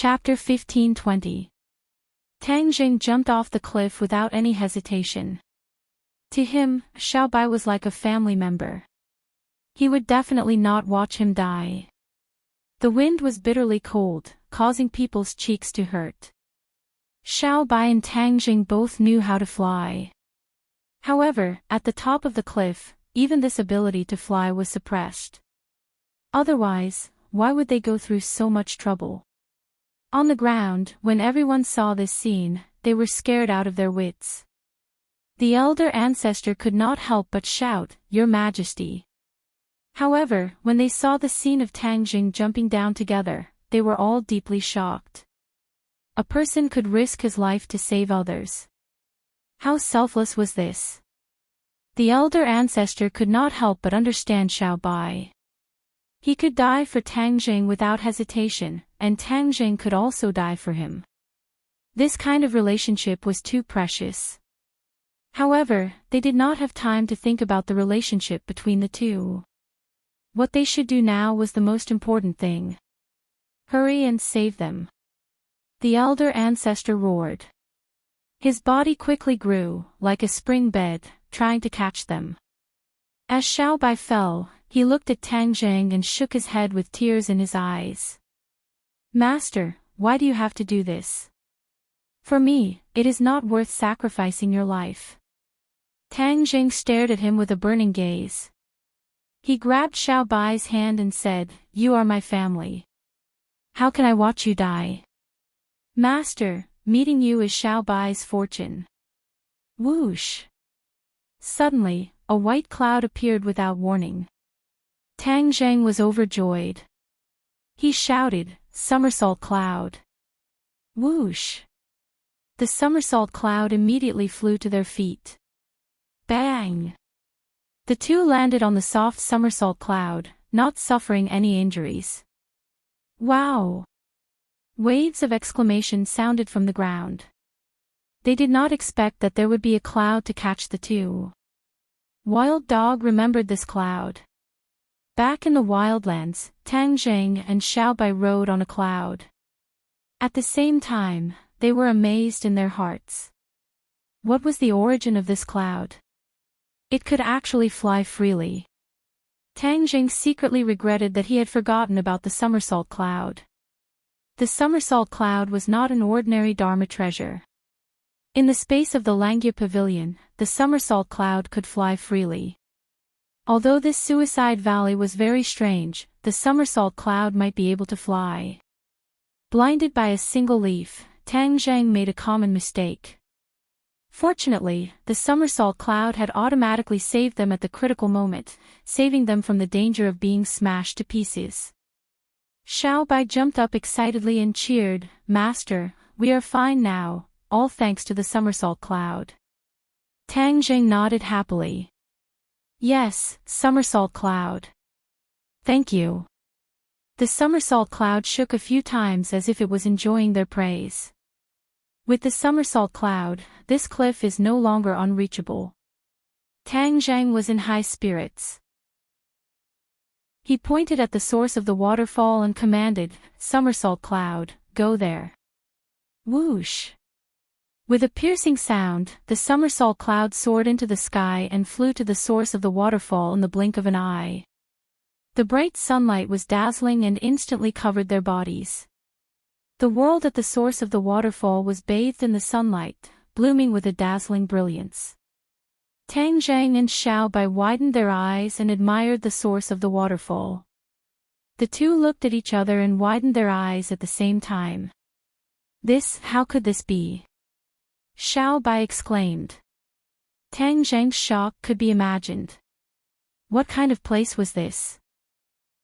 Chapter 15:20. Tang Jing jumped off the cliff without any hesitation. To him, Xiao Bai was like a family member. He would definitely not watch him die. The wind was bitterly cold, causing people's cheeks to hurt. Xiao Bai and Tang Jing both knew how to fly. However, at the top of the cliff, even this ability to fly was suppressed. Otherwise, why would they go through so much trouble? On the ground, when everyone saw this scene, they were scared out of their wits. The elder ancestor could not help but shout, "Your Majesty." However, when they saw the scene of Tang Jing jumping down together, they were all deeply shocked. A person could risk his life to save others. How selfless was this? The elder ancestor could not help but understand Xiao Bai. He could die for Tang Jing without hesitation, and Tang Jing could also die for him. This kind of relationship was too precious. However, they did not have time to think about the relationship between the two. What they should do now was the most important thing. Hurry and save them. The elder ancestor roared. His body quickly grew, like a spring bed, trying to catch them. As Xiao Bai fell, he looked at Tang Jing and shook his head with tears in his eyes. "Master, why do you have to do this? For me, it is not worth sacrificing your life." Tang Jing stared at him with a burning gaze. He grabbed Xiao Bai's hand and said, "You are my family. How can I watch you die? Master, meeting you is Xiao Bai's fortune." Whoosh! Suddenly, a white cloud appeared without warning. Tang Jing was overjoyed. He shouted, "Somersault cloud!" Whoosh! The somersault cloud immediately flew to their feet. Bang! The two landed on the soft somersault cloud, not suffering any injuries. Wow! Waves of exclamation sounded from the ground. They did not expect that there would be a cloud to catch the two. Wild Dog remembered this cloud. Back in the wildlands, Tang Jing and Xiao Bai rode on a cloud. At the same time, they were amazed in their hearts. What was the origin of this cloud? It could actually fly freely. Tang Jing secretly regretted that he had forgotten about the somersault cloud. The somersault cloud was not an ordinary Dharma treasure. In the space of the Langya Pavilion, the somersault cloud could fly freely. Although this suicide valley was very strange, the somersault cloud might be able to fly. Blinded by a single leaf, Tang Jing made a common mistake. Fortunately, the somersault cloud had automatically saved them at the critical moment, saving them from the danger of being smashed to pieces. Xiao Bai jumped up excitedly and cheered, "Master, we are fine now, all thanks to the somersault cloud." Tang Jing nodded happily. "Yes, somersault cloud. Thank you." The somersault cloud shook a few times as if it was enjoying their praise. With the somersault cloud, this cliff is no longer unreachable. Tang Jing was in high spirits. He pointed at the source of the waterfall and commanded, "Somersault cloud, go there." Whoosh! With a piercing sound, the somersault cloud soared into the sky and flew to the source of the waterfall in the blink of an eye. The bright sunlight was dazzling and instantly covered their bodies. The world at the source of the waterfall was bathed in the sunlight, blooming with a dazzling brilliance. Tang Jing and Xiao Bai widened their eyes and admired the source of the waterfall. The two looked at each other and widened their eyes at the same time. How could this be? Xiao Bai exclaimed. Tang Jing's shock could be imagined. What kind of place was this?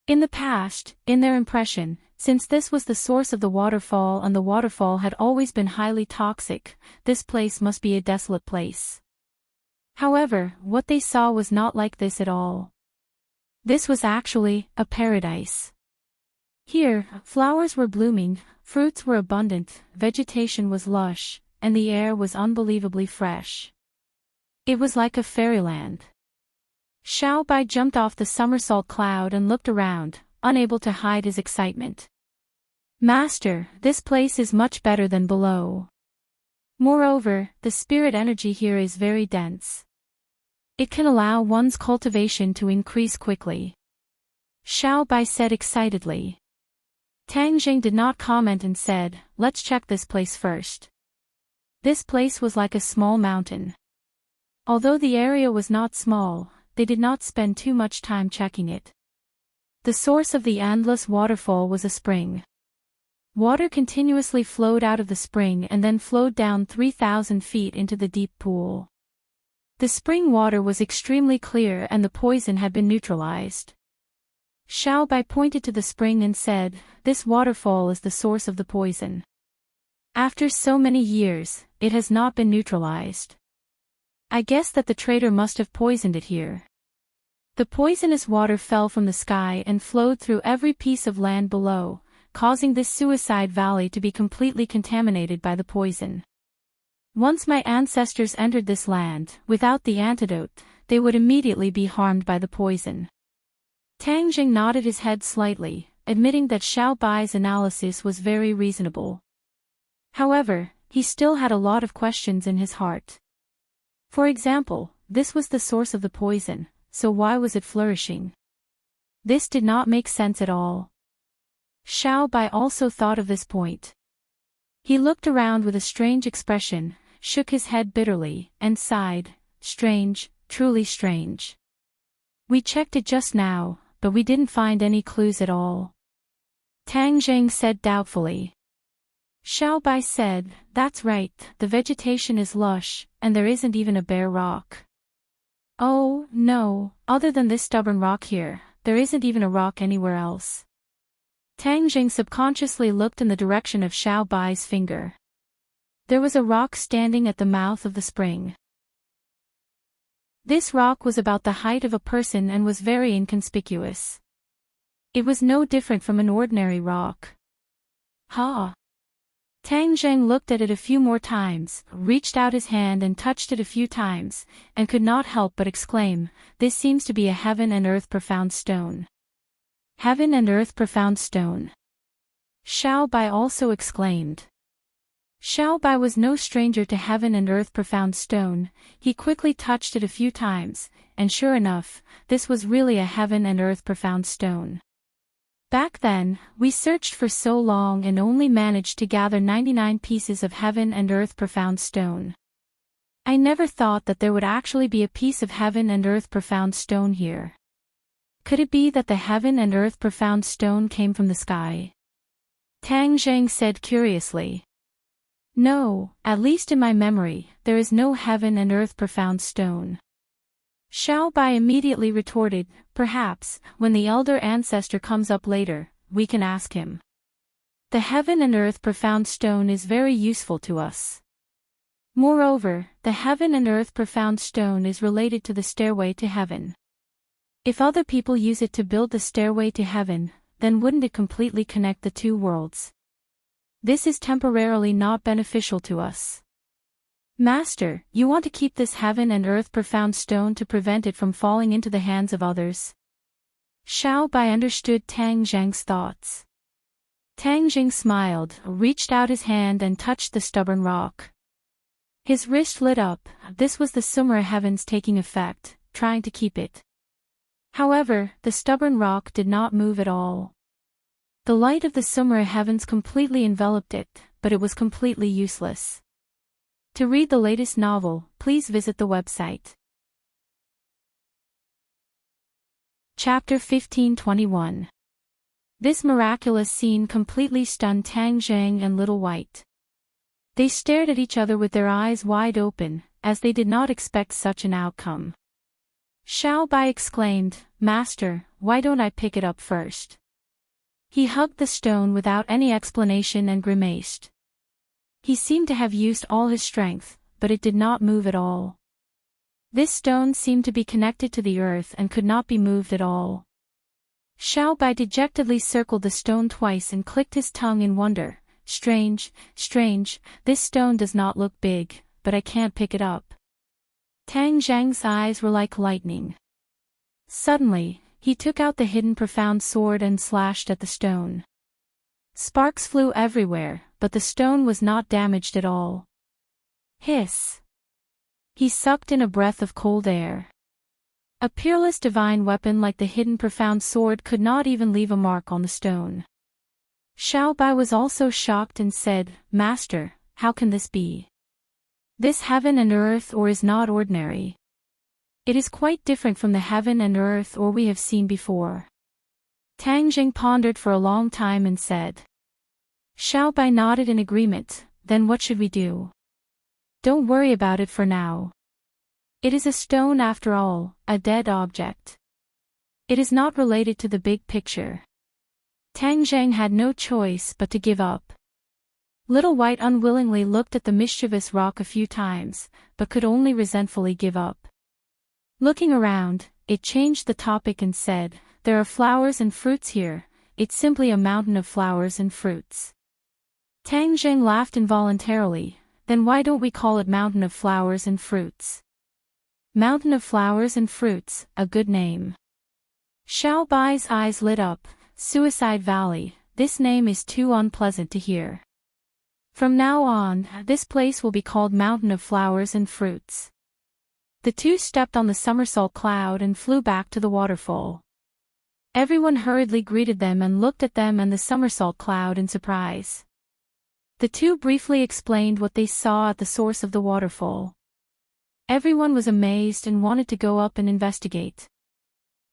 In the past, in their impression, since this was the source of the waterfall and the waterfall had always been highly toxic, this place must be a desolate place. However, what they saw was not like this at all. This was actually a paradise. Here, flowers were blooming, fruits were abundant, vegetation was lush, and the air was unbelievably fresh. It was like a fairyland. Xiao Bai jumped off the somersault cloud and looked around, unable to hide his excitement. Master, this place is much better than below. Moreover, the spirit energy here is very dense. It can allow one's cultivation to increase quickly. Xiao Bai said excitedly. Tang Jing did not comment and said, let's check this place first. This place was like a small mountain. Although the area was not small, they did not spend too much time checking it. The source of the endless waterfall was a spring. Water continuously flowed out of the spring and then flowed down 3,000 feet into the deep pool. The spring water was extremely clear and the poison had been neutralized. Xiao Bai pointed to the spring and said, this waterfall is the source of the poison. After so many years, it has not been neutralized. I guess that the traitor must have poisoned it here. The poisonous water fell from the sky and flowed through every piece of land below, causing this suicide valley to be completely contaminated by the poison. Once my ancestors entered this land, without the antidote, they would immediately be harmed by the poison. Tang Jing nodded his head slightly, admitting that Xiao Bai's analysis was very reasonable. However, he still had a lot of questions in his heart. For example, this was the source of the poison, so why was it flourishing? This did not make sense at all. Xiao Bai also thought of this point. He looked around with a strange expression, shook his head bitterly, and sighed, strange, truly strange. We checked it just now, but we didn't find any clues at all. Tang Jing said doubtfully. Xiao Bai said, that's right, the vegetation is lush, and there isn't even a bare rock. Oh, no, other than this stubborn rock here, there isn't even a rock anywhere else. Tang Jing subconsciously looked in the direction of Xiao Bai's finger. There was a rock standing at the mouth of the spring. This rock was about the height of a person and was very inconspicuous. It was no different from an ordinary rock. Ha! Tang Zheng looked at it a few more times, reached out his hand and touched it a few times, and could not help but exclaim, this seems to be a heaven and earth profound stone. Heaven and earth profound stone. Xiao Bai also exclaimed. Xiao Bai was no stranger to heaven and earth profound stone. He quickly touched it a few times, and sure enough, this was really a heaven and earth profound stone. Back then, we searched for so long and only managed to gather 99 pieces of heaven and earth profound stone. I never thought that there would actually be a piece of heaven and earth profound stone here. Could it be that the heaven and earth profound stone came from the sky? Tang Zheng said curiously. No, at least in my memory, there is no heaven and earth profound stone. Xiao Bai immediately retorted, perhaps, when the elder ancestor comes up later, we can ask him. The heaven and earth profound stone is very useful to us. Moreover, the heaven and earth profound stone is related to the stairway to heaven. If other people use it to build the stairway to heaven, then wouldn't it completely connect the two worlds? This is temporarily not beneficial to us. Master, you want to keep this heaven and earth profound stone to prevent it from falling into the hands of others? Xiao Bai understood Tang Zheng's thoughts. Tang Jing smiled, reached out his hand and touched the stubborn rock. His wrist lit up, this was the Sumera heavens taking effect, trying to keep it. However, the stubborn rock did not move at all. The light of the Sumera heavens completely enveloped it, but it was completely useless. To read the latest novel, please visit the website. Chapter 1521. This miraculous scene completely stunned Tang Zheng and Little White. They stared at each other with their eyes wide open, as they did not expect such an outcome. Xiao Bai exclaimed, Master, why don't I pick it up first? He hugged the stone without any explanation and grimaced. He seemed to have used all his strength, but it did not move at all. This stone seemed to be connected to the earth and could not be moved at all. Xiao Bai dejectedly circled the stone twice and clicked his tongue in wonder. Strange, strange, this stone does not look big, but I can't pick it up. Tang Zheng's eyes were like lightning. Suddenly, he took out the hidden profound sword and slashed at the stone. Sparks flew everywhere, but the stone was not damaged at all. Hiss! He sucked in a breath of cold air. A peerless divine weapon like the hidden profound sword could not even leave a mark on the stone. Xiaobai was also shocked and said, "Master, how can this be? This heaven and earth or is not ordinary. It is quite different from the heaven and earth or we have seen before." Tang Jing pondered for a long time and said. Xiaobai nodded in agreement, "Then what should we do?" "Don't worry about it for now. It is a stone after all, a dead object. It is not related to the big picture." Tang Zhang had no choice but to give up. Little White unwillingly looked at the mischievous rock a few times, but could only resentfully give up. Looking around, it changed the topic and said, "There are flowers and fruits here, it's simply a mountain of flowers and fruits." Tang Zheng laughed involuntarily, "Then why don't we call it Mountain of Flowers and Fruits?" Mountain of Flowers and Fruits, a good name. Xiao Bai's eyes lit up. Suicide Valley, this name is too unpleasant to hear. From now on, this place will be called Mountain of Flowers and Fruits. The two stepped on the somersault cloud and flew back to the waterfall. Everyone hurriedly greeted them and looked at them and the somersault cloud in surprise. The two briefly explained what they saw at the source of the waterfall. Everyone was amazed and wanted to go up and investigate.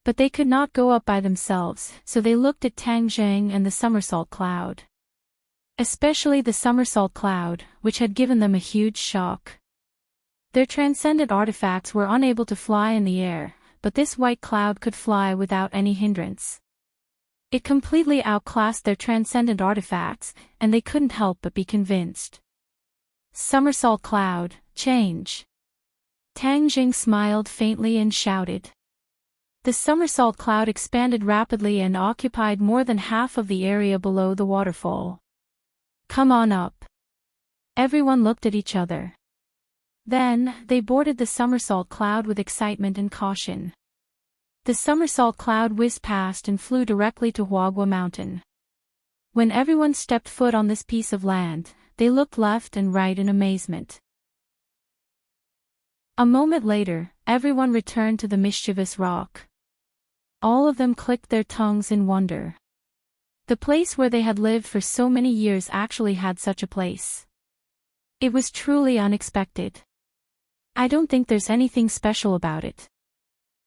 But they could not go up by themselves, so they looked at Tang Zheng and the somersault cloud. Especially the somersault cloud, which had given them a huge shock. Their transcendent artifacts were unable to fly in the air, but this white cloud could fly without any hindrance. It completely outclassed their transcendent artifacts, and they couldn't help but be convinced. Somersault cloud, change. Tang Jing smiled faintly and shouted. The somersault cloud expanded rapidly and occupied more than half of the area below the waterfall. "Come on up." Everyone looked at each other. Then, they boarded the somersault cloud with excitement and caution. The somersault cloud whizzed past and flew directly to Huagua Mountain. When everyone stepped foot on this piece of land, they looked left and right in amazement. A moment later, everyone returned to the mischievous rock. All of them clicked their tongues in wonder. The place where they had lived for so many years actually had such a place. It was truly unexpected. "I don't think there's anything special about it."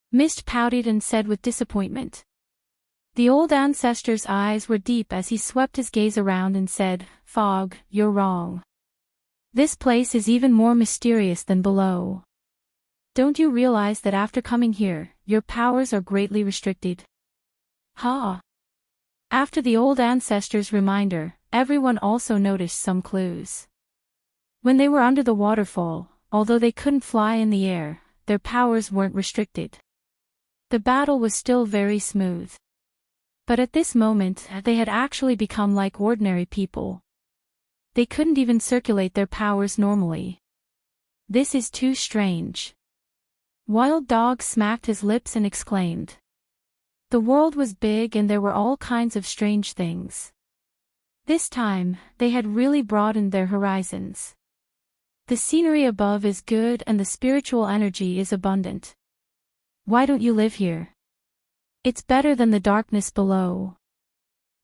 Mist pouted and said with disappointment. The old ancestor's eyes were deep as he swept his gaze around and said, "Fog, you're wrong. This place is even more mysterious than below. Don't you realize that after coming here, your powers are greatly restricted?" Ha! After the old ancestor's reminder, everyone also noticed some clues. When they were under the waterfall, although they couldn't fly in the air, their powers weren't restricted. The battle was still very smooth. But at this moment, they had actually become like ordinary people. They couldn't even circulate their powers normally. This is too strange. Wild Dog smacked his lips and exclaimed. The world was big and there were all kinds of strange things. This time, they had really broadened their horizons. The scenery above is good and the spiritual energy is abundant. Why don't you live here? It's better than the darkness below.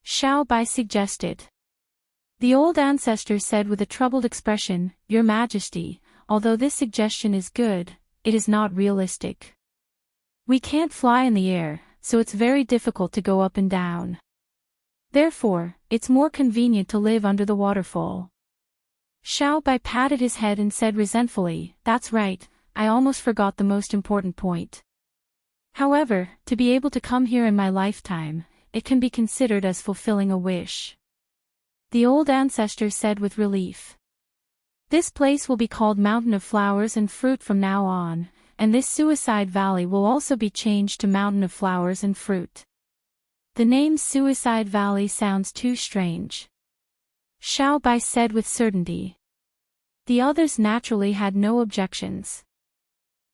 Xiao Bai suggested. The old ancestor said with a troubled expression, "Your Majesty, although this suggestion is good, it is not realistic. We can't fly in the air, so it's very difficult to go up and down. Therefore, it's more convenient to live under the waterfall." Xiao Bai patted his head and said resentfully, "That's right, I almost forgot the most important point. However, to be able to come here in my lifetime, it can be considered as fulfilling a wish." The old ancestor said with relief. This place will be called Mountain of Flowers and Fruit from now on, and this Suicide Valley will also be changed to Mountain of Flowers and Fruit. The name Suicide Valley sounds too strange. Xiao Bai said with certainty. The others naturally had no objections.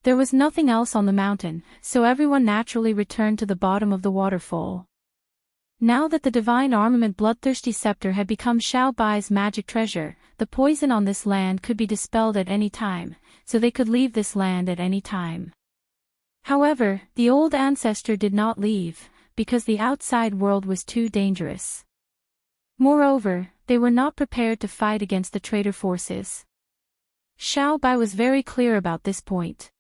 There was nothing else on the mountain, so everyone naturally returned to the bottom of the waterfall. Now that the divine armament bloodthirsty scepter had become Xiao Bai's magic treasure, the poison on this land could be dispelled at any time, so they could leave this land at any time. However, the old ancestor did not leave, because the outside world was too dangerous. Moreover, they were not prepared to fight against the traitor forces. Xiao Bai was very clear about this point.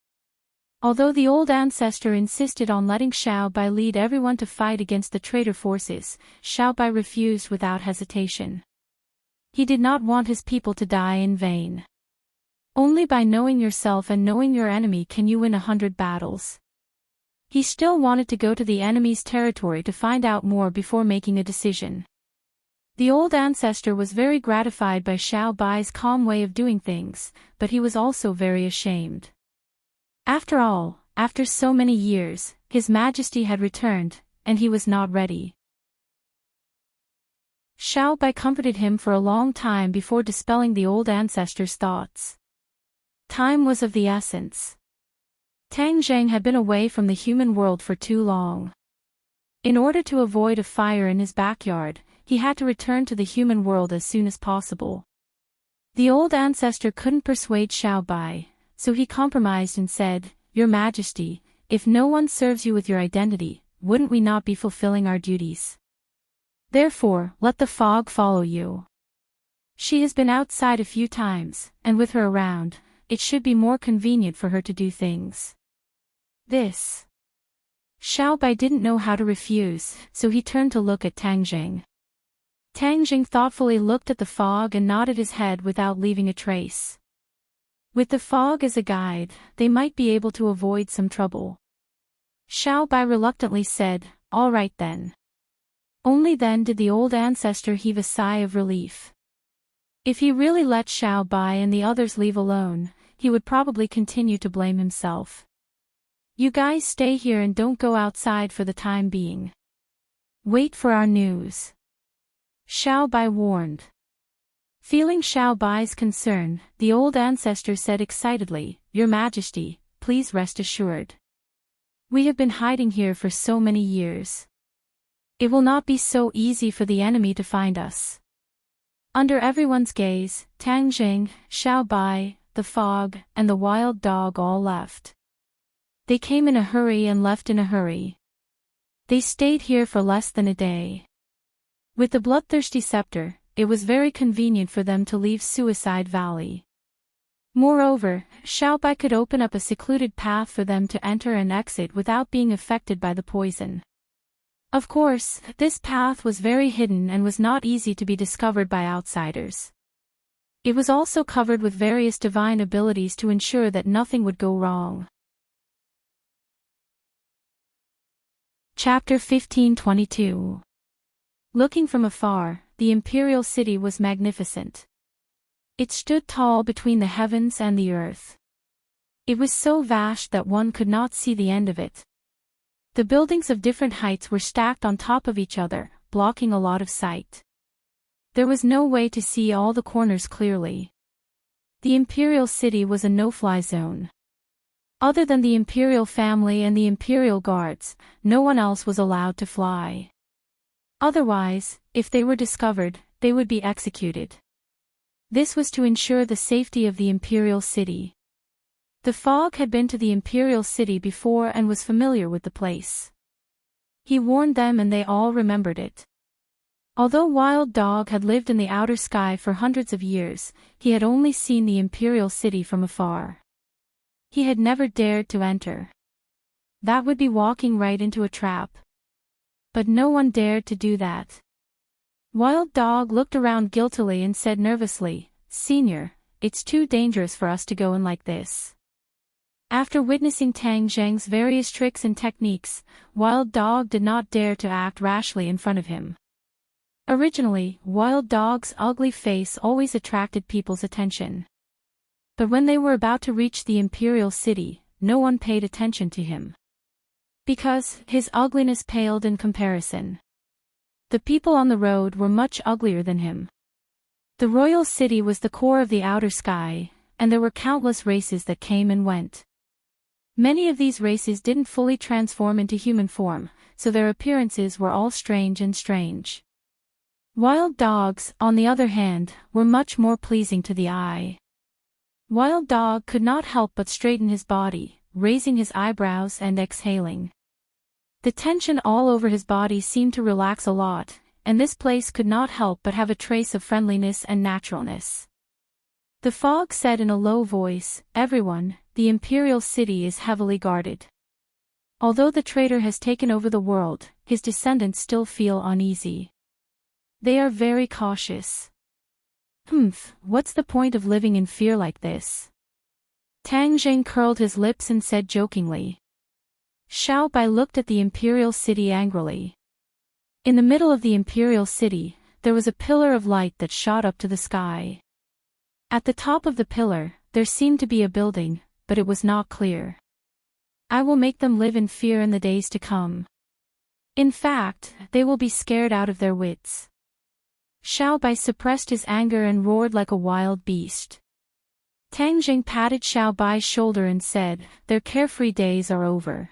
Although the old ancestor insisted on letting Xiao Bai lead everyone to fight against the traitor forces, Xiao Bai refused without hesitation. He did not want his people to die in vain. Only by knowing yourself and knowing your enemy can you win 100 battles. He still wanted to go to the enemy's territory to find out more before making a decision. The old ancestor was very gratified by Xiao Bai's calm way of doing things, but he was also very ashamed. After all, after so many years, His Majesty had returned, and he was not ready. Xiao Bai comforted him for a long time before dispelling the old ancestor's thoughts. Time was of the essence. Tang Zheng had been away from the human world for too long. In order to avoid a fire in his backyard, he had to return to the human world as soon as possible. The old ancestor couldn't persuade Xiao Bai, so he compromised and said, "Your Majesty, if no one serves you with your identity, wouldn't we not be fulfilling our duties? Therefore, let the fog follow you. She has been outside a few times, and with her around, it should be more convenient for her to do things." This. Xiao Bai didn't know how to refuse, so he turned to look at Tang Zheng. Tang Zheng thoughtfully looked at the fog and nodded his head without leaving a trace. With the fog as a guide, they might be able to avoid some trouble. Xiao Bai reluctantly said, "All right then." Only then did the old ancestor heave a sigh of relief. If he really let Xiao Bai and the others leave alone, he would probably continue to blame himself. "You guys stay here and don't go outside for the time being. Wait for our news," Xiao Bai warned. Feeling Xiao Bai's concern, the old ancestor said excitedly, "Your Majesty, please rest assured. We have been hiding here for so many years. It will not be so easy for the enemy to find us." Under everyone's gaze, Tang Zheng, Xiao Bai, the fog, and the wild dog all left. They came in a hurry and left in a hurry. They stayed here for less than a day. With the bloodthirsty scepter, it was very convenient for them to leave Suicide Valley. Moreover, Xiao Bai could open up a secluded path for them to enter and exit without being affected by the poison. Of course, this path was very hidden and was not easy to be discovered by outsiders. It was also covered with various divine abilities to ensure that nothing would go wrong. Chapter 1522. Looking from afar, the imperial city was magnificent. It stood tall between the heavens and the earth. It was so vast that one could not see the end of it. The buildings of different heights were stacked on top of each other, blocking a lot of sight. There was no way to see all the corners clearly. The imperial city was a no-fly zone. Other than the imperial family and the imperial guards, no one else was allowed to fly. Otherwise, if they were discovered, they would be executed. This was to ensure the safety of the imperial city. The fog had been to the imperial city before and was familiar with the place. He warned them and they all remembered it. Although Wild Dog had lived in the outer sky for hundreds of years, he had only seen the imperial city from afar. He had never dared to enter. That would be walking right into a trap. But no one dared to do that. Wild Dog looked around guiltily and said nervously, "Senior, it's too dangerous for us to go in like this." After witnessing Tang Zheng's various tricks and techniques, Wild Dog did not dare to act rashly in front of him. Originally, Wild Dog's ugly face always attracted people's attention. But when they were about to reach the imperial city, no one paid attention to him. Because his ugliness paled in comparison. The people on the road were much uglier than him. The royal city was the core of the outer sky, and there were countless races that came and went. Many of these races didn't fully transform into human form, so their appearances were all strange. Wild dogs, on the other hand, were much more pleasing to the eye. Wild Dog could not help but straighten his body, raising his eyebrows and exhaling. The tension all over his body seemed to relax a lot, and this place could not help but have a trace of friendliness and naturalness. The fog said in a low voice, "Everyone, the Imperial City is heavily guarded. Although the traitor has taken over the world, his descendants still feel uneasy. They are very cautious. What's the point of living in fear like this?" Tang Jing curled his lips and said jokingly. Xiao Bai looked at the Imperial City angrily. In the middle of the Imperial City, there was a pillar of light that shot up to the sky. At the top of the pillar, there seemed to be a building, but it was not clear. "I will make them live in fear in the days to come. In fact, they will be scared out of their wits." Xiao Bai suppressed his anger and roared like a wild beast. Tang Jing patted Xiao Bai's shoulder and said, "Their carefree days are over.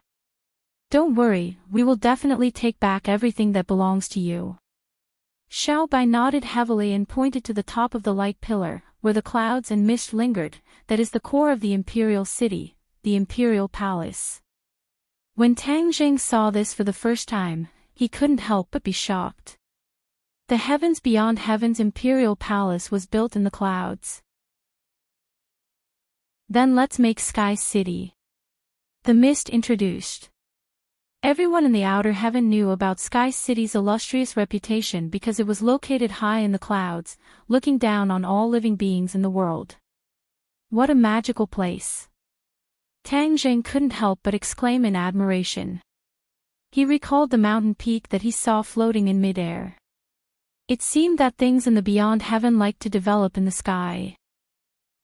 Don't worry, we will definitely take back everything that belongs to you." Xiao Bai nodded heavily and pointed to the top of the light pillar, where the clouds and mist lingered. "That is the core of the Imperial City, the Imperial Palace." When Tang Jing saw this for the first time, he couldn't help but be shocked. The heavens beyond heaven's Imperial Palace was built in the clouds. "Then let's make Sky City," the mist introduced. Everyone in the outer heaven knew about Sky City's illustrious reputation because it was located high in the clouds, looking down on all living beings in the world. What a magical place! Tang Jing couldn't help but exclaim in admiration. He recalled the mountain peak that he saw floating in midair. It seemed that things in the beyond heaven liked to develop in the sky.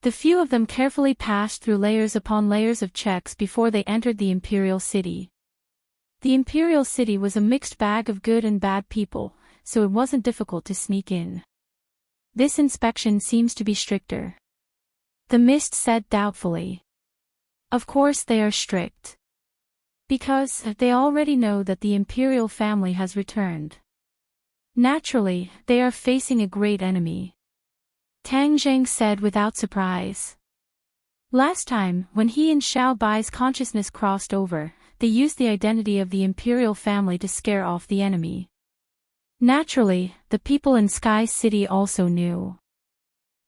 The few of them carefully passed through layers upon layers of checks before they entered the Imperial City. The Imperial City was a mixed bag of good and bad people, so it wasn't difficult to sneak in. "This inspection seems to be stricter," the mist said doubtfully. "Of course they are strict. Because they already know that the Imperial family has returned. Naturally, they are facing a great enemy," Tang Jing said without surprise. Last time, when he and Xiao Bai's consciousness crossed over, they used the identity of the Imperial family to scare off the enemy. Naturally, the people in Sky City also knew.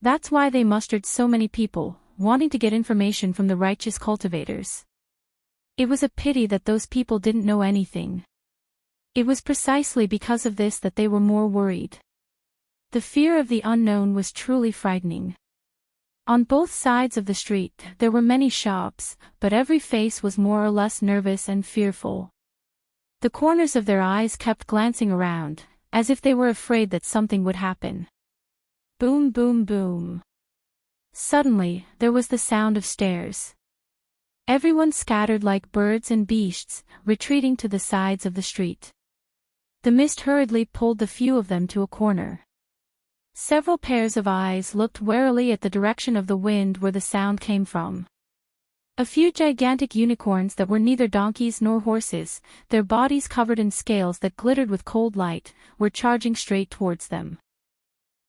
That's why they mustered so many people, wanting to get information from the righteous cultivators. It was a pity that those people didn't know anything. It was precisely because of this that they were more worried. The fear of the unknown was truly frightening. On both sides of the street, there were many shops, but every face was more or less nervous and fearful. The corners of their eyes kept glancing around, as if they were afraid that something would happen. Boom, boom, boom. Suddenly, there was the sound of stairs. Everyone scattered like birds and beasts, retreating to the sides of the street. The mist hurriedly pulled the few of them to a corner. Several pairs of eyes looked warily at the direction of the wind where the sound came from. A few gigantic unicorns that were neither donkeys nor horses, their bodies covered in scales that glittered with cold light, were charging straight towards them.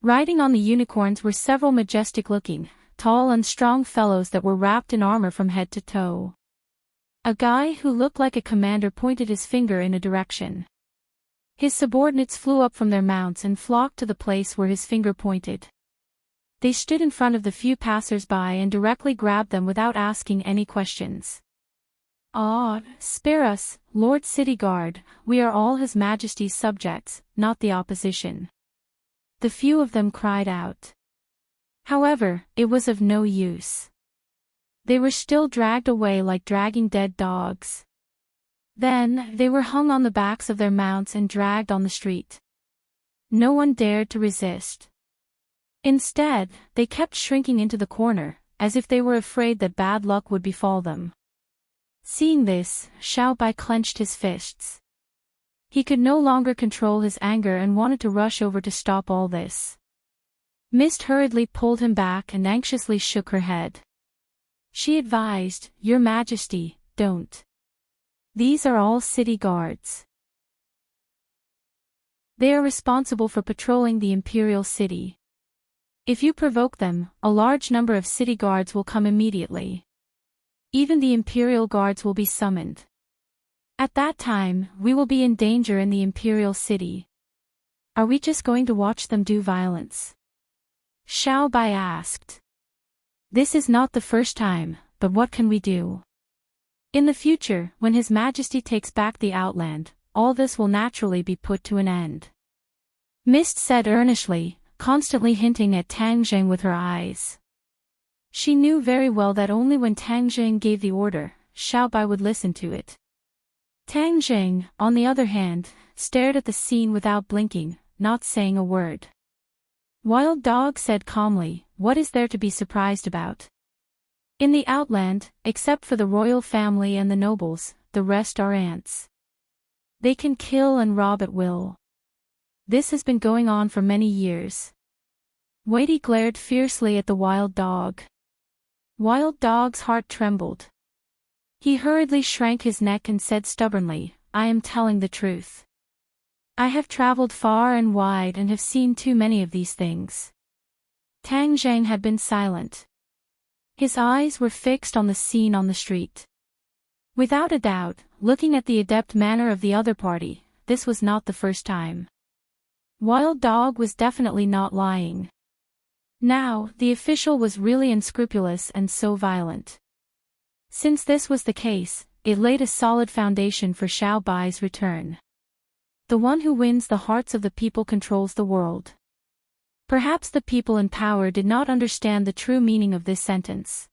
Riding on the unicorns were several majestic-looking, tall and strong fellows that were wrapped in armor from head to toe. A guy who looked like a commander pointed his finger in a direction. His subordinates flew up from their mounts and flocked to the place where his finger pointed. They stood in front of the few passers-by and directly grabbed them without asking any questions. "Ah, spare us, Lord City Guard, we are all His Majesty's subjects, not the opposition," the few of them cried out. However, it was of no use. They were still dragged away like dragging dead dogs. Then, they were hung on the backs of their mounts and dragged on the street. No one dared to resist. Instead, they kept shrinking into the corner, as if they were afraid that bad luck would befall them. Seeing this, Xiao Bai clenched his fists. He could no longer control his anger and wanted to rush over to stop all this. Mist hurriedly pulled him back and anxiously shook her head. She advised, "Your Majesty, don't. These are all city guards. They are responsible for patrolling the imperial city. If you provoke them, a large number of city guards will come immediately. Even the imperial guards will be summoned. At that time, we will be in danger in the imperial city. Are we just going to watch them do violence? Xiao Bai asked. This is not the first time, but what can we do? In the future, when His Majesty takes back the Outland, all this will naturally be put to an end. Mist said earnestly, constantly hinting at Tang Zheng with her eyes. She knew very well that only when Tang Zheng gave the order, Xiao Bai would listen to it. Tang Zheng, on the other hand, stared at the scene without blinking, not saying a word. Wild Dog said calmly, what is there to be surprised about? In the Outland, except for the royal family and the nobles, the rest are ants. They can kill and rob at will. This has been going on for many years. Wadey glared fiercely at the Wild Dog. Wild Dog's heart trembled. He hurriedly shrank his neck and said stubbornly, I am telling the truth. I have traveled far and wide and have seen too many of these things. Tang Zheng had been silent. His eyes were fixed on the scene on the street. Without a doubt, looking at the adept manner of the other party, this was not the first time. Wild Dog was definitely not lying. Now, the official was really unscrupulous and so violent. Since this was the case, it laid a solid foundation for Xiao Bai's return. The one who wins the hearts of the people controls the world. Perhaps the people in power did not understand the true meaning of this sentence.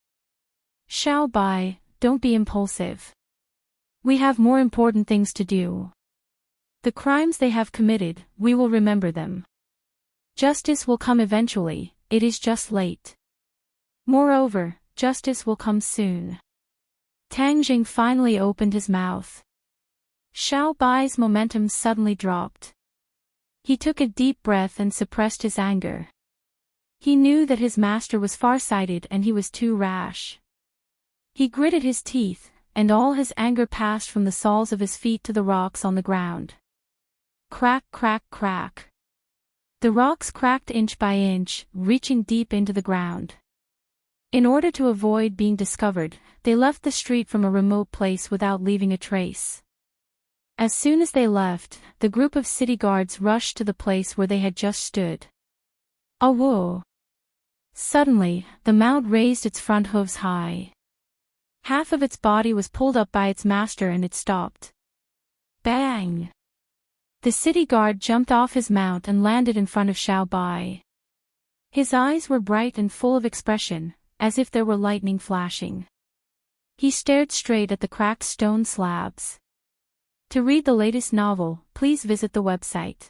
Xiao Bai, don't be impulsive. We have more important things to do. The crimes they have committed, we will remember them. Justice will come eventually, it is just late. Moreover, justice will come soon. Tang Jing finally opened his mouth. Xiao Bai's momentum suddenly dropped. He took a deep breath and suppressed his anger. He knew that his master was far-sighted and he was too rash. He gritted his teeth, and all his anger passed from the soles of his feet to the rocks on the ground. Crack, crack, crack. The rocks cracked inch by inch, reaching deep into the ground. In order to avoid being discovered, they left the street from a remote place without leaving a trace. As soon as they left, the group of city guards rushed to the place where they had just stood. Ah whoa! Suddenly, the mount raised its front hooves high. Half of its body was pulled up by its master and it stopped. Bang! The city guard jumped off his mount and landed in front of Xiao Bai. His eyes were bright and full of expression, as if there were lightning flashing. He stared straight at the cracked stone slabs. To read the latest novel, please visit the website.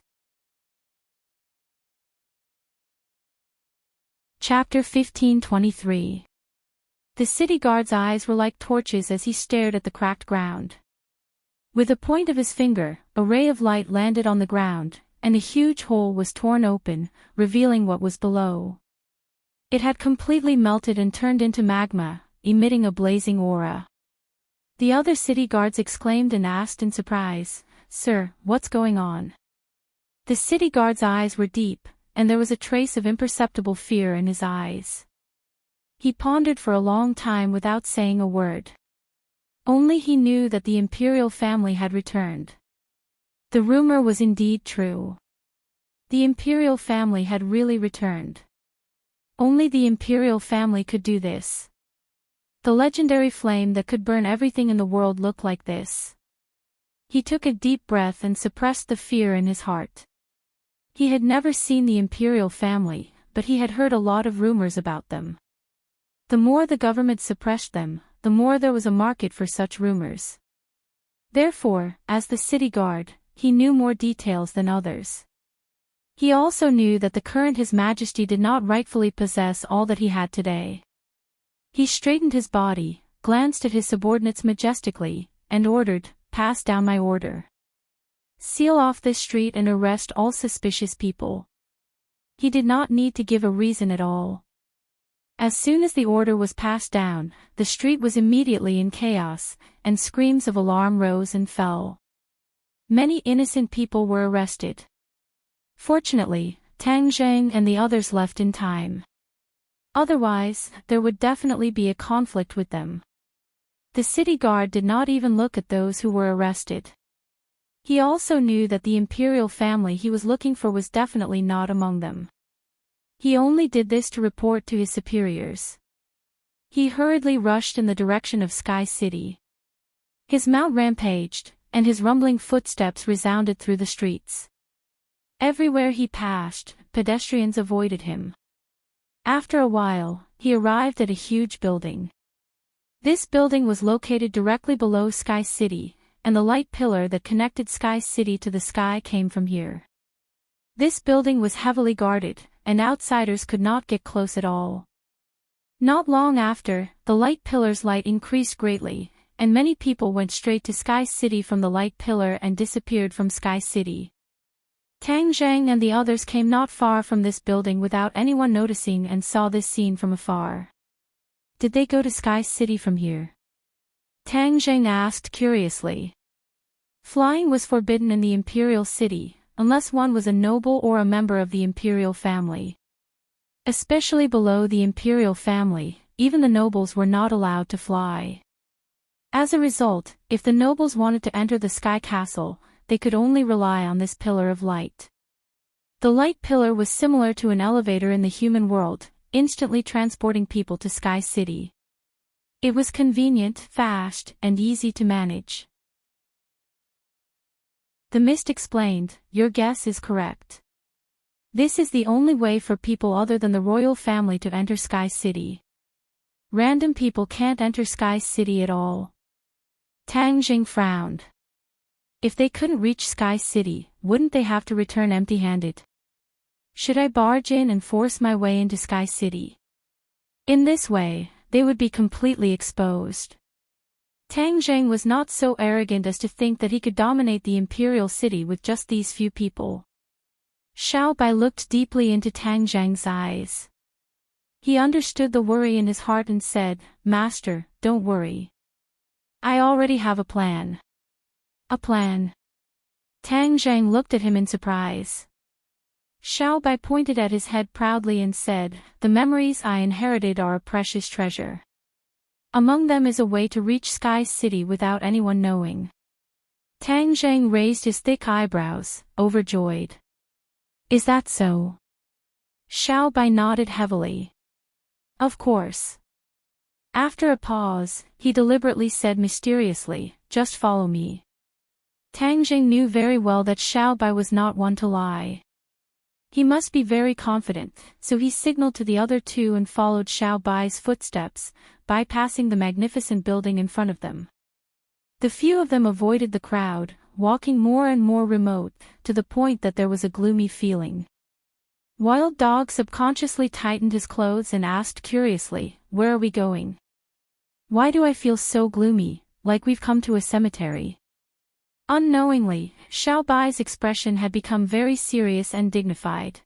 Chapter 1523. The city guard's eyes were like torches as he stared at the cracked ground. With the point of his finger, a ray of light landed on the ground, and a huge hole was torn open, revealing what was below. It had completely melted and turned into magma, emitting a blazing aura. The other city guards exclaimed and asked in surprise, "Sir, what's going on?" The city guard's eyes were deep, and there was a trace of imperceptible fear in his eyes. He pondered for a long time without saying a word. Only he knew that the imperial family had returned. The rumor was indeed true. The imperial family had really returned. Only the imperial family could do this. The legendary flame that could burn everything in the world looked like this. He took a deep breath and suppressed the fear in his heart. He had never seen the imperial family, but he had heard a lot of rumors about them. The more the government suppressed them, the more there was a market for such rumors. Therefore, as the city guard, he knew more details than others. He also knew that the current His Majesty did not rightfully possess all that he had today. He straightened his body, glanced at his subordinates majestically, and ordered, "Pass down my order. Seal off this street and arrest all suspicious people." He did not need to give a reason at all. As soon as the order was passed down, the street was immediately in chaos, and screams of alarm rose and fell. Many innocent people were arrested. Fortunately, Tang Zheng and the others left in time. Otherwise, there would definitely be a conflict with them. The city guard did not even look at those who were arrested. He also knew that the imperial family he was looking for was definitely not among them. He only did this to report to his superiors. He hurriedly rushed in the direction of Sky City. His mount rampaged, and his rumbling footsteps resounded through the streets. Everywhere he passed, pedestrians avoided him. After a while, he arrived at a huge building. This building was located directly below Sky City, and the light pillar that connected Sky City to the sky came from here. This building was heavily guarded, and outsiders could not get close at all. Not long after, the light pillar's light increased greatly, and many people went straight to Sky City from the light pillar and disappeared from Sky City. Tang Zheng and the others came not far from this building without anyone noticing and saw this scene from afar. Did they go to Sky City from here? Tang Zheng asked curiously. Flying was forbidden in the imperial city, unless one was a noble or a member of the imperial family. Especially below the imperial family, even the nobles were not allowed to fly. As a result, if the nobles wanted to enter the Sky Castle, they could only rely on this pillar of light. The light pillar was similar to an elevator in the human world, instantly transporting people to Sky City. It was convenient, fast, and easy to manage. The mist explained, "Your guess is correct. This is the only way for people other than the royal family to enter Sky City. Random people can't enter Sky City at all." Tang Jing frowned. If they couldn't reach Sky City, wouldn't they have to return empty-handed? Should I barge in and force my way into Sky City? In this way, they would be completely exposed. Tang Zheng was not so arrogant as to think that he could dominate the imperial city with just these few people. Xiao Bai looked deeply into Tang Zheng's eyes. He understood the worry in his heart and said, "Master, don't worry. I already have a plan." "A plan?" Tang Zheng looked at him in surprise. Xiao Bai pointed at his head proudly and said, "The memories I inherited are a precious treasure. Among them is a way to reach Sky City without anyone knowing." Tang Zheng raised his thick eyebrows, overjoyed. "Is that so?" Xiao Bai nodded heavily. "Of course." After a pause, he deliberately said mysteriously, "Just follow me." Tang Zheng knew very well that Xiao Bai was not one to lie. He must be very confident, so he signaled to the other two and followed Xiao Bai's footsteps, bypassing the magnificent building in front of them. The few of them avoided the crowd, walking more and more remote, to the point that there was a gloomy feeling. Wild Dog subconsciously tightened his clothes and asked curiously, "Where are we going? Why do I feel so gloomy, like we've come to a cemetery?" Unknowingly, Xiao Bai's expression had become very serious and dignified.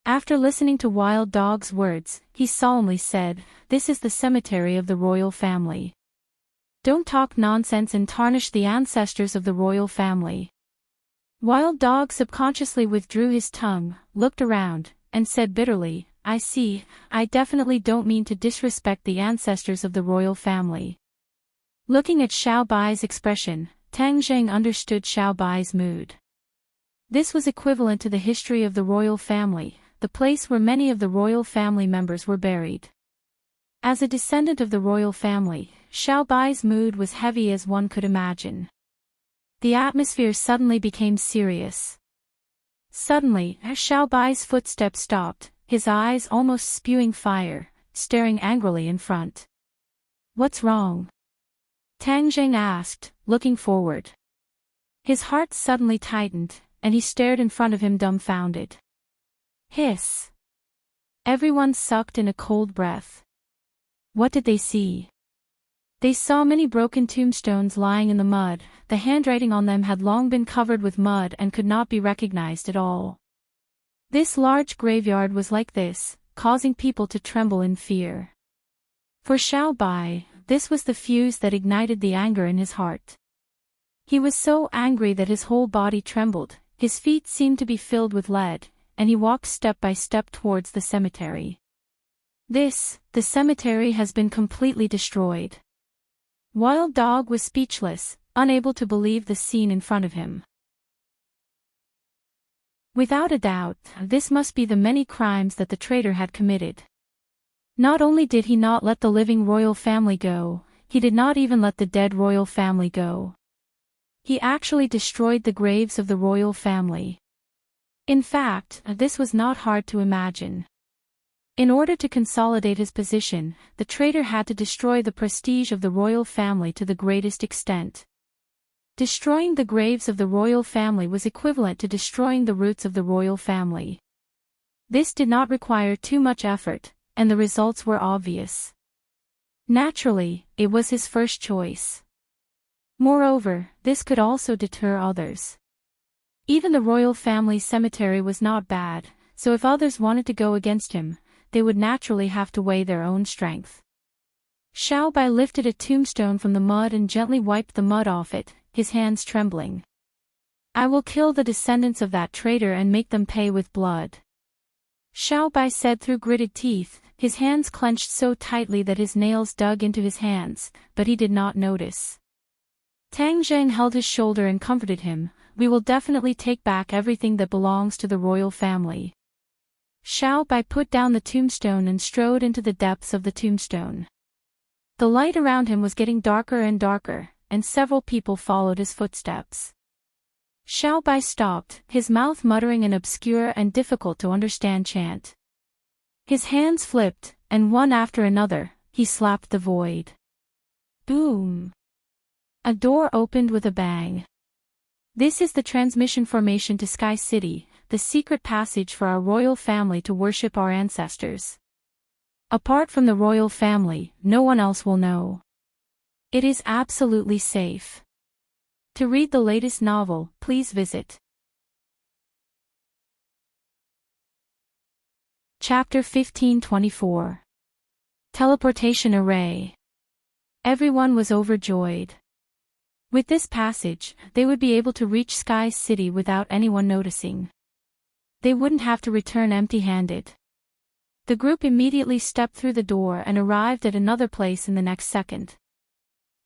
After listening to Wild Dog's words, he solemnly said, "This is the cemetery of the royal family. Don't talk nonsense and tarnish the ancestors of the royal family." Wild Dog subconsciously withdrew his tongue, looked around, and said bitterly, "I see, I definitely don't mean to disrespect the ancestors of the royal family." Looking at Xiao Bai's expression, Tang Zheng understood Xiao Bai's mood. This was equivalent to the history of the royal family, the place where many of the royal family members were buried. As a descendant of the royal family, Xiao Bai's mood was heavy as one could imagine. The atmosphere suddenly became serious. Suddenly, Xiao Bai's footsteps stopped, his eyes almost spewing fire, staring angrily in front. "What's wrong?" Tang Zheng asked, looking forward. His heart suddenly tightened, and he stared in front of him dumbfounded. Hiss! Everyone sucked in a cold breath. What did they see? They saw many broken tombstones lying in the mud. The handwriting on them had long been covered with mud and could not be recognized at all. This large graveyard was like this, causing people to tremble in fear. For Xiao Bai, this was the fuse that ignited the anger in his heart. He was so angry that his whole body trembled, his feet seemed to be filled with lead, and he walked step by step towards the cemetery. The cemetery has been completely destroyed. Wild Dog was speechless, unable to believe the scene in front of him. Without a doubt, this must be the many crimes that the traitor had committed. Not only did he not let the living royal family go, he did not even let the dead royal family go. He actually destroyed the graves of the royal family. In fact, this was not hard to imagine. In order to consolidate his position, the traitor had to destroy the prestige of the royal family to the greatest extent. Destroying the graves of the royal family was equivalent to destroying the roots of the royal family. This did not require too much effort, and the results were obvious. Naturally, it was his first choice. Moreover, this could also deter others. Even the royal family cemetery was not bad, so if others wanted to go against him, they would naturally have to weigh their own strength. Xiao Bai lifted a tombstone from the mud and gently wiped the mud off it, his hands trembling. "I will kill the descendants of that traitor and make them pay with blood," Xiao Bai said through gritted teeth, his hands clenched so tightly that his nails dug into his hands, but he did not notice. Tang Zheng held his shoulder and comforted him. "We will definitely take back everything that belongs to the royal family." Xiao Bai put down the tombstone and strode into the depths of the tombstone. The light around him was getting darker and darker, and several people followed his footsteps. Xiao Bai stopped, his mouth muttering an obscure and difficult-to-understand chant. His hands flipped, and one after another, he slapped the void. Boom! A door opened with a bang. "This is the transmission formation to Sky City, the secret passage for our royal family to worship our ancestors. Apart from the royal family, no one else will know. It is absolutely safe." To read the latest novel, please visit Chapter 1524. Teleportation Array. Everyone was overjoyed. With this passage, they would be able to reach Sky City without anyone noticing. They wouldn't have to return empty-handed. The group immediately stepped through the door and arrived at another place in the next second.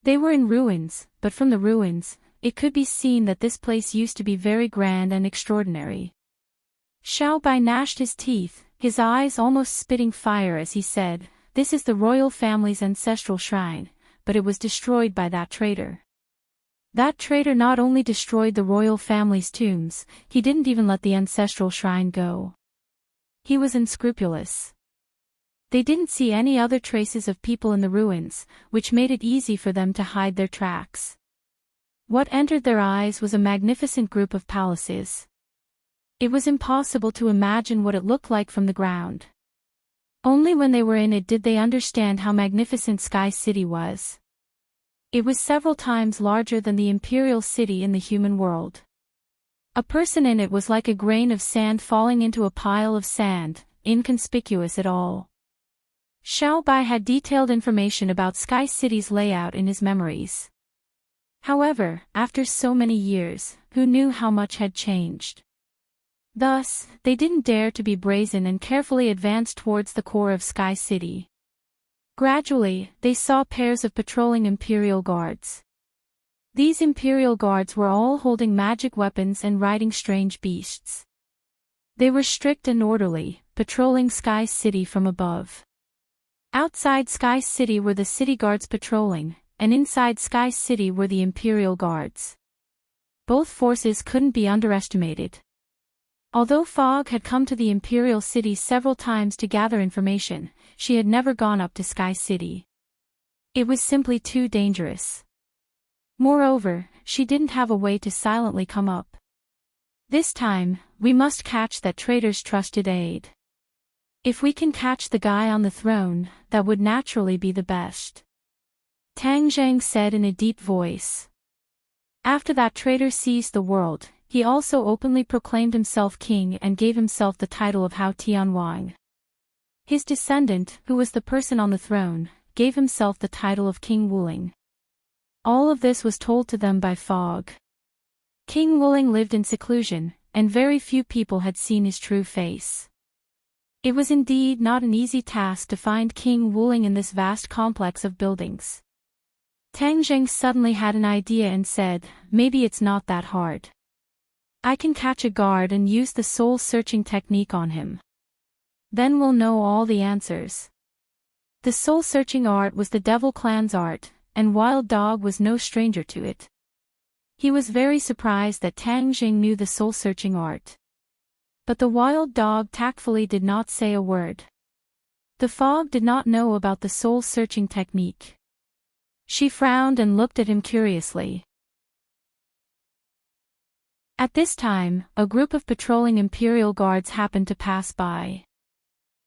They were in ruins, but from the ruins, it could be seen that this place used to be very grand and extraordinary. Xiao Bai gnashed his teeth, his eyes almost spitting fire as he said, "This is the royal family's ancestral shrine, but it was destroyed by that traitor." That traitor not only destroyed the royal family's tombs, he didn't even let the ancestral shrine go. He was unscrupulous. They didn't see any other traces of people in the ruins, which made it easy for them to hide their tracks. What entered their eyes was a magnificent group of palaces. It was impossible to imagine what it looked like from the ground. Only when they were in it did they understand how magnificent Sky City was. It was several times larger than the imperial city in the human world. A person in it was like a grain of sand falling into a pile of sand, inconspicuous at all. Xiao Bai had detailed information about Sky City's layout in his memories. However, after so many years, who knew how much had changed? Thus, they didn't dare to be brazen and carefully advanced towards the core of Sky City. Gradually, they saw pairs of patrolling Imperial Guards. These Imperial Guards were all holding magic weapons and riding strange beasts. They were strict and orderly, patrolling Sky City from above. Outside Sky City were the city guards patrolling, and inside Sky City were the Imperial Guards. Both forces couldn't be underestimated. Although Fog had come to the Imperial City several times to gather information, she had never gone up to Sky City. It was simply too dangerous. Moreover, she didn't have a way to silently come up. This time, we must catch that traitor's trusted aide. If we can catch the guy on the throne, that would naturally be the best. Tang Zheng said in a deep voice. After that traitor seized the world, he also openly proclaimed himself king and gave himself the title of Hao Tianwang. His descendant, who was the person on the throne, gave himself the title of King Wuling. All of this was told to them by Fog. King Wuling lived in seclusion, and very few people had seen his true face. It was indeed not an easy task to find King Wuling in this vast complex of buildings. Tang Zheng suddenly had an idea and said, maybe it's not that hard. I can catch a guard and use the soul-searching technique on him. Then we'll know all the answers. The soul-searching art was the Devil Clan's art, and Wild Dog was no stranger to it. He was very surprised that Tang Zheng knew the soul-searching art. But the Wild Dog tactfully did not say a word. The Fog did not know about the soul-searching technique. She frowned and looked at him curiously. At this time, a group of patrolling Imperial Guards happened to pass by.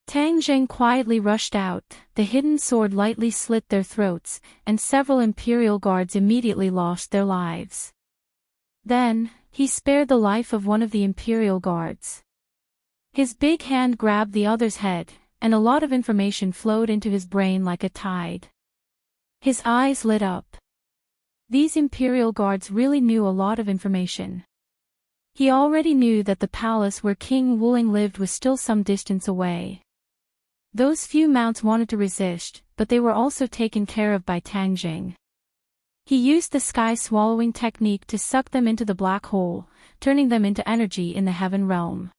Tang Zheng quietly rushed out, the hidden sword lightly slit their throats, and several Imperial Guards immediately lost their lives. Then, he spared the life of one of the Imperial Guards. His big hand grabbed the other's head, and a lot of information flowed into his brain like a tide. His eyes lit up. These Imperial Guards really knew a lot of information. He already knew that the palace where King Wuling lived was still some distance away. Those few mounts wanted to resist, but they were also taken care of by Tang Zheng. He used the sky-swallowing technique to suck them into the black hole, turning them into energy in the heaven realm.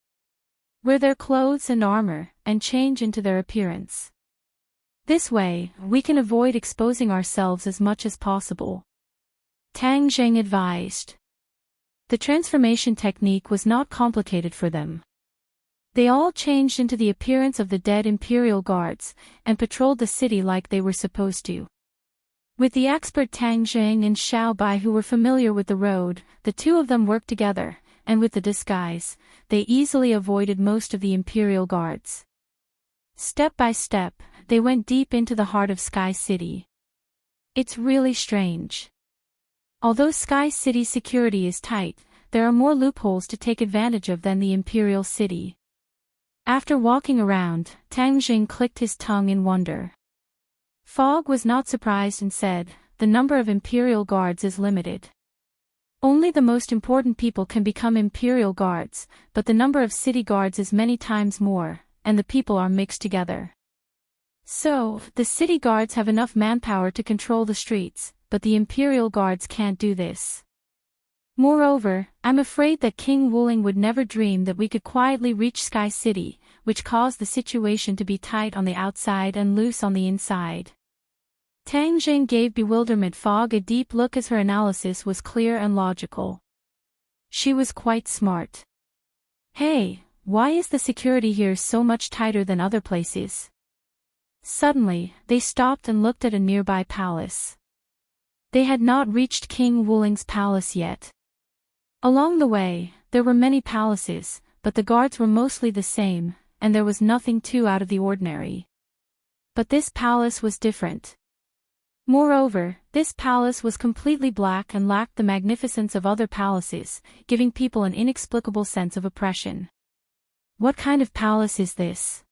Wear their clothes and armor, and change into their appearance. This way, we can avoid exposing ourselves as much as possible. Tang Zheng advised. The transformation technique was not complicated for them. They all changed into the appearance of the dead Imperial Guards, and patrolled the city like they were supposed to. With the expert Tang Zheng and Xiao Bai who were familiar with the road, the two of them worked together, and with the disguise, they easily avoided most of the Imperial Guards. Step by step, they went deep into the heart of Sky City. It's really strange. Although Sky City's security is tight, there are more loopholes to take advantage of than the Imperial City. After walking around, Tang Zheng clicked his tongue in wonder. Fog was not surprised and said, the number of Imperial Guards is limited. Only the most important people can become Imperial Guards, but the number of city guards is many times more, and the people are mixed together. So, the city guards have enough manpower to control the streets, but the Imperial Guards can't do this. Moreover, I'm afraid that King Wuling would never dream that we could quietly reach Sky City, which caused the situation to be tight on the outside and loose on the inside. Tang Zheng gave Bewilderment Fog a deep look as her analysis was clear and logical. She was quite smart. Hey, why is the security here so much tighter than other places? Suddenly, they stopped and looked at a nearby palace. They had not reached King Wuling's palace yet. Along the way, there were many palaces, but the guards were mostly the same, and there was nothing too out of the ordinary. But this palace was different. Moreover, this palace was completely black and lacked the magnificence of other palaces, giving people an inexplicable sense of oppression. What kind of palace is this?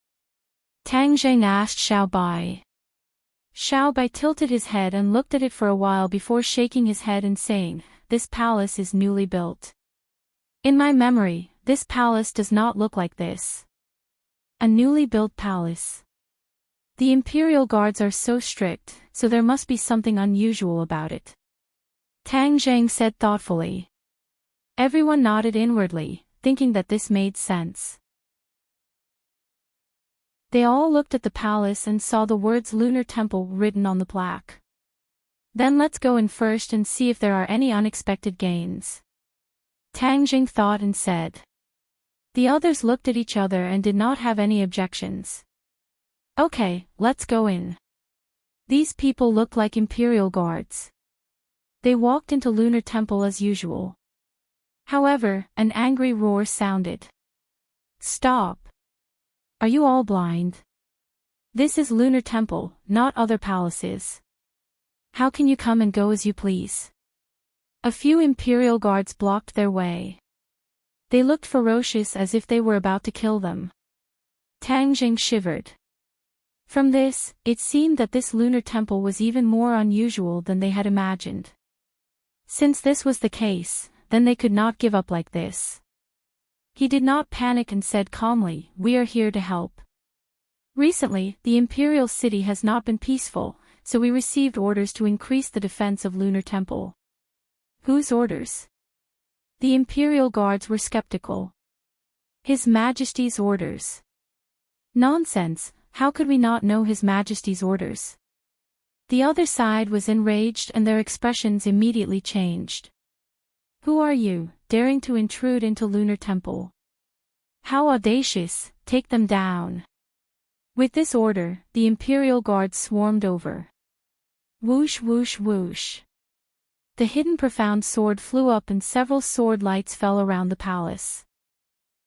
Tang Zheng asked Xiao Bai. Xiao Bai tilted his head and looked at it for a while before shaking his head and saying, this palace is newly built. In my memory, this palace does not look like this. A newly built palace. The Imperial Guards are so strict, so there must be something unusual about it. Tang Zheng said thoughtfully. Everyone nodded inwardly, thinking that this made sense. They all looked at the palace and saw the words Lunar Temple written on the plaque. Then let's go in first and see if there are any unexpected gains. Tang Zheng thought and said. The others looked at each other and did not have any objections. Okay, let's go in. These people looked like Imperial Guards. They walked into Lunar Temple as usual. However, an angry roar sounded. Stop! Are you all blind? This is Lunar Temple, not other palaces. How can you come and go as you please? A few Imperial Guards blocked their way. They looked ferocious as if they were about to kill them. Tang Zheng shivered. From this, it seemed that this lunar temple was even more unusual than they had imagined. Since this was the case, then they could not give up like this. He did not panic and said calmly, "We are here to help. Recently, the Imperial City has not been peaceful, so we received orders to increase the defense of Lunar Temple." Whose orders? The Imperial Guards were skeptical. His Majesty's orders. Nonsense, how could we not know His Majesty's orders? The other side was enraged and their expressions immediately changed. "Who are you, daring to intrude into Lunar Temple? How audacious, take them down." With this order, the Imperial Guards swarmed over. Whoosh whoosh whoosh. The hidden profound sword flew up and several sword lights fell around the palace.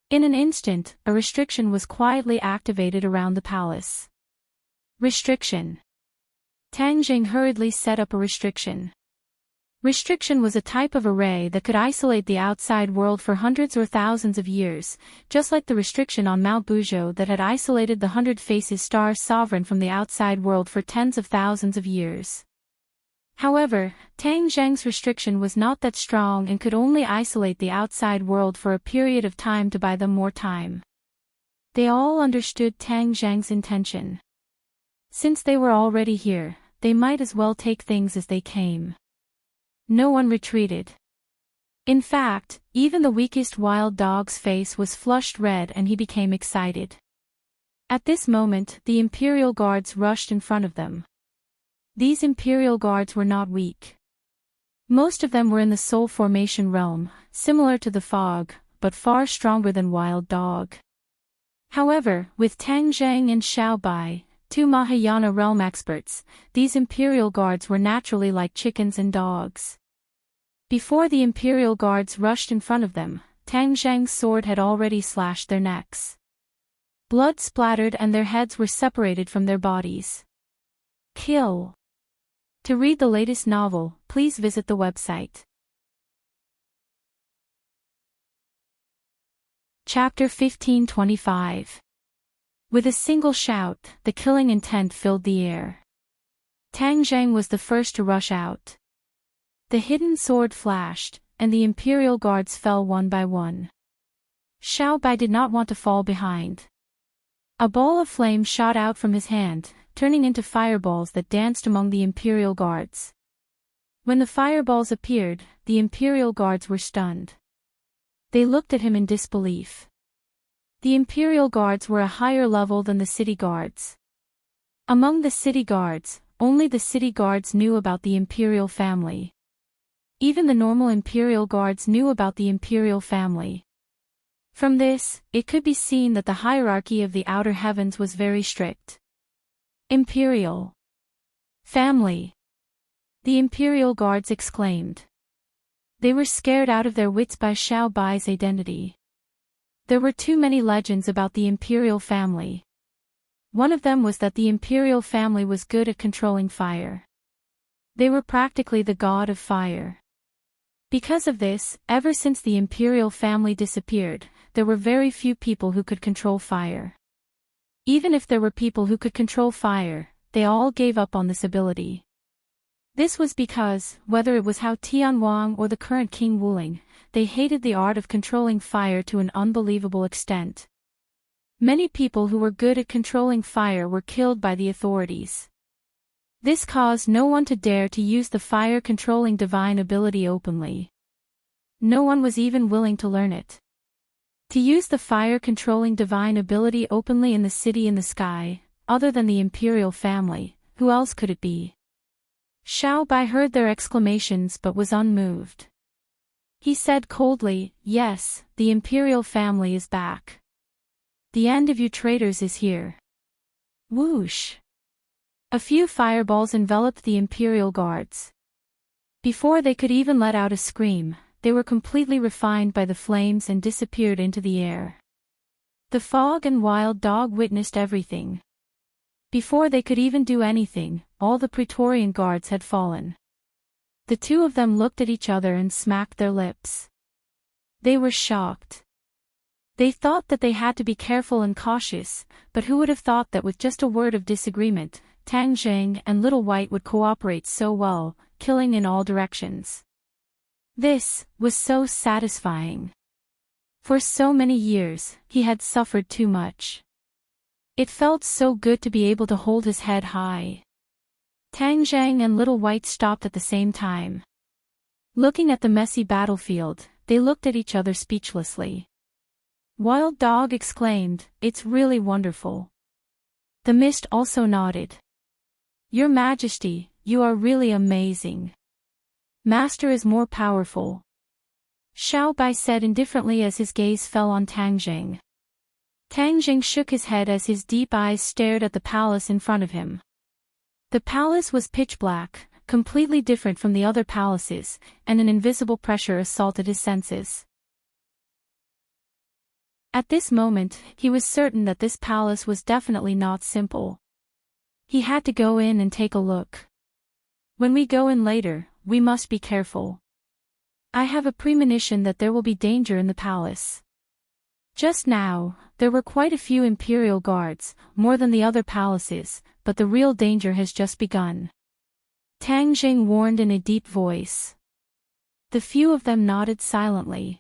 In an instant, a restriction was quietly activated around the palace. Restriction. Tang Jing hurriedly set up a restriction. Restriction was a type of array that could isolate the outside world for hundreds or thousands of years, just like the restriction on Mount Buzhou that had isolated the Hundred Faces Star Sovereign from the outside world for tens of thousands of years. However, Tang Zheng's restriction was not that strong and could only isolate the outside world for a period of time to buy them more time. They all understood Tang Zheng's intention. Since they were already here, they might as well take things as they came. No one retreated. In fact, even the weakest wild dog's face was flushed red and he became excited. At this moment, the Imperial Guards rushed in front of them. These Imperial Guards were not weak. Most of them were in the soul formation realm, similar to the fog, but far stronger than wild dog. However, with Tang Zheng and Xiao Bai, two Mahayana realm experts, these Imperial Guards were naturally like chickens and dogs. Before the Imperial Guards rushed in front of them, Tang Zheng's sword had already slashed their necks. Blood splattered and their heads were separated from their bodies. Kill. To read the latest novel, please visit the website. Chapter 1525. With a single shout, the killing intent filled the air. Tang Zheng was the first to rush out. The hidden sword flashed, and the Imperial Guards fell one by one. Xiao Bai did not want to fall behind. A ball of flame shot out from his hand, turning into fireballs that danced among the Imperial Guards. When the fireballs appeared, the Imperial Guards were stunned. They looked at him in disbelief. The Imperial Guards were a higher level than the city guards. Among the city guards, only the city guards knew about the Imperial family. Even the normal Imperial Guards knew about the Imperial family. From this, it could be seen that the hierarchy of the outer heavens was very strict. Imperial family. The Imperial Guards exclaimed. They were scared out of their wits by Xiao Bai's identity. There were too many legends about the Imperial family. One of them was that the Imperial family was good at controlling fire. They were practically the god of fire. Because of this, ever since the Imperial family disappeared, there were very few people who could control fire. Even if there were people who could control fire, they all gave up on this ability. This was because, whether it was Hao Tianwang or the current King Wuling, they hated the art of controlling fire to an unbelievable extent. Many people who were good at controlling fire were killed by the authorities. This caused no one to dare to use the fire-controlling divine ability openly. No one was even willing to learn it. To use the fire-controlling divine ability openly in the city in the sky, other than the Imperial family, who else could it be? Xiao Bai heard their exclamations but was unmoved. He said coldly, "Yes, the Imperial family is back. The end of you traitors is here." Whoosh! A few fireballs enveloped the Imperial Guards. Before they could even let out a scream, they were completely refined by the flames and disappeared into the air. The fog and wild dog witnessed everything. Before they could even do anything, all the Praetorian Guards had fallen. The two of them looked at each other and smacked their lips. They were shocked. They thought that they had to be careful and cautious, but who would have thought that with just a word of disagreement, Tang Jing and Little White would cooperate so well, killing in all directions. This was so satisfying. For so many years, he had suffered too much. It felt so good to be able to hold his head high. Tang Jing and Little White stopped at the same time. Looking at the messy battlefield, they looked at each other speechlessly. Wild Dog exclaimed, "It's really wonderful." The mist also nodded. "Your Majesty, you are really amazing. Master is more powerful," Xiao Bai said indifferently as his gaze fell on Tang Jing. Tang Jing shook his head as his deep eyes stared at the palace in front of him. The palace was pitch black, completely different from the other palaces, and an invisible pressure assaulted his senses. At this moment, he was certain that this palace was definitely not simple. He had to go in and take a look. When we go in later, we must be careful. I have a premonition that there will be danger in the palace. Just now, there were quite a few imperial guards, more than the other palaces, but the real danger has just begun. Tang Jing warned in a deep voice. The few of them nodded silently.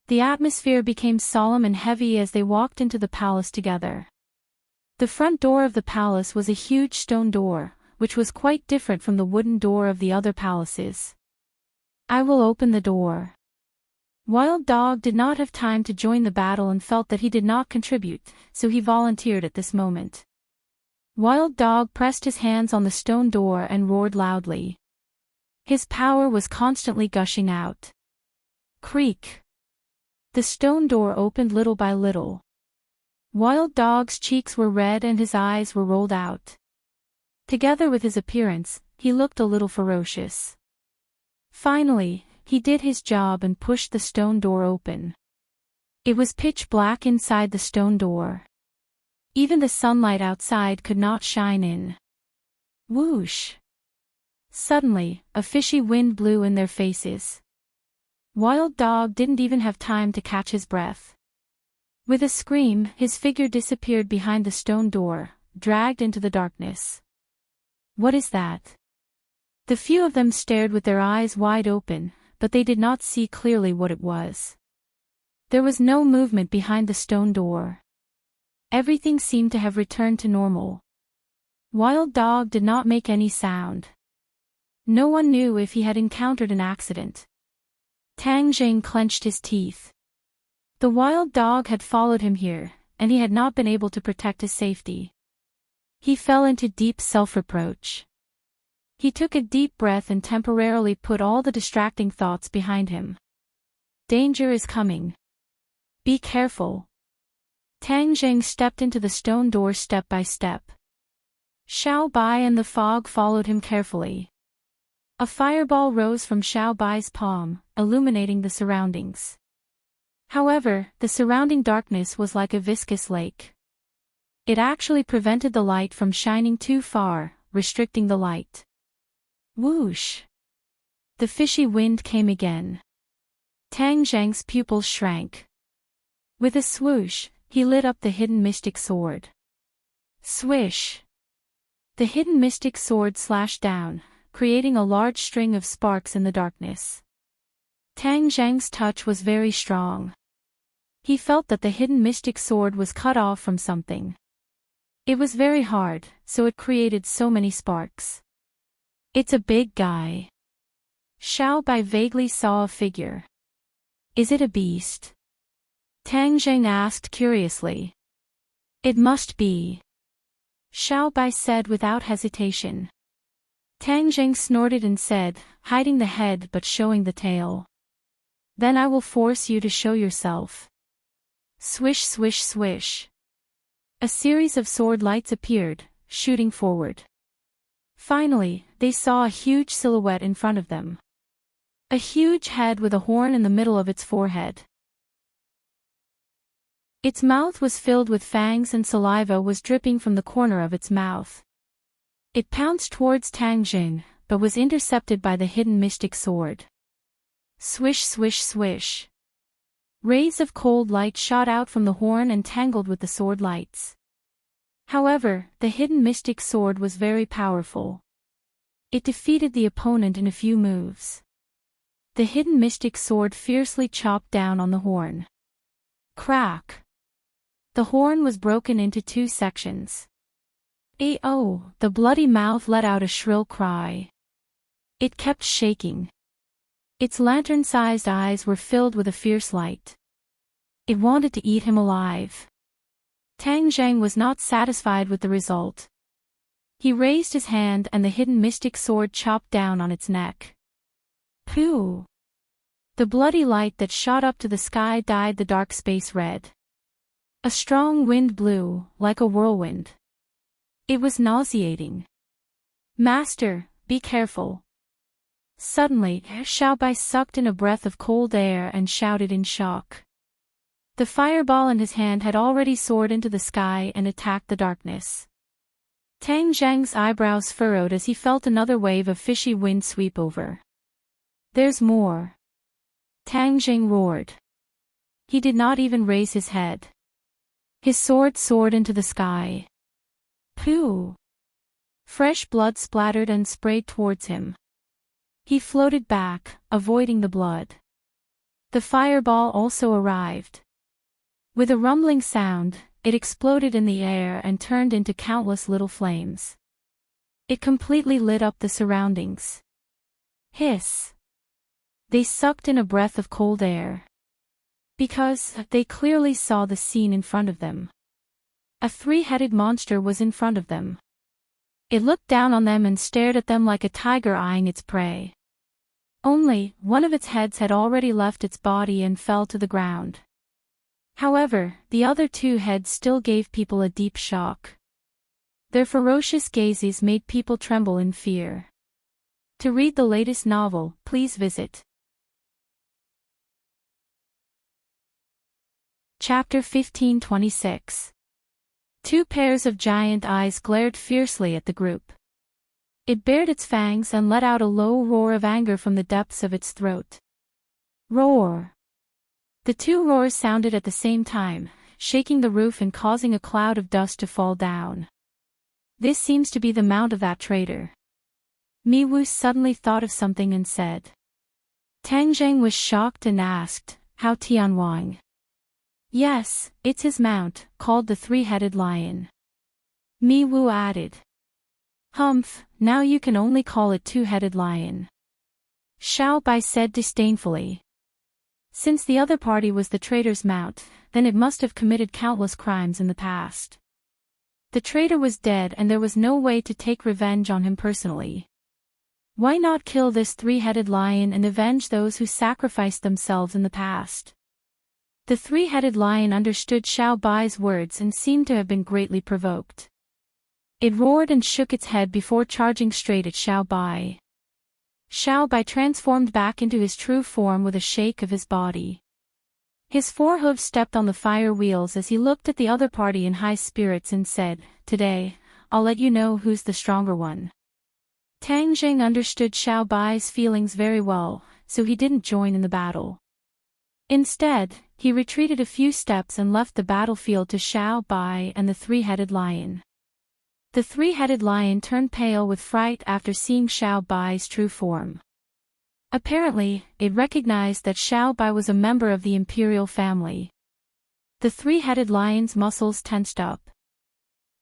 The atmosphere became solemn and heavy as they walked into the palace together. The front door of the palace was a huge stone door, which was quite different from the wooden door of the other palaces. "I will open the door." Wild Dog did not have time to join the battle and felt that he did not contribute, so he volunteered at this moment. Wild Dog pressed his hands on the stone door and roared loudly. His power was constantly gushing out. Creak. The stone door opened little by little. Wild Dog's cheeks were red and his eyes were rolled out. Together with his appearance, he looked a little ferocious. Finally, he did his job and pushed the stone door open. It was pitch black inside the stone door. Even the sunlight outside could not shine in. Whoosh! Suddenly, a fishy wind blew in their faces. Wild Dog didn't even have time to catch his breath. With a scream, his figure disappeared behind the stone door, dragged into the darkness. What is that? The few of them stared with their eyes wide open, but they did not see clearly what it was. There was no movement behind the stone door. Everything seemed to have returned to normal. Wild Dog did not make any sound. No one knew if he had encountered an accident. Tang Jing clenched his teeth. The Wild Dog had followed him here, and he had not been able to protect his safety. He fell into deep self-reproach. He took a deep breath and temporarily put all the distracting thoughts behind him. Danger is coming. Be careful. Tang Jing stepped into the stone door step by step. Xiao Bai and the fog followed him carefully. A fireball rose from Xiao Bai's palm, illuminating the surroundings. However, the surrounding darkness was like a viscous lake. It actually prevented the light from shining too far, restricting the light. Whoosh! The fishy wind came again. Tang Jing's pupils shrank. With a swoosh, he lit up the hidden mystic sword. Swish! The hidden mystic sword slashed down, creating a large string of sparks in the darkness. Tang Jing's touch was very strong. He felt that the hidden mystic sword was cut off from something. It was very hard, so it created so many sparks. It's a big guy. Xiao Bai vaguely saw a figure. Is it a beast? Tang Jing asked curiously. It must be. Xiao Bai said without hesitation. Tang Jing snorted and said, hiding the head but showing the tail. Then I will force you to show yourself. Swish swish swish. A series of sword lights appeared, shooting forward. Finally, they saw a huge silhouette in front of them. A huge head with a horn in the middle of its forehead. Its mouth was filled with fangs and saliva was dripping from the corner of its mouth. It pounced towards Tang Jing, but was intercepted by the hidden mystic sword. Swish swish swish. Rays of cold light shot out from the horn and tangled with the sword lights. However, the hidden mystic sword was very powerful. It defeated the opponent in a few moves. The hidden mystic sword fiercely chopped down on the horn. Crack! The horn was broken into 2 sections. Oh! The bloody mouth let out a shrill cry. It kept shaking. Its lantern-sized eyes were filled with a fierce light. It wanted to eat him alive. Tang Zhang was not satisfied with the result. He raised his hand and the hidden mystic sword chopped down on its neck. Pooh! The bloody light that shot up to the sky dyed the dark space red. A strong wind blew, like a whirlwind. It was nauseating. Master, be careful. Suddenly, Xiaobai sucked in a breath of cold air and shouted in shock. The fireball in his hand had already soared into the sky and attacked the darkness. Tang Zhang's eyebrows furrowed as he felt another wave of fishy wind sweep over. There's more. Tang Zhang roared. He did not even raise his head. His sword soared into the sky. Pooh! Fresh blood splattered and sprayed towards him. He floated back, avoiding the blood. The fireball also arrived. With a rumbling sound, it exploded in the air and turned into countless little flames. It completely lit up the surroundings. Hiss! They sucked in a breath of cold air. Because they clearly saw the scene in front of them. A 3-headed monster was in front of them. It looked down on them and stared at them like a tiger eyeing its prey. Only, one of its heads had already left its body and fell to the ground. However, the other 2 heads still gave people a deep shock. Their ferocious gazes made people tremble in fear. To read the latest novel, please visit Chapter 1526. 2 pairs of giant eyes glared fiercely at the group. It bared its fangs and let out a low roar of anger from the depths of its throat. Roar! The 2 roars sounded at the same time, shaking the roof and causing a cloud of dust to fall down. This seems to be the mount of that traitor. Mi Wu suddenly thought of something and said. Tang Zhang was shocked and asked, how Tianwang? Yes, it's his mount, called the 3-headed lion. Mi Wu added. Humph, now you can only call it 2-headed lion. Xiao Bai said disdainfully. Since the other party was the traitor's mount, then it must have committed countless crimes in the past. The traitor was dead and there was no way to take revenge on him personally. Why not kill this 3-headed lion and avenge those who sacrificed themselves in the past? The 3-headed lion understood Xiao Bai's words and seemed to have been greatly provoked. It roared and shook its head before charging straight at Xiao Bai. Xiao Bai transformed back into his true form with a shake of his body. His 4 hooves stepped on the fire wheels as he looked at the other party in high spirits and said, Today, I'll let you know who's the stronger one. Tang Zhang understood Xiao Bai's feelings very well, so he didn't join in the battle. Instead, he retreated a few steps and left the battlefield to Xiao Bai and the 3-headed lion. The 3-headed lion turned pale with fright after seeing Xiao Bai's true form. Apparently, it recognized that Xiao Bai was a member of the imperial family. The 3-headed lion's muscles tensed up.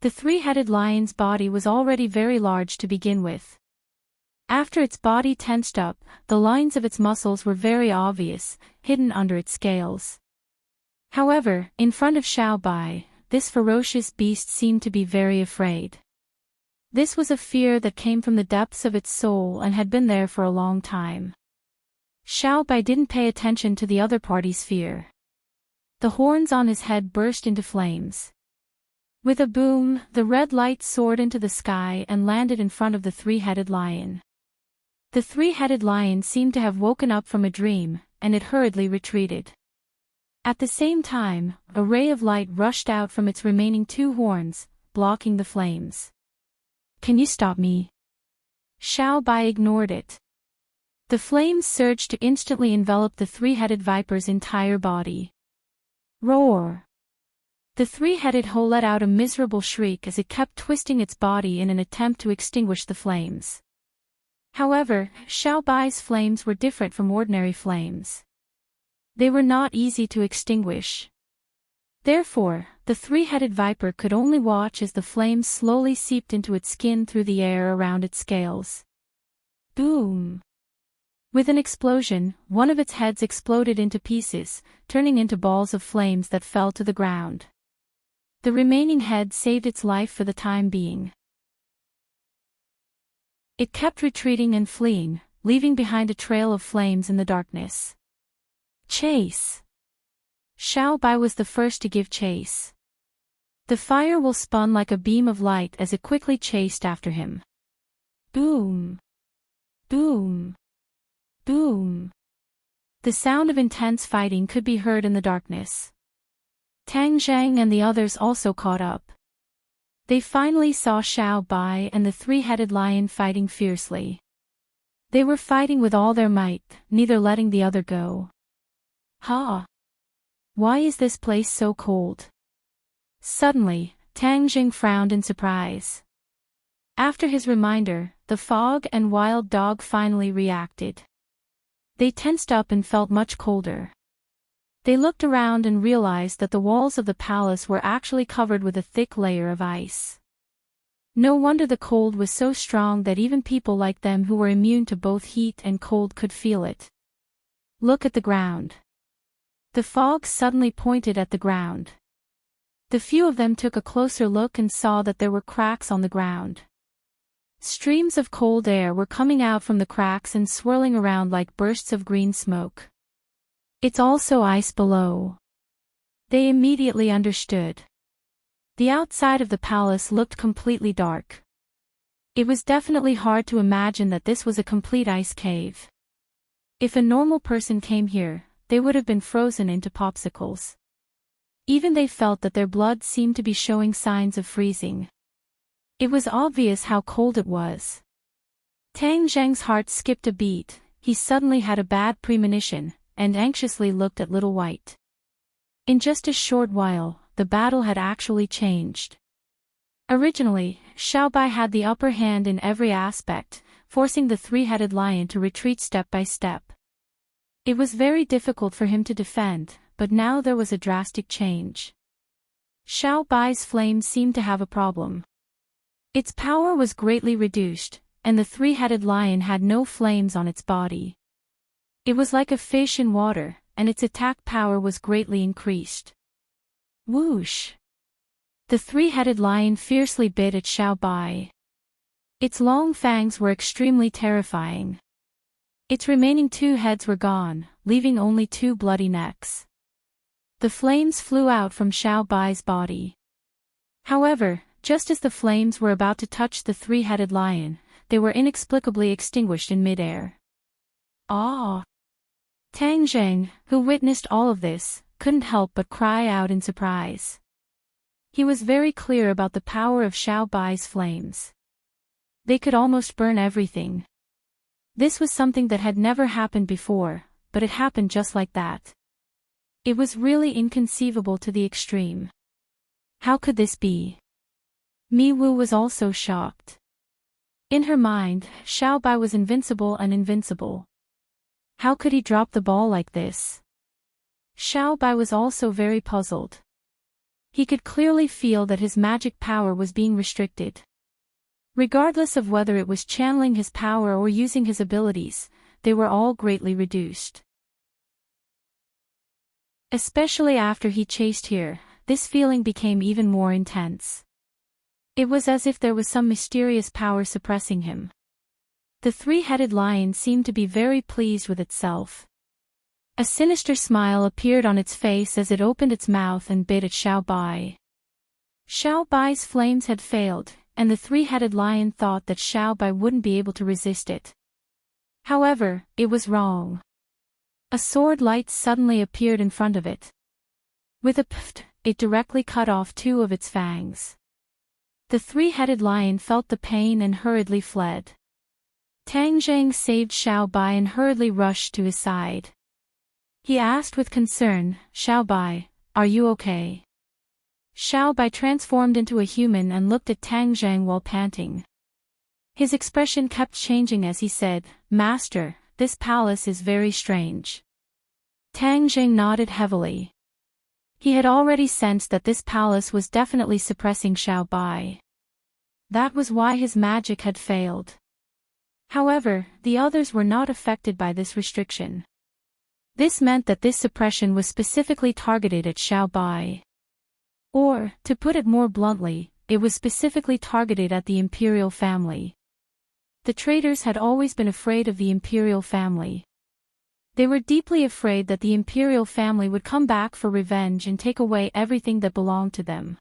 The 3-headed lion's body was already very large to begin with. After its body tensed up, the lines of its muscles were very obvious, hidden under its scales. However, in front of Xiao Bai, this ferocious beast seemed to be very afraid. This was a fear that came from the depths of its soul and had been there for a long time. Xiao Bai didn't pay attention to the other party's fear. The horns on his head burst into flames. With a boom, the red light soared into the sky and landed in front of the 3-headed lion. The 3-headed lion seemed to have woken up from a dream, and it hurriedly retreated. At the same time, a ray of light rushed out from its remaining 2 horns, blocking the flames. Can you stop me? Xiao Bai ignored it. The flames surged to instantly envelop the three-headed viper's entire body. Roar! The three-headed hoe let out a miserable shriek as it kept twisting its body in an attempt to extinguish the flames. However, Xiao Bai's flames were different from ordinary flames. They were not easy to extinguish. Therefore, the three-headed viper could only watch as the flames slowly seeped into its skin through the air around its scales. Boom! With an explosion, one of its heads exploded into pieces, turning into balls of flames that fell to the ground. The remaining head saved its life for the time being. It kept retreating and fleeing, leaving behind a trail of flames in the darkness. Chase! Xiao Bai was the first to give chase. The firewall spun like a beam of light as it quickly chased after him. Boom! Boom! Boom! The sound of intense fighting could be heard in the darkness. Tang Zhang and the others also caught up. They finally saw Xiao Bai and the three-headed lion fighting fiercely. They were fighting with all their might, neither letting the other go. Ha! Why is this place so cold? Suddenly, Tang Jing frowned in surprise. After his reminder, the fog and wild dog finally reacted. They tensed up and felt much colder. They looked around and realized that the walls of the palace were actually covered with a thick layer of ice. No wonder the cold was so strong that even people like them who were immune to both heat and cold could feel it. Look at the ground. The fog suddenly pointed at the ground. The few of them took a closer look and saw that there were cracks on the ground. Streams of cold air were coming out from the cracks and swirling around like bursts of green smoke. It's also ice below. They immediately understood. The outside of the palace looked completely dark. It was definitely hard to imagine that this was a complete ice cave. If a normal person came here, they would have been frozen into popsicles. Even they felt that their blood seemed to be showing signs of freezing. It was obvious how cold it was. Tang Zheng's heart skipped a beat. He suddenly had a bad premonition, and anxiously looked at Little White. In just a short while, the battle had actually changed. Originally, Xiao Bai had the upper hand in every aspect, forcing the three-headed lion to retreat step by step. It was very difficult for him to defend, but now there was a drastic change. Xiao Bai's flame seemed to have a problem. Its power was greatly reduced, and the three-headed lion had no flames on its body. It was like a fish in water, and its attack power was greatly increased. Whoosh! The three-headed lion fiercely bit at Xiao Bai. Its long fangs were extremely terrifying. Its remaining two heads were gone, leaving only two bloody necks. The flames flew out from Xiao Bai's body. However, just as the flames were about to touch the three-headed lion, they were inexplicably extinguished in midair. Ah! Tang Zheng, who witnessed all of this, couldn't help but cry out in surprise. He was very clear about the power of Xiao Bai's flames. They could almost burn everything. This was something that had never happened before, but it happened just like that. It was really inconceivable to the extreme. How could this be? Mi Wu was also shocked. In her mind, Xiao Bai was invincible and invincible. How could he drop the ball like this? Xiao Bai was also very puzzled. He could clearly feel that his magic power was being restricted. Regardless of whether it was channeling his power or using his abilities, they were all greatly reduced. Especially after he chased here, this feeling became even more intense. It was as if there was some mysterious power suppressing him. The three-headed lion seemed to be very pleased with itself. A sinister smile appeared on its face as it opened its mouth and bit at Xiao Bai. Xiao Bai's flames had failed, and the three-headed lion thought that Xiao Bai wouldn't be able to resist it. However, it was wrong. A sword light suddenly appeared in front of it. With a pft, it directly cut off two of its fangs. The three-headed lion felt the pain and hurriedly fled. Tang Zhang saved Xiao Bai and hurriedly rushed to his side. He asked with concern, "Xiao Bai, are you okay?" Xiao Bai transformed into a human and looked at Tang Zhang while panting. His expression kept changing as he said, "Master, this palace is very strange." Tang Zhang nodded heavily. He had already sensed that this palace was definitely suppressing Xiao Bai. That was why his magic had failed. However, the others were not affected by this restriction. This meant that this suppression was specifically targeted at Xiao Bai. Or, to put it more bluntly, it was specifically targeted at the imperial family. The traitors had always been afraid of the imperial family. They were deeply afraid that the imperial family would come back for revenge and take away everything that belonged to them.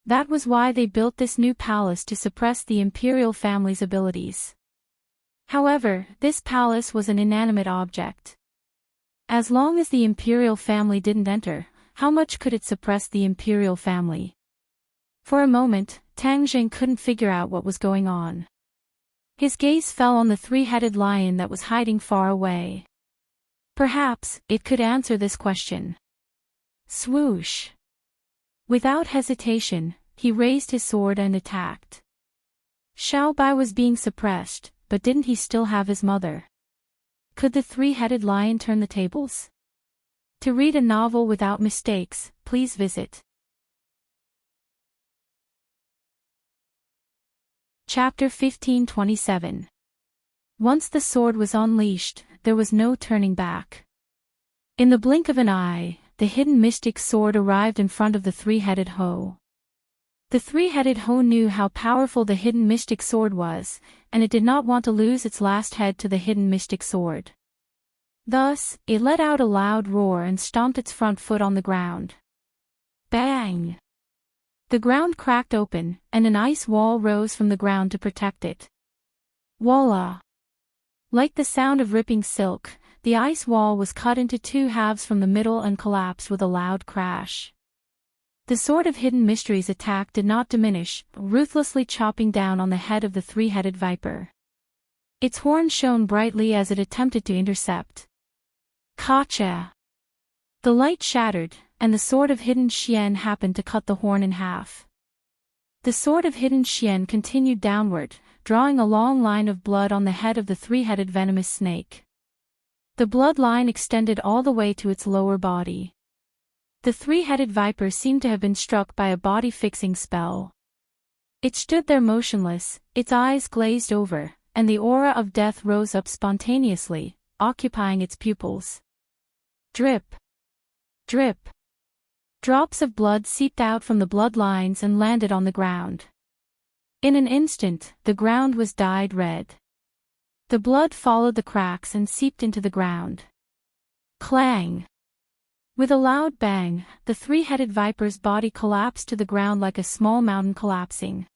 That was why they built this new palace to suppress the imperial family's abilities. However, this palace was an inanimate object. As long as the imperial family didn't enter, how much could it suppress the imperial family? For a moment, Tang Zhang couldn't figure out what was going on. His gaze fell on the three-headed lion that was hiding far away. Perhaps, it could answer this question. Swoosh! Without hesitation, he raised his sword and attacked. Xiao Bai was being suppressed, but didn't he still have his mother? Could the three-headed lion turn the tables? To read a novel without mistakes, please visit Chapter 1527. Once the sword was unleashed, there was no turning back. In the blink of an eye, the hidden mystic sword arrived in front of the three-headed hoe. The three-headed hoe knew how powerful the hidden mystic sword was, and it did not want to lose its last head to the hidden mystic sword. Thus, it let out a loud roar and stomped its front foot on the ground. Bang! The ground cracked open, and an ice wall rose from the ground to protect it. Voila! Like the sound of ripping silk, the ice wall was cut into two halves from the middle and collapsed with a loud crash. The sword of hidden mysteries' attack did not diminish, ruthlessly chopping down on the head of the three-headed viper. Its horn shone brightly as it attempted to intercept. Gotcha! The light shattered, and the sword of hidden Xian happened to cut the horn in half. The sword of hidden Xian continued downward, drawing a long line of blood on the head of the three-headed venomous snake. The blood line extended all the way to its lower body. The three-headed viper seemed to have been struck by a body-fixing spell. It stood there motionless, its eyes glazed over, and the aura of death rose up spontaneously, occupying its pupils. Drip! Drip! Drops of blood seeped out from the blood lines and landed on the ground. In an instant, the ground was dyed red. The blood followed the cracks and seeped into the ground. Clang! With a loud bang, the three-headed viper's body collapsed to the ground like a small mountain collapsing.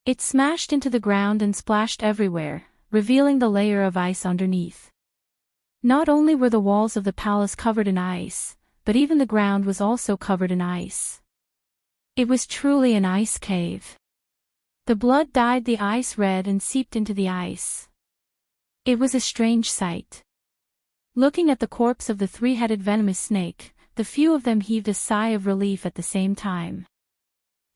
It smashed into the ground and splashed everywhere, revealing the layer of ice underneath. Not only were the walls of the palace covered in ice, but even the ground was also covered in ice. It was truly an ice cave. The blood dyed the ice red and seeped into the ice. It was a strange sight. Looking at the corpse of the three-headed venomous snake, the few of them heaved a sigh of relief at the same time.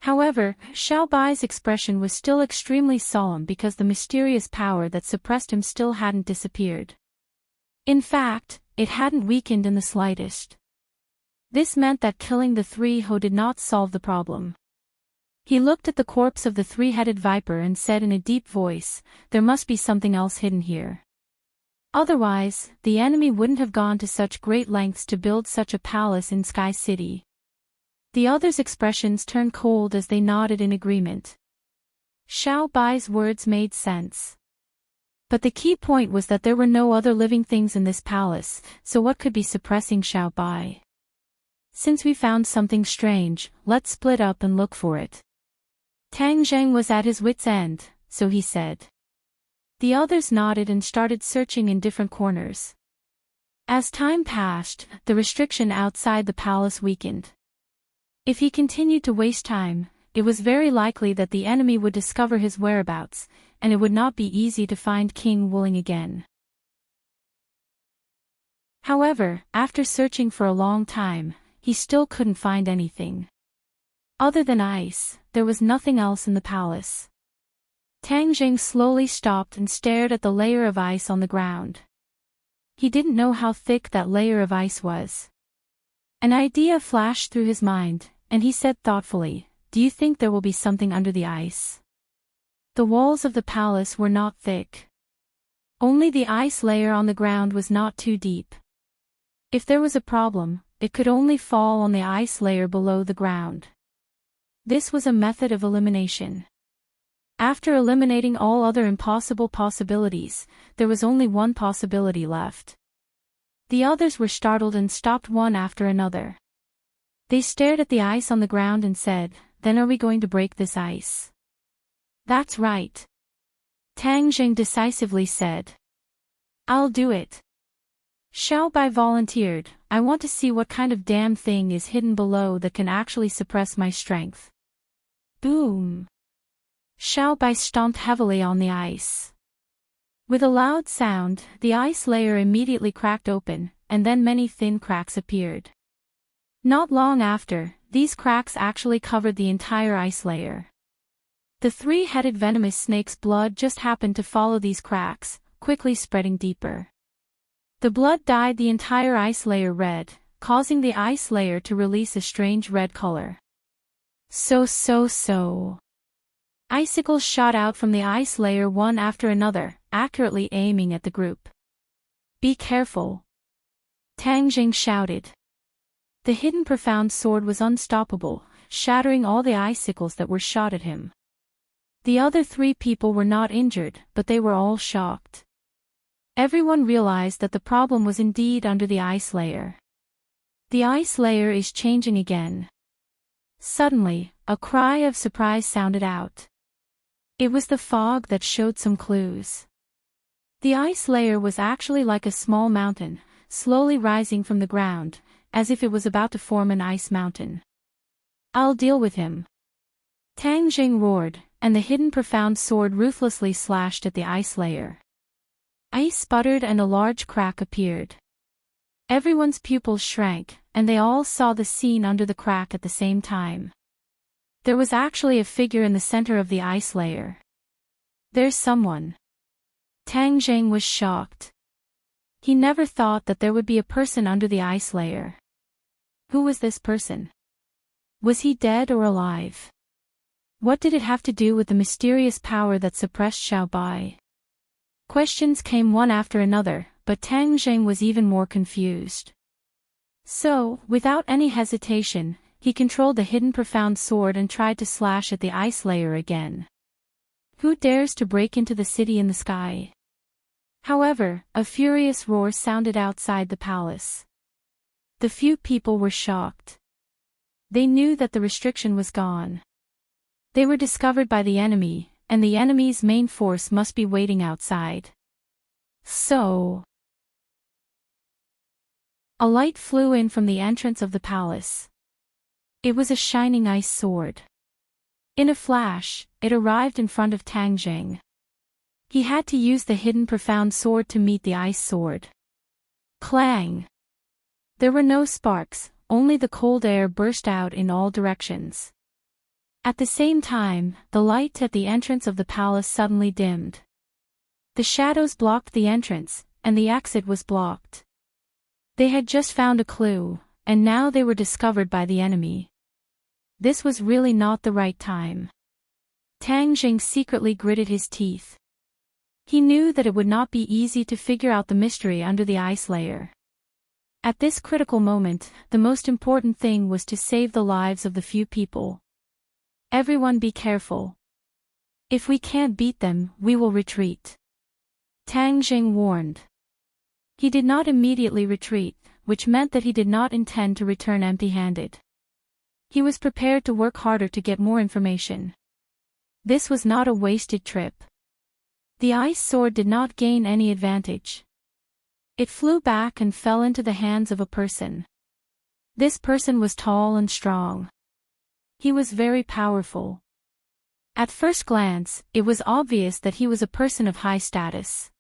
However, Xiao Bai's expression was still extremely solemn because the mysterious power that suppressed him still hadn't disappeared. In fact, it hadn't weakened in the slightest. This meant that killing the three-hoe did not solve the problem. He looked at the corpse of the three-headed viper and said in a deep voice, "There must be something else hidden here. Otherwise, the enemy wouldn't have gone to such great lengths to build such a palace in Sky City." The others' expressions turned cold as they nodded in agreement. Xiao Bai's words made sense. But the key point was that there were no other living things in this palace, so what could be suppressing Xiao Bai? Since we found something strange, let's split up and look for it. Tang Zhang was at his wit's end, so he said. The others nodded and started searching in different corners. As time passed, the restriction outside the palace weakened. If he continued to waste time, it was very likely that the enemy would discover his whereabouts, and it would not be easy to find King Wooling again. However, after searching for a long time, he still couldn't find anything. Other than ice, there was nothing else in the palace. Tang Jing slowly stopped and stared at the layer of ice on the ground. He didn't know how thick that layer of ice was. An idea flashed through his mind, and he said thoughtfully, "Do you think there will be something under the ice?" The walls of the palace were not thick. Only the ice layer on the ground was not too deep. If there was a problem, it could only fall on the ice layer below the ground. This was a method of elimination. After eliminating all other impossible possibilities, there was only one possibility left. The others were startled and stopped one after another. They stared at the ice on the ground and said, "Then are we going to break this ice?" "That's right," Tang Jing decisively said. "I'll do it." Xiao Bai volunteered, "I want to see what kind of damn thing is hidden below that can actually suppress my strength." Boom! Xiao Bai stomped heavily on the ice. With a loud sound, the ice layer immediately cracked open, and then many thin cracks appeared. Not long after, these cracks actually covered the entire ice layer. The three-headed venomous snake's blood just happened to follow these cracks, quickly spreading deeper. The blood dyed the entire ice layer red, causing the ice layer to release a strange red color. So. Icicles shot out from the ice layer one after another, accurately aiming at the group. "Be careful!" Tang Jing shouted. The hidden profound sword was unstoppable, shattering all the icicles that were shot at him. The other three people were not injured, but they were all shocked. Everyone realized that the problem was indeed under the ice layer. The ice layer is changing again. Suddenly, a cry of surprise sounded out. It was the fog that showed some clues. The ice layer was actually like a small mountain, slowly rising from the ground, as if it was about to form an ice mountain. "I'll deal with him!" Tang Jing roared, and the hidden profound sword ruthlessly slashed at the ice layer. Ice sputtered and a large crack appeared. Everyone's pupils shrank, and they all saw the scene under the crack at the same time. There was actually a figure in the center of the ice layer. "There's someone." Tang Jing was shocked. He never thought that there would be a person under the ice layer. Who was this person? Was he dead or alive? What did it have to do with the mysterious power that suppressed Xiao Bai? Questions came one after another, but Tang Jing was even more confused. So, without any hesitation, he controlled the hidden profound sword and tried to slash at the ice layer again. Who dares to break into the city in the sky? However, a furious roar sounded outside the palace. The few people were shocked. They knew that the restriction was gone. They were discovered by the enemy, and the enemy's main force must be waiting outside. So, a light flew in from the entrance of the palace. It was a shining ice sword. In a flash, it arrived in front of Tang Jing. He had to use the hidden profound sword to meet the ice sword. Clang! There were no sparks, only the cold air burst out in all directions. At the same time, the light at the entrance of the palace suddenly dimmed. The shadows blocked the entrance, and the exit was blocked. They had just found a clue, and now they were discovered by the enemy. This was really not the right time. Tang Jing secretly gritted his teeth. He knew that it would not be easy to figure out the mystery under the ice layer. At this critical moment, the most important thing was to save the lives of the few people. "Everyone be careful. If we can't beat them, we will retreat," Tang Jing warned. He did not immediately retreat, which meant that he did not intend to return empty-handed. He was prepared to work harder to get more information. This was not a wasted trip. The ice sword did not gain any advantage. It flew back and fell into the hands of a person. This person was tall and strong. He was very powerful. At first glance, it was obvious that he was a person of high status.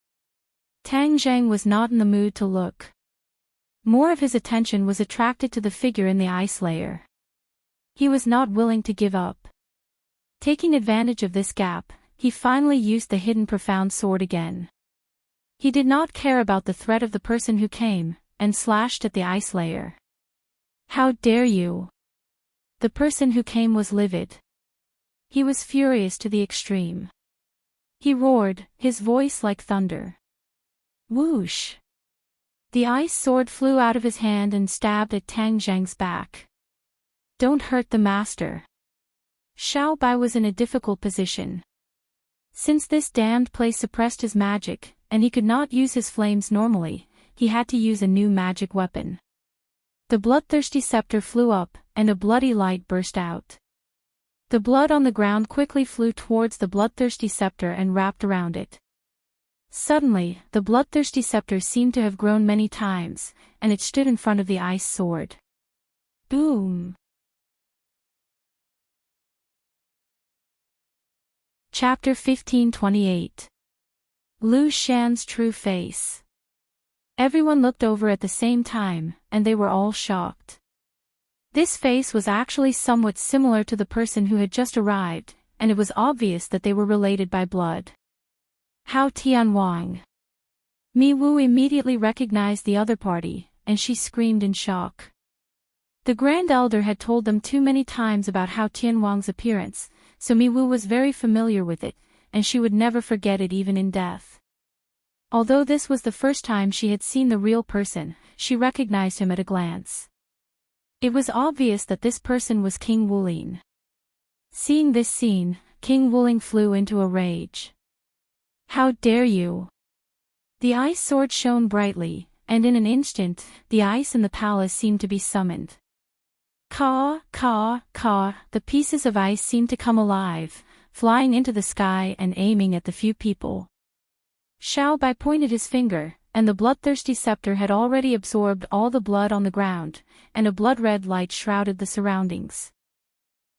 Tang Zheng was not in the mood to look. More of his attention was attracted to the figure in the ice layer. He was not willing to give up. Taking advantage of this gap, he finally used the hidden profound sword again. He did not care about the threat of the person who came, and slashed at the ice layer. How dare you! The person who came was livid. He was furious to the extreme. He roared, his voice like thunder. Whoosh! The ice sword flew out of his hand and stabbed at Tang Zheng's back. Don't hurt the master. Xiao Bai was in a difficult position. Since this damned place suppressed his magic, and he could not use his flames normally, he had to use a new magic weapon. The bloodthirsty scepter flew up, and a bloody light burst out. The blood on the ground quickly flew towards the bloodthirsty scepter and wrapped around it. Suddenly, the bloodthirsty scepter seemed to have grown many times, and it stood in front of the ice sword. Boom! Chapter 1528. Lu Shan's True Face. Everyone looked over at the same time, and they were all shocked. This face was actually somewhat similar to the person who had just arrived, and it was obvious that they were related by blood. Hao Tianwang. Mi Wu immediately recognized the other party, and she screamed in shock. The Grand Elder had told them too many times about Hao Tianwang's appearance, so Mi Wu was very familiar with it, and she would never forget it even in death. Although this was the first time she had seen the real person, she recognized him at a glance. It was obvious that this person was King Wulin. Seeing this scene, King Wulin flew into a rage. How dare you! The ice sword shone brightly, and in an instant, the ice in the palace seemed to be summoned. Caw, caw, caw, the pieces of ice seemed to come alive, flying into the sky and aiming at the few people. Xiao Bai pointed his finger, and the bloodthirsty scepter had already absorbed all the blood on the ground, and a blood-red light shrouded the surroundings.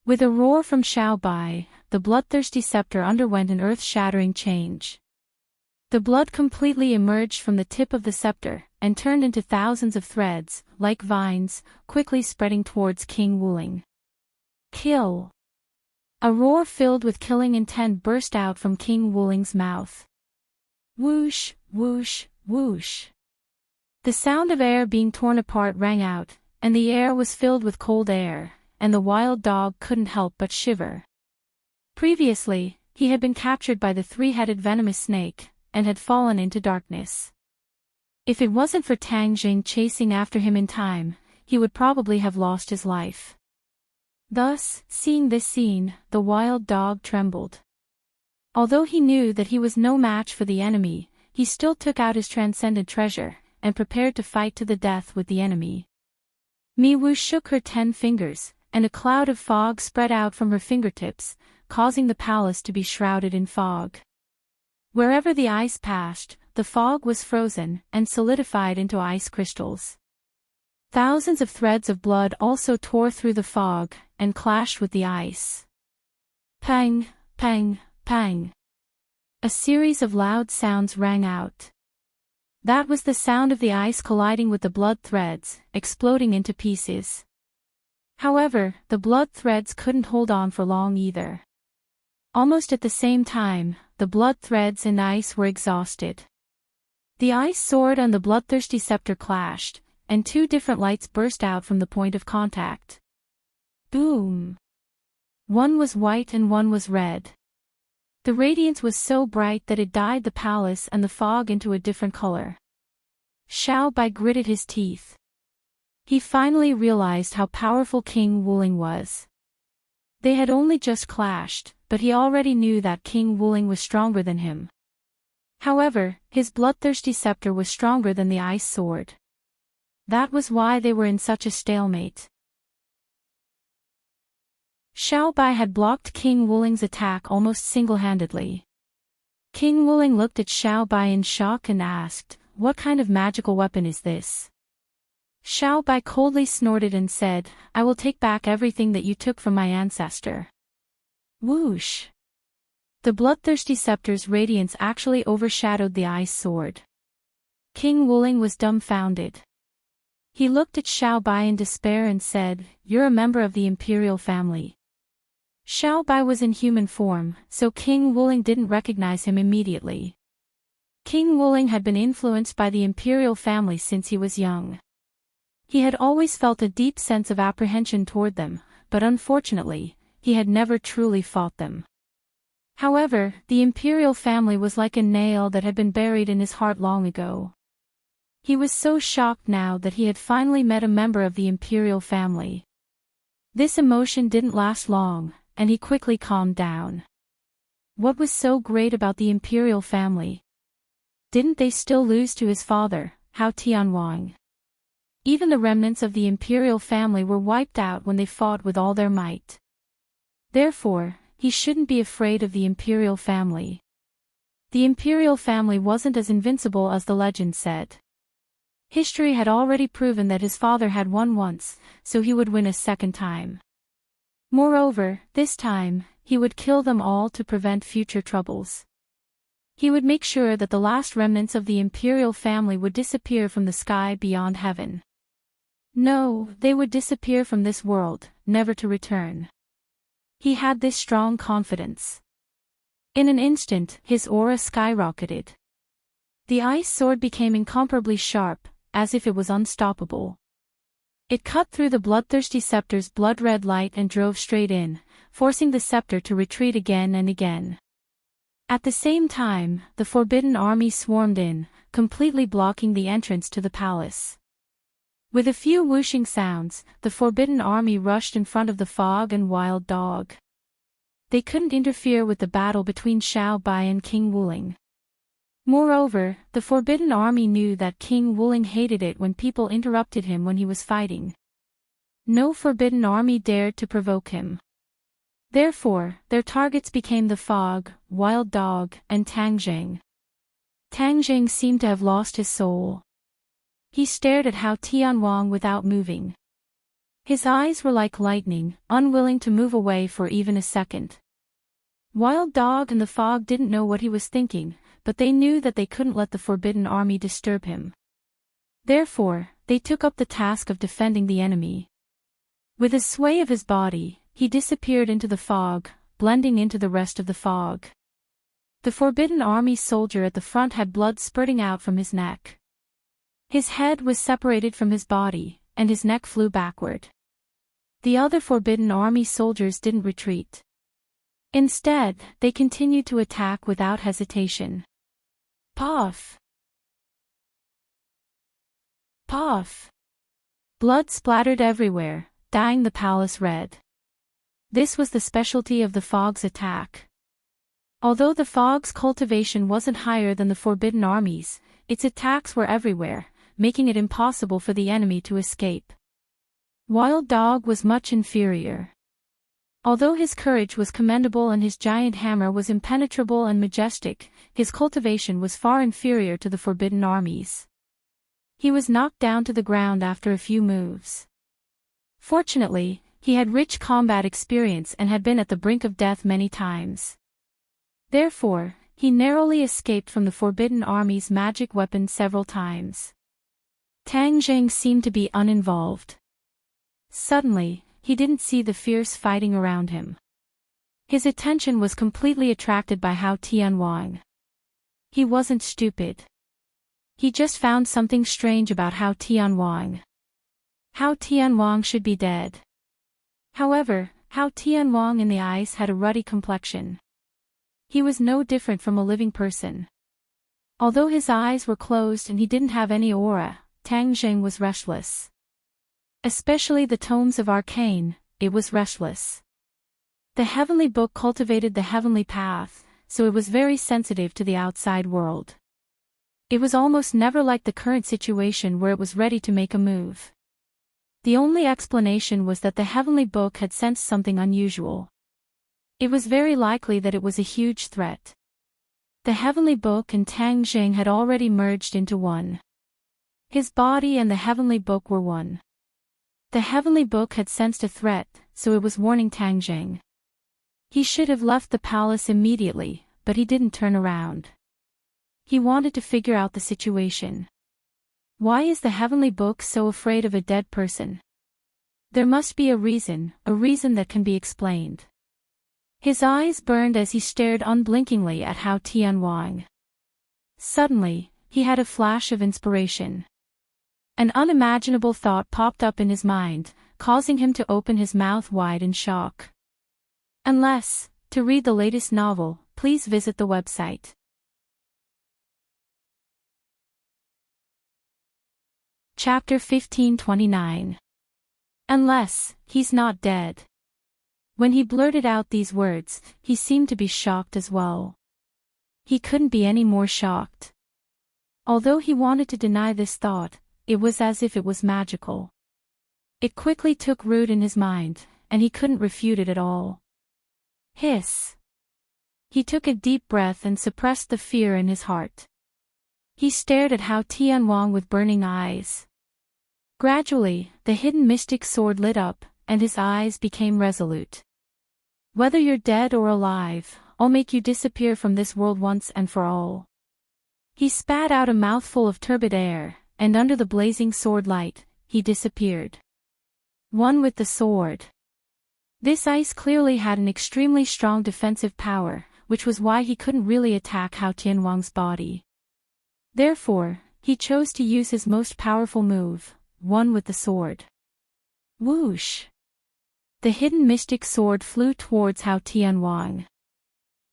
With a roar from Xiao Bai, the bloodthirsty scepter underwent an earth-shattering change. The blood completely emerged from the tip of the scepter, and turned into thousands of threads, like vines, quickly spreading towards King Wulin. Kill! A roar filled with killing intent burst out from King Wulin's mouth. Whoosh, whoosh, whoosh. The sound of air being torn apart rang out, and the air was filled with cold air, and the wild dog couldn't help but shiver. Previously, he had been captured by the three-headed venomous snake, and had fallen into darkness. If it wasn't for Tang Jing chasing after him in time, he would probably have lost his life. Thus, seeing this scene, the wild dog trembled. Although he knew that he was no match for the enemy, he still took out his transcendent treasure, and prepared to fight to the death with the enemy. Mi Wu shook her 10 fingers, and a cloud of fog spread out from her fingertips, causing the palace to be shrouded in fog. Wherever the ice passed, the fog was frozen and solidified into ice crystals. Thousands of threads of blood also tore through the fog, and clashed with the ice. Pang, pang, pang. A series of loud sounds rang out. That was the sound of the ice colliding with the blood threads, exploding into pieces. However, the blood threads couldn't hold on for long either. Almost at the same time, the blood threads and ice were exhausted. The ice sword and the bloodthirsty scepter clashed, and 2 different lights burst out from the point of contact. Boom! One was white and one was red. The radiance was so bright that it dyed the palace and the fog into a different color. Xiao Bai gritted his teeth. He finally realized how powerful King Wulin was. They had only just clashed, but he already knew that King Wulin was stronger than him. However, his bloodthirsty scepter was stronger than the ice sword. That was why they were in such a stalemate. Xiao Bai had blocked King Wulin's attack almost single-handedly. King Wulin looked at Xiao Bai in shock and asked, "What kind of magical weapon is this?" Xiao Bai coldly snorted and said, "I will take back everything that you took from my ancestor." Whoosh! The bloodthirsty scepter's radiance actually overshadowed the ice sword. King Wuling was dumbfounded. He looked at Xiao Bai in despair and said, "You're a member of the imperial family." Xiao Bai was in human form, so King Wuling didn't recognize him immediately. King Wuling had been influenced by the imperial family since he was young. He had always felt a deep sense of apprehension toward them, but unfortunately, he had never truly fought them. However, the imperial family was like a nail that had been buried in his heart long ago. He was so shocked now that he had finally met a member of the imperial family. This emotion didn't last long, and he quickly calmed down. What was so great about the imperial family? Didn't they still lose to his father, Hao Tianwang? Even the remnants of the imperial family were wiped out when they fought with all their might. Therefore, he shouldn't be afraid of the imperial family. The imperial family wasn't as invincible as the legend said. History had already proven that his father had won once, so he would win a second time. Moreover, this time, he would kill them all to prevent future troubles. He would make sure that the last remnants of the imperial family would disappear from the sky beyond heaven. No, they would disappear from this world, never to return. He had this strong confidence. In an instant, his aura skyrocketed. The ice sword became incomparably sharp, as if it was unstoppable. It cut through the bloodthirsty scepter's blood-red light and drove straight in, forcing the scepter to retreat again and again. At the same time, the forbidden army swarmed in, completely blocking the entrance to the palace. With a few whooshing sounds, the forbidden army rushed in front of the fog and wild dog. They couldn't interfere with the battle between Xiao Bai and King Wuling. Moreover, the forbidden army knew that King Wuling hated it when people interrupted him when he was fighting. No forbidden army dared to provoke him. Therefore, their targets became the fog, wild dog, and Tang Zheng. Tang Zheng seemed to have lost his soul. He stared at Hao Tianwang without moving. His eyes were like lightning, unwilling to move away for even a second. Wild Dog and the fog didn't know what he was thinking, but they knew that they couldn't let the forbidden army disturb him. Therefore, they took up the task of defending the enemy. With a sway of his body, he disappeared into the fog, blending into the rest of the fog. The forbidden army soldier at the front had blood spurting out from his neck. His head was separated from his body, and his neck flew backward. The other forbidden army soldiers didn't retreat. Instead, they continued to attack without hesitation. Puff! Puff! Blood splattered everywhere, dyeing the palace red. This was the specialty of the fog's attack. Although the fog's cultivation wasn't higher than the forbidden army's, its attacks were everywhere, making it impossible for the enemy to escape. Wild Dog was much inferior. Although his courage was commendable and his giant hammer was impenetrable and majestic, his cultivation was far inferior to the forbidden army's. He was knocked down to the ground after a few moves. Fortunately, he had rich combat experience and had been at the brink of death many times. Therefore, he narrowly escaped from the forbidden army's magic weapon several times. Tang Zheng seemed to be uninvolved. Suddenly, he didn't see the fierce fighting around him. His attention was completely attracted by Hao Tianwang. He wasn't stupid. He just found something strange about Hao Tianwang. Hao Tianwang should be dead. However, Hao Tianwang in the eyes had a ruddy complexion. He was no different from a living person. Although his eyes were closed and he didn't have any aura, Tang Zheng was restless. Especially the tomes of arcane, it was restless. The heavenly book cultivated the heavenly path, so it was very sensitive to the outside world. It was almost never like the current situation where it was ready to make a move. The only explanation was that the heavenly book had sensed something unusual. It was very likely that it was a huge threat. The heavenly book and Tang Zheng had already merged into one. His body and the heavenly book were one. The heavenly book had sensed a threat, so it was warning Tang Zheng. He should have left the palace immediately, but he didn't turn around. He wanted to figure out the situation. Why is the heavenly book so afraid of a dead person? There must be a reason that can be explained. His eyes burned as he stared unblinkingly at Hao Tianwang. Suddenly, he had a flash of inspiration. An unimaginable thought popped up in his mind, causing him to open his mouth wide in shock. Unless, to read the latest novel, please visit the website. Chapter 1529. Unless, he's not dead. When he blurted out these words, he seemed to be shocked as well. He couldn't be any more shocked. Although he wanted to deny this thought, it was as if it was magical. It quickly took root in his mind, and he couldn't refute it at all. Hiss. He took a deep breath and suppressed the fear in his heart. He stared at Hao Tianwang with burning eyes. Gradually, the hidden mystic sword lit up, and his eyes became resolute. Whether you're dead or alive, I'll make you disappear from this world once and for all. He spat out a mouthful of turbid air, and under the blazing sword light, he disappeared. One with the sword. This ice clearly had an extremely strong defensive power, which was why he couldn't really attack Hao Tianwang's body. Therefore, he chose to use his most powerful move, one with the sword. Whoosh! The hidden mystic sword flew towards Hao Tianwang.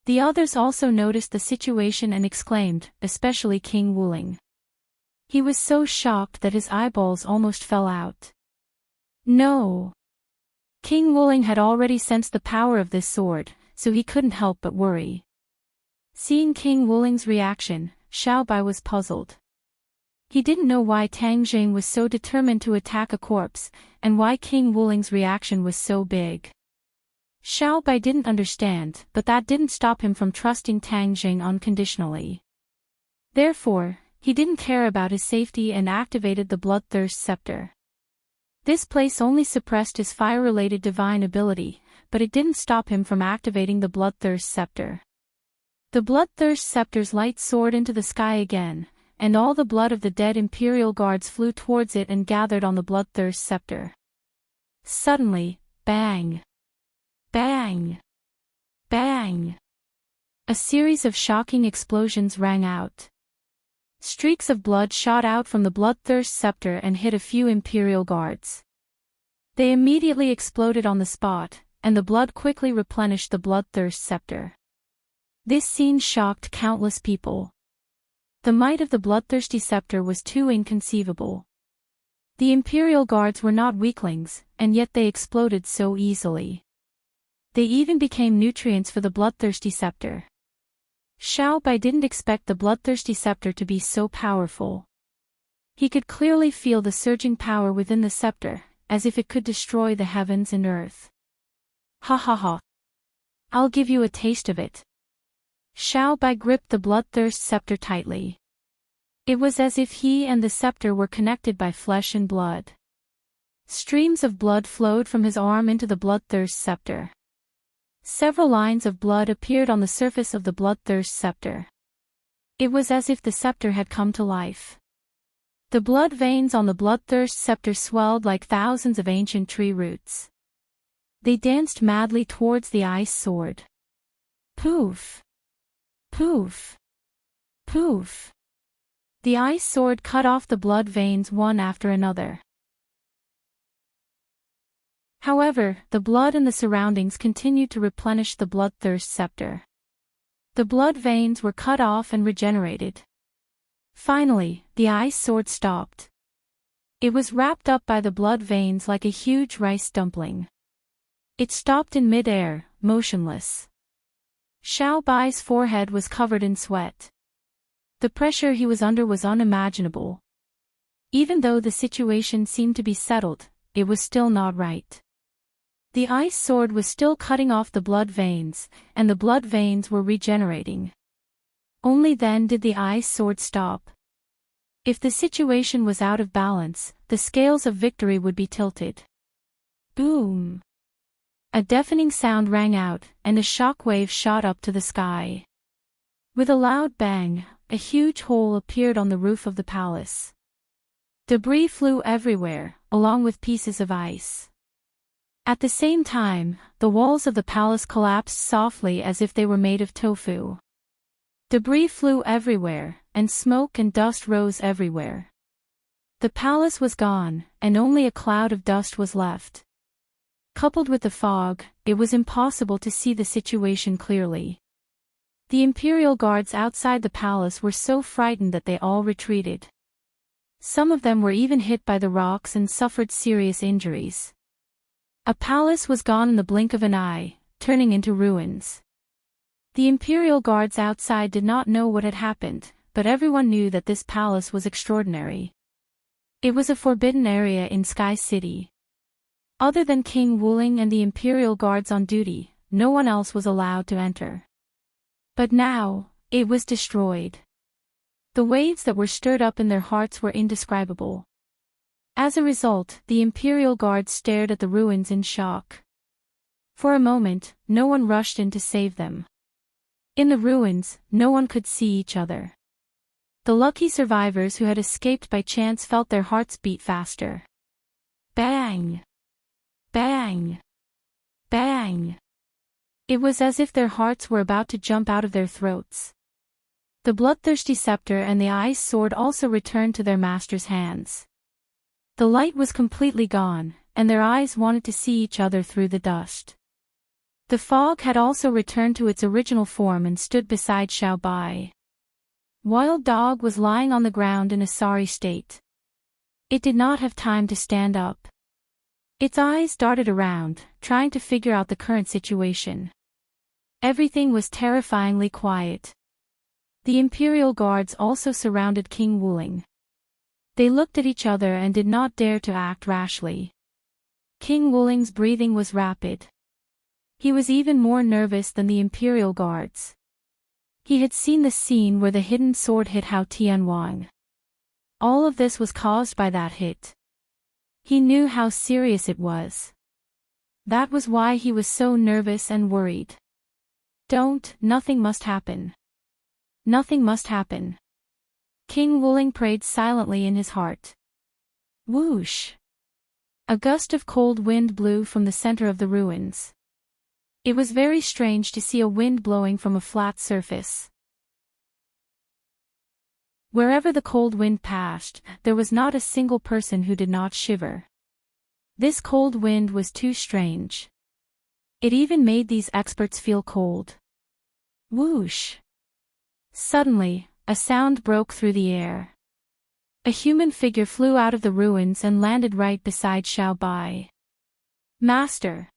The others also noticed the situation and exclaimed, especially King Wuling. He was so shocked that his eyeballs almost fell out. No! King Wuling had already sensed the power of this sword, so he couldn't help but worry. Seeing King Wuling's reaction, Xiaobai was puzzled. He didn't know why Tang Jing was so determined to attack a corpse, and why King Wuling's reaction was so big. Xiaobai didn't understand, but that didn't stop him from trusting Tang Jing unconditionally. Therefore, he didn't care about his safety and activated the Bloodthirst Scepter. This place only suppressed his fire-related divine ability, but it didn't stop him from activating the Bloodthirst Scepter. The Bloodthirst Scepter's light soared into the sky again, and all the blood of the dead Imperial Guards flew towards it and gathered on the Bloodthirst Scepter. Suddenly, bang! Bang! Bang! A series of shocking explosions rang out. Streaks of blood shot out from the Bloodthirst Scepter and hit a few Imperial Guards. They immediately exploded on the spot, and the blood quickly replenished the Bloodthirst Scepter. This scene shocked countless people. The might of the Bloodthirsty Scepter was too inconceivable. The Imperial Guards were not weaklings, and yet they exploded so easily. They even became nutrients for the Bloodthirsty Scepter. Xiaobai didn't expect the Bloodthirsty Scepter to be so powerful. He could clearly feel the surging power within the scepter, as if it could destroy the heavens and earth. Ha ha ha! I'll give you a taste of it. Xiaobai gripped the Bloodthirst Scepter tightly. It was as if he and the scepter were connected by flesh and blood. Streams of blood flowed from his arm into the Bloodthirst Scepter. Several lines of blood appeared on the surface of the Bloodthirst Scepter. It was as if the scepter had come to life. The blood veins on the Bloodthirst Scepter swelled like thousands of ancient tree roots. They danced madly towards the ice sword. Poof! Poof! Poof! The ice sword cut off the blood veins one after another. However, the blood in the surroundings continued to replenish the Bloodthirst Scepter. The blood veins were cut off and regenerated. Finally, the ice sword stopped. It was wrapped up by the blood veins like a huge rice dumpling. It stopped in mid-air, motionless. Xiaobai's forehead was covered in sweat. The pressure he was under was unimaginable. Even though the situation seemed to be settled, it was still not right. The ice sword was still cutting off the blood veins, and the blood veins were regenerating. Only then did the ice sword stop. If the situation was out of balance, the scales of victory would be tilted. Boom! A deafening sound rang out, and a shock wave shot up to the sky. With a loud bang, a huge hole appeared on the roof of the palace. Debris flew everywhere, along with pieces of ice. At the same time, the walls of the palace collapsed softly as if they were made of tofu. Debris flew everywhere, and smoke and dust rose everywhere. The palace was gone, and only a cloud of dust was left. Coupled with the fog, it was impossible to see the situation clearly. The imperial guards outside the palace were so frightened that they all retreated. Some of them were even hit by the rocks and suffered serious injuries. A palace was gone in the blink of an eye, turning into ruins. The imperial guards outside did not know what had happened, but everyone knew that this palace was extraordinary. It was a forbidden area in Sky City. Other than King Wuling and the imperial guards on duty, no one else was allowed to enter. But now, it was destroyed. The waves that were stirred up in their hearts were indescribable. As a result, the imperial guards stared at the ruins in shock. For a moment, no one rushed in to save them. In the ruins, no one could see each other. The lucky survivors who had escaped by chance felt their hearts beat faster. Bang! Bang! Bang! It was as if their hearts were about to jump out of their throats. The bloodthirsty scepter and the ice sword also returned to their master's hands. The light was completely gone, and their eyes wanted to see each other through the dust. The fog had also returned to its original form and stood beside Xiao Bai. Wild Dog was lying on the ground in a sorry state. It did not have time to stand up. Its eyes darted around, trying to figure out the current situation. Everything was terrifyingly quiet. The imperial guards also surrounded King Wuling. They looked at each other and did not dare to act rashly. King Wuling's breathing was rapid. He was even more nervous than the imperial guards. He had seen the scene where the hidden sword hit Hao Tianwang. All of this was caused by that hit. He knew how serious it was. That was why he was so nervous and worried. Nothing must happen. Nothing must happen. King Wuling prayed silently in his heart. Whoosh! A gust of cold wind blew from the center of the ruins. It was very strange to see a wind blowing from a flat surface. Wherever the cold wind passed, there was not a single person who did not shiver. This cold wind was too strange. It even made these experts feel cold. Whoosh! Suddenly, a sound broke through the air. A human figure flew out of the ruins and landed right beside Xiao Bai. Master!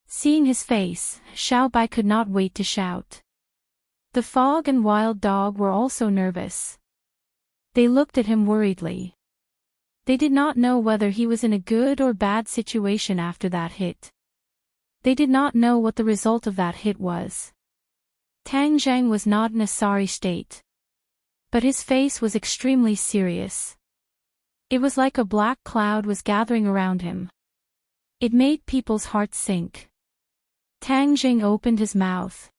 Seeing his face, Xiao Bai could not wait to shout. The Fog and Wild Dog were also nervous. They looked at him worriedly. They did not know whether he was in a good or bad situation after that hit. They did not know what the result of that hit was. Tang Zhang was not in a sorry state. But his face was extremely serious. It was like a black cloud was gathering around him. It made people's hearts sink. Tang Jing opened his mouth.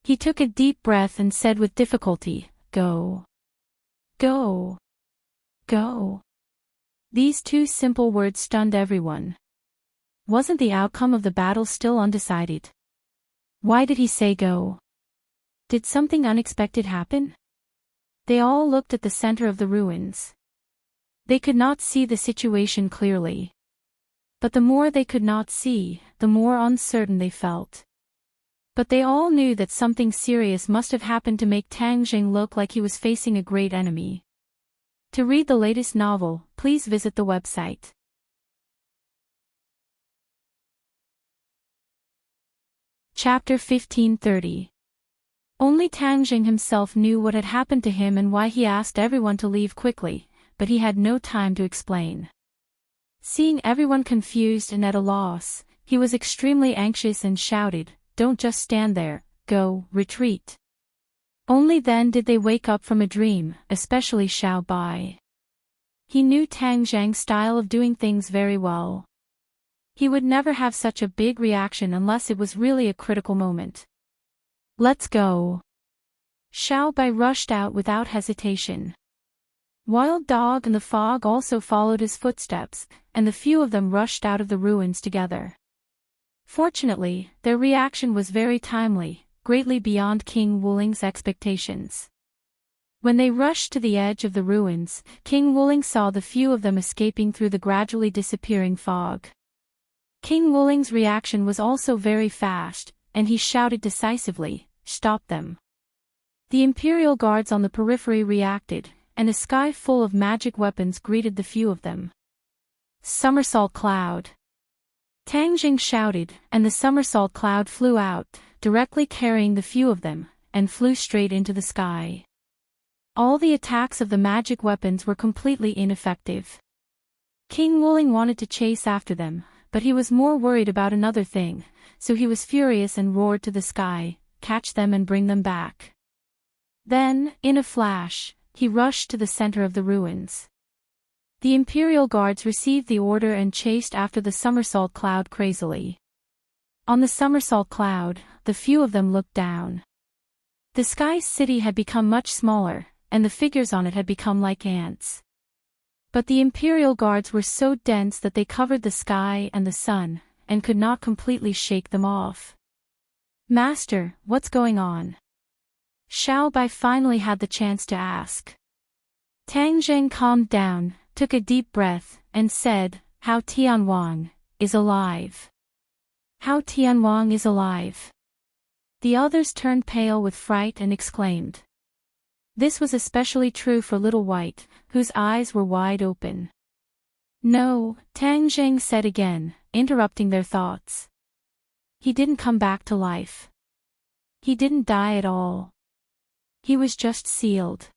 He took a deep breath and said with difficulty, "Go. Go. Go." These two simple words stunned everyone. Wasn't the outcome of the battle still undecided? Why did he say go? Did something unexpected happen? They all looked at the center of the ruins. They could not see the situation clearly. But the more they could not see, the more uncertain they felt. But they all knew that something serious must have happened to make Tang Jing look like he was facing a great enemy. To read the latest novel, please visit the website. Chapter 1530. Only Tang Jing himself knew what had happened to him and why he asked everyone to leave quickly, but he had no time to explain. Seeing everyone confused and at a loss, he was extremely anxious and shouted, "Don't just stand there, go, retreat." Only then did they wake up from a dream, especially Xiao Bai. He knew Tang Zhang's style of doing things very well. He would never have such a big reaction unless it was really a critical moment. Let's go. Xiao Bai rushed out without hesitation. Wild Dog and the Fog also followed his footsteps, and the few of them rushed out of the ruins together. Fortunately, their reaction was very timely, greatly beyond King Wuling's expectations. When they rushed to the edge of the ruins, King Wuling saw the few of them escaping through the gradually disappearing fog. King Wuling's reaction was also very fast, and he shouted decisively, "Stop them!" The Imperial guards on the periphery reacted, and a sky full of magic weapons greeted the few of them. Somersault Cloud! Tang Jing shouted, and the somersault cloud flew out, directly carrying the few of them, and flew straight into the sky. All the attacks of the magic weapons were completely ineffective. King Wuling wanted to chase after them, but he was more worried about another thing, so he was furious and roared to the sky, "Catch them and bring them back." Then, in a flash, he rushed to the center of the ruins. The Imperial guards received the order and chased after the somersault cloud crazily. On the somersault cloud, the few of them looked down. The sky city had become much smaller, and the figures on it had become like ants. But the Imperial guards were so dense that they covered the sky and the sun, and could not completely shake them off. "Master, what's going on?" Xiao Bai finally had the chance to ask. Tang Zheng calmed down, took a deep breath, and said, "Hao Tianwang is alive. Hao Tianwang is alive." The others turned pale with fright and exclaimed. This was especially true for Little White, whose eyes were wide open. "No," Tang Zheng said again, interrupting their thoughts. "He didn't come back to life. He didn't die at all. He was just sealed.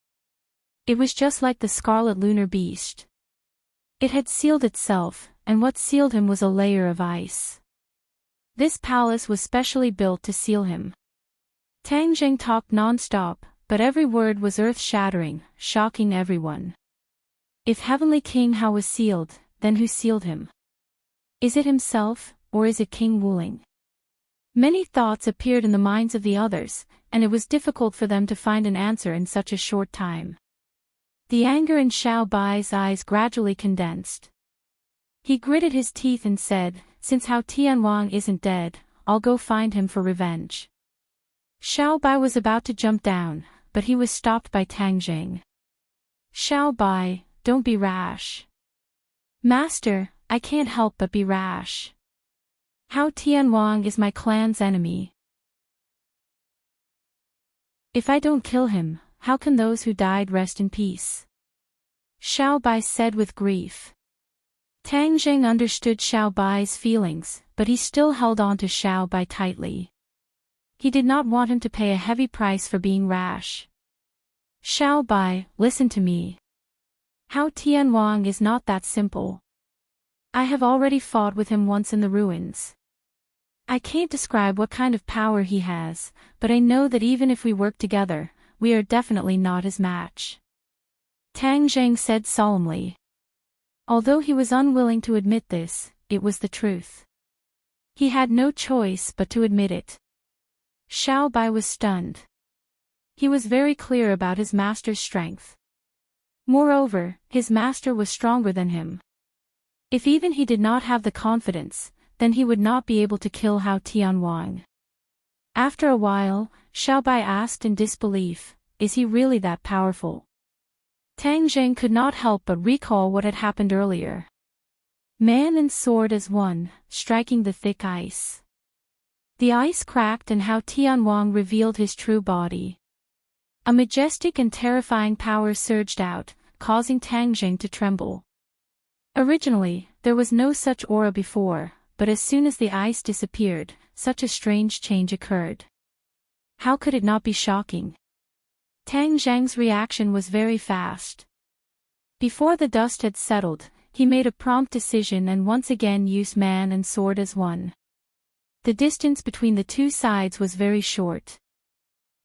It was just like the scarlet lunar beast. It had sealed itself, and what sealed him was a layer of ice. This palace was specially built to seal him." Tang Zheng talked non-stop, but every word was earth-shattering, shocking everyone. If Heavenly King Hao was sealed, then who sealed him? Is it himself, or is it King Wuling? Many thoughts appeared in the minds of the others, and it was difficult for them to find an answer in such a short time. The anger in Xiao Bai's eyes gradually condensed. He gritted his teeth and said, "Since Hao Tianwang isn't dead, I'll go find him for revenge." Xiao Bai was about to jump down, but he was stopped by Tang Jing. "Xiao Bai, don't be rash." "Master, I can't help but be rash. Hao Tianwang is my clan's enemy. If I don't kill him, how can those who died rest in peace?" Xiao Bai said with grief. Tang Jing understood Xiao Bai's feelings, but he still held on to Xiao Bai tightly. He did not want him to pay a heavy price for being rash. "Xiao Bai, listen to me. Hao Tianwang is not that simple. I have already fought with him once in the ruins. I can't describe what kind of power he has, but I know that even if we work together, we are definitely not his match." Tang Zheng said solemnly. Although he was unwilling to admit this, it was the truth. He had no choice but to admit it. Xiao Bai was stunned. He was very clear about his master's strength. Moreover, his master was stronger than him. If even he did not have the confidence, then he would not be able to kill Hao Tianwang. After a while, Xiao Bai asked in disbelief, "Is he really that powerful?" Tang Zheng could not help but recall what had happened earlier. Man and sword as one, striking the thick ice. The ice cracked and Hao Tianwang revealed his true body. A majestic and terrifying power surged out, causing Tang Zheng to tremble. Originally, there was no such aura before, but as soon as the ice disappeared, such a strange change occurred. How could it not be shocking? Tang Zheng's reaction was very fast. Before the dust had settled, he made a prompt decision and once again used man and sword as one. The distance between the two sides was very short.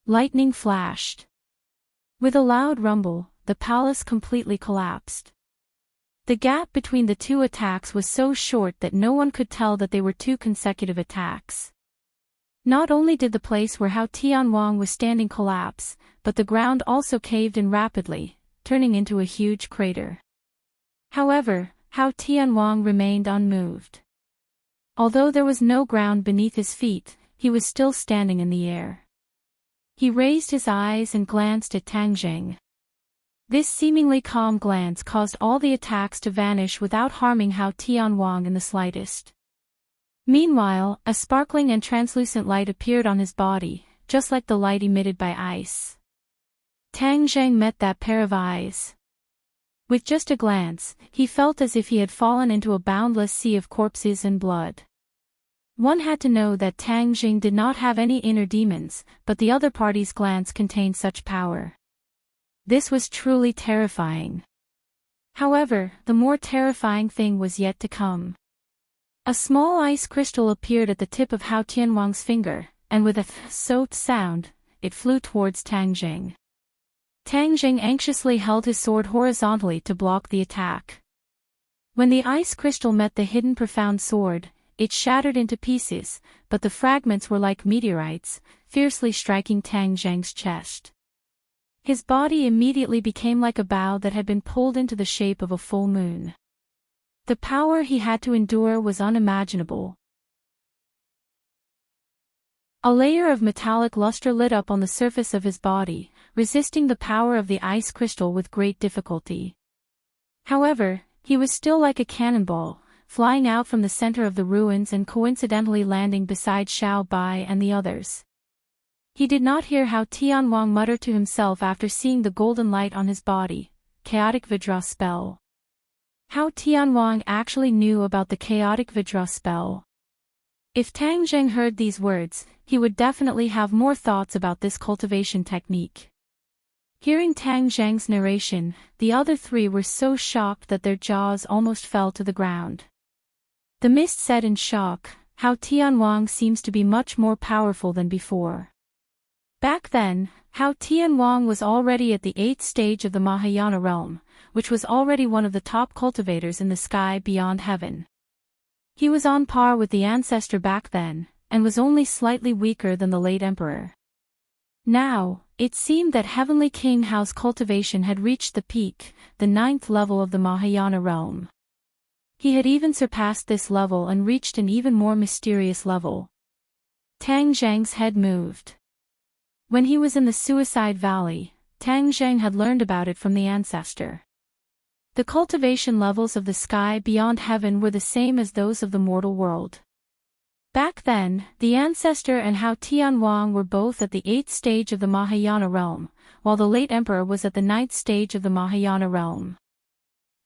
Lightning flashed. With a loud rumble, the palace completely collapsed. The gap between the two attacks was so short that no one could tell that they were two consecutive attacks. Not only did the place where Hao Tianwang was standing collapse, but the ground also caved in rapidly, turning into a huge crater. However, Hao Tianwang remained unmoved. Although there was no ground beneath his feet, he was still standing in the air. He raised his eyes and glanced at Tang Jing. This seemingly calm glance caused all the attacks to vanish without harming Hao Tianwang in the slightest. Meanwhile, a sparkling and translucent light appeared on his body, just like the light emitted by ice. Tang Jing met that pair of eyes. With just a glance, he felt as if he had fallen into a boundless sea of corpses and blood. One had to know that Tang Jing did not have any inner demons, but the other party's glance contained such power. This was truly terrifying. However, the more terrifying thing was yet to come. A small ice crystal appeared at the tip of Hao Tianwang's finger, and with a th-soat sound, it flew towards Tang Jing. Tang Jing anxiously held his sword horizontally to block the attack. When the ice crystal met the hidden profound sword, it shattered into pieces, but the fragments were like meteorites, fiercely striking Tang Jing's chest. His body immediately became like a bow that had been pulled into the shape of a full moon. The power he had to endure was unimaginable. A layer of metallic luster lit up on the surface of his body, resisting the power of the ice crystal with great difficulty. However, he was still like a cannonball, flying out from the center of the ruins and coincidentally landing beside Xiao Bai and the others. He did not hear Hao Tianwang mutter to himself after seeing the golden light on his body, chaotic Vidra spell. Hao Tianwang actually knew about the chaotic Vidra spell. If Tang Jing heard these words, he would definitely have more thoughts about this cultivation technique. Hearing Tang Jing's narration, the other three were so shocked that their jaws almost fell to the ground. The mist said in shock, Hao Tianwang seems to be much more powerful than before. Back then, Hao Tianwang was already at the 8th stage of the Mahayana realm, which was already one of the top cultivators in the sky beyond heaven. He was on par with the ancestor back then, and was only slightly weaker than the late emperor. Now, it seemed that Heavenly King Hao's cultivation had reached the peak, the 9th level of the Mahayana realm. He had even surpassed this level and reached an even more mysterious level. Tang Jing's head moved. When he was in the Suicide Valley, Tang Jing had learned about it from the ancestor. The cultivation levels of the sky beyond heaven were the same as those of the mortal world. Back then, the ancestor and Hao Tianwang were both at the 8th stage of the Mahayana realm, while the late emperor was at the 9th stage of the Mahayana realm.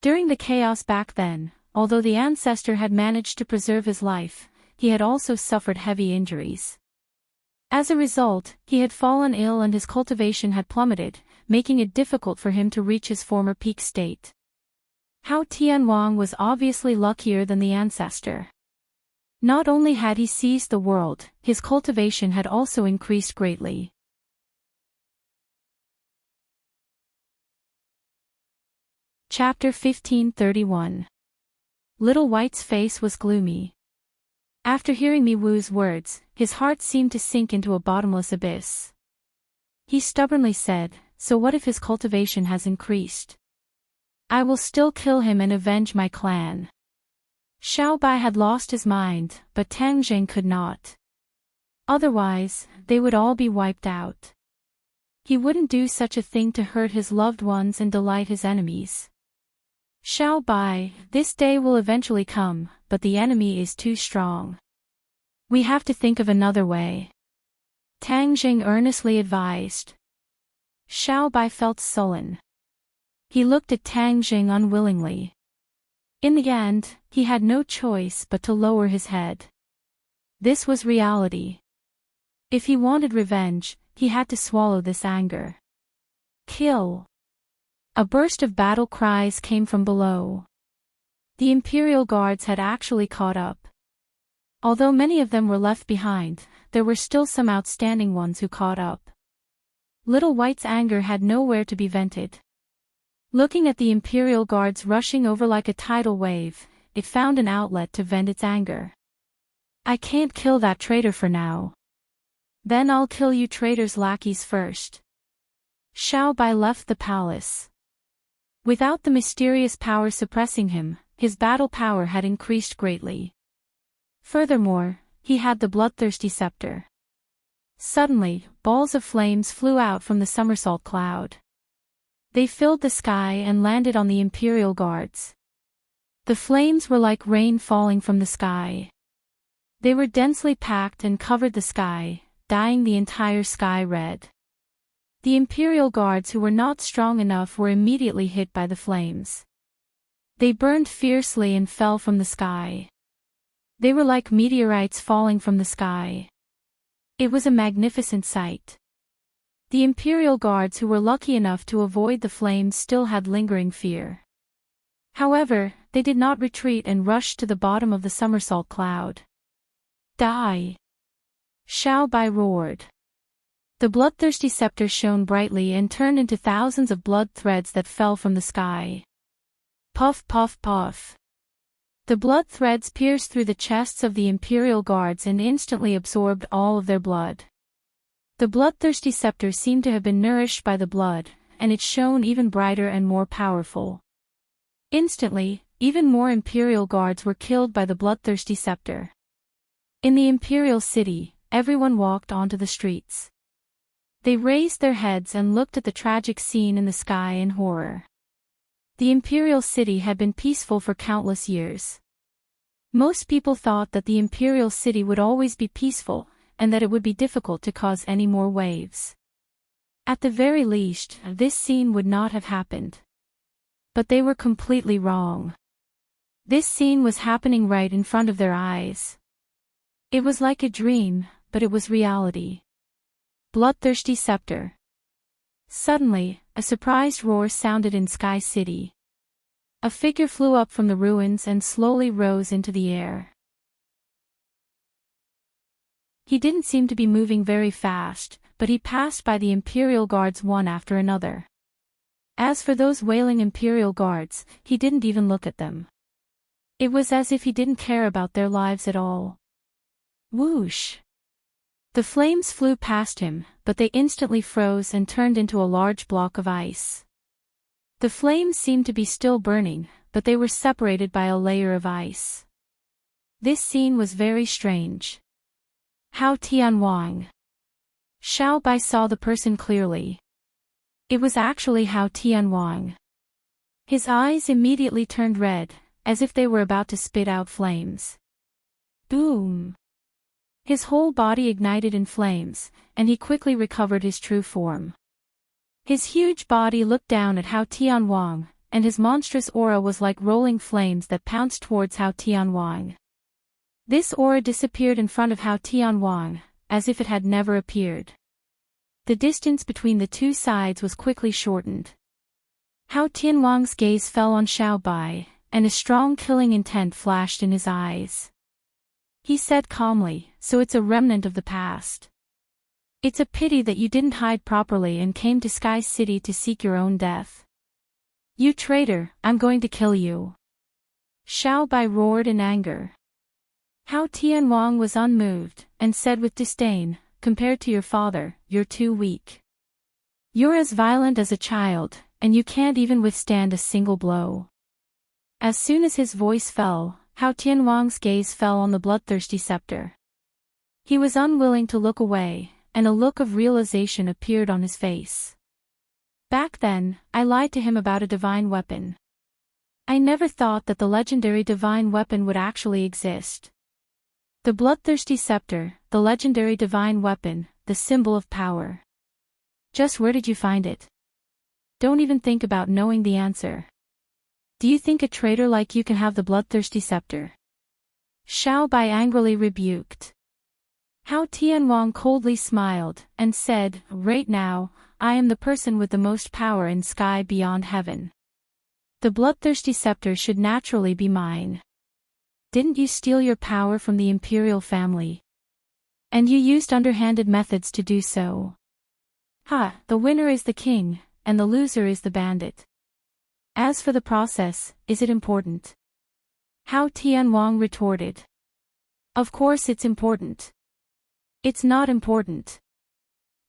During the chaos back then, although the ancestor had managed to preserve his life, he had also suffered heavy injuries. As a result, he had fallen ill and his cultivation had plummeted, making it difficult for him to reach his former peak state. Hao Tianwang was obviously luckier than the ancestor. Not only had he seized the world, his cultivation had also increased greatly. Chapter 1531. Little White's face was gloomy. After hearing Mi Wu's words, his heart seemed to sink into a bottomless abyss. He stubbornly said, "So what if his cultivation has increased? I will still kill him and avenge my clan." Xiao Bai had lost his mind, but Tang Jing could not. Otherwise, they would all be wiped out. He wouldn't do such a thing to hurt his loved ones and delight his enemies. Xiao Bai, this day will eventually come, but the enemy is too strong. We have to think of another way. Tang Jing earnestly advised. Xiao Bai felt sullen. He looked at Tang Jing unwillingly. In the end, he had no choice but to lower his head. This was reality. If he wanted revenge, he had to swallow this anger. Kill! A burst of battle cries came from below. The Imperial Guards had actually caught up. Although many of them were left behind, there were still some outstanding ones who caught up. Little White's anger had nowhere to be vented. Looking at the Imperial guards rushing over like a tidal wave, it found an outlet to vent its anger. I can't kill that traitor for now. Then I'll kill you traitors' lackeys first. Xiao Bai left the palace. Without the mysterious power suppressing him, his battle power had increased greatly. Furthermore, he had the bloodthirsty scepter. Suddenly, balls of flames flew out from the somersault cloud. They filled the sky and landed on the Imperial guards. The flames were like rain falling from the sky. They were densely packed and covered the sky, dyeing the entire sky red. The Imperial guards who were not strong enough were immediately hit by the flames. They burned fiercely and fell from the sky. They were like meteorites falling from the sky. It was a magnificent sight. The Imperial guards who were lucky enough to avoid the flames still had lingering fear. However, they did not retreat and rushed to the bottom of the somersault cloud. Die! Xiao Bai roared. The bloodthirsty scepter shone brightly and turned into thousands of blood threads that fell from the sky. Puff puff puff. The blood threads pierced through the chests of the Imperial guards and instantly absorbed all of their blood. The bloodthirsty scepter seemed to have been nourished by the blood, and it shone even brighter and more powerful. Instantly, even more Imperial guards were killed by the bloodthirsty scepter. In the Imperial city, everyone walked onto the streets. They raised their heads and looked at the tragic scene in the sky in horror. The Imperial city had been peaceful for countless years. Most people thought that the Imperial city would always be peaceful, and that it would be difficult to cause any more waves. At the very least, this scene would not have happened. But they were completely wrong. This scene was happening right in front of their eyes. It was like a dream, but it was reality. Bloodthirsty scepter. Suddenly, a surprised roar sounded in Sky City. A figure flew up from the ruins and slowly rose into the air. He didn't seem to be moving very fast, but he passed by the Imperial guards one after another. As for those wailing Imperial guards, he didn't even look at them. It was as if he didn't care about their lives at all. Whoosh! The flames flew past him, but they instantly froze and turned into a large block of ice. The flames seemed to be still burning, but they were separated by a layer of ice. This scene was very strange. Hao Tianwang. Xiao Bai saw the person clearly. It was actually Hao Tianwang. His eyes immediately turned red, as if they were about to spit out flames. Boom! His whole body ignited in flames, and he quickly recovered his true form. His huge body looked down at Hao Tianwang, and his monstrous aura was like rolling flames that pounced towards Hao Tianwang. This aura disappeared in front of Hao Tianwang, as if it had never appeared. The distance between the two sides was quickly shortened. Hao Tianwang's gaze fell on Xiao Bai, and a strong killing intent flashed in his eyes. He said calmly, "So it's a remnant of the past. It's a pity that you didn't hide properly and came to Sky City to seek your own death. You traitor, I'm going to kill you." Xiao Bai roared in anger. Hao Tianwang was unmoved, and said with disdain, "Compared to your father, you're too weak. You're as violent as a child, and you can't even withstand a single blow." As soon as his voice fell, Hao Tianwang's gaze fell on the bloodthirsty scepter. He was unwilling to look away, and a look of realization appeared on his face. Back then, I lied to him about a divine weapon. I never thought that the legendary divine weapon would actually exist. The bloodthirsty scepter, the legendary divine weapon, the symbol of power. Just where did you find it? Don't even think about knowing the answer. Do you think a traitor like you can have the bloodthirsty scepter? Xiao Bai angrily rebuked. Hao Tianwang coldly smiled, and said, "Right now, I am the person with the most power in sky beyond heaven. The bloodthirsty scepter should naturally be mine. Didn't you steal your power from the imperial family? And you used underhanded methods to do so. Ha, the winner is the king, and the loser is the bandit. As for the process, is it important? Hao Tianwang retorted. Of course it's important. It's not important.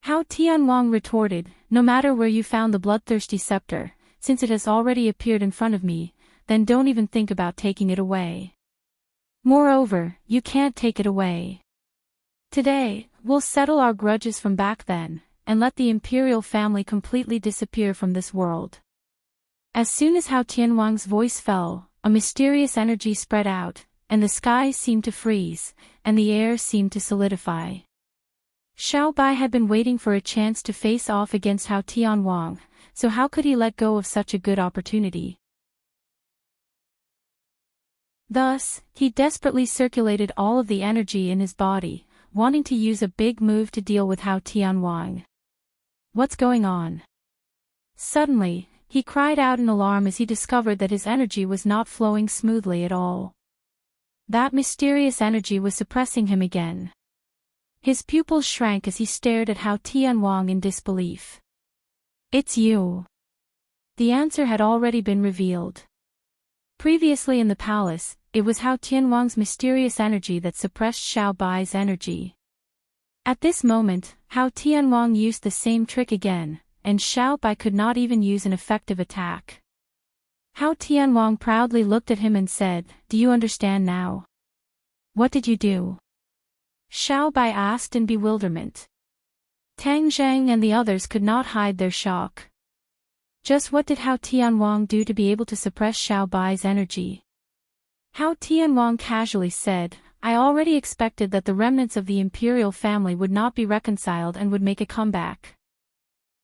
Hao Tianwang retorted, no matter where you found the bloodthirsty scepter, since it has already appeared in front of me, then don't even think about taking it away. Moreover, you can't take it away. Today, we'll settle our grudges from back then, and let the imperial family completely disappear from this world. As soon as Hao Tianwang's voice fell, a mysterious energy spread out, and the sky seemed to freeze, and the air seemed to solidify. Xiao Bai had been waiting for a chance to face off against Hao Tianwang, so how could he let go of such a good opportunity? Thus, he desperately circulated all of the energy in his body, wanting to use a big move to deal with Hao Tianwang. What's going on? Suddenly, he cried out in alarm as he discovered that his energy was not flowing smoothly at all. That mysterious energy was suppressing him again. His pupils shrank as he stared at Hao Tianwang in disbelief. It's you. The answer had already been revealed. Previously in the palace, it was Hao Tianwang's mysterious energy that suppressed Xiao Bai's energy. At this moment, Hao Tianwang used the same trick again, and Xiao Bai could not even use an effective attack. Hao Tianwang proudly looked at him and said, "Do you understand now? What did you do?" Xiao Bai asked in bewilderment. Tang Zhang and the others could not hide their shock. Just what did Hao Tianwang do to be able to suppress Xiao Bai's energy? Hao Tianwang casually said, "I already expected that the remnants of the imperial family would not be reconciled and would make a comeback.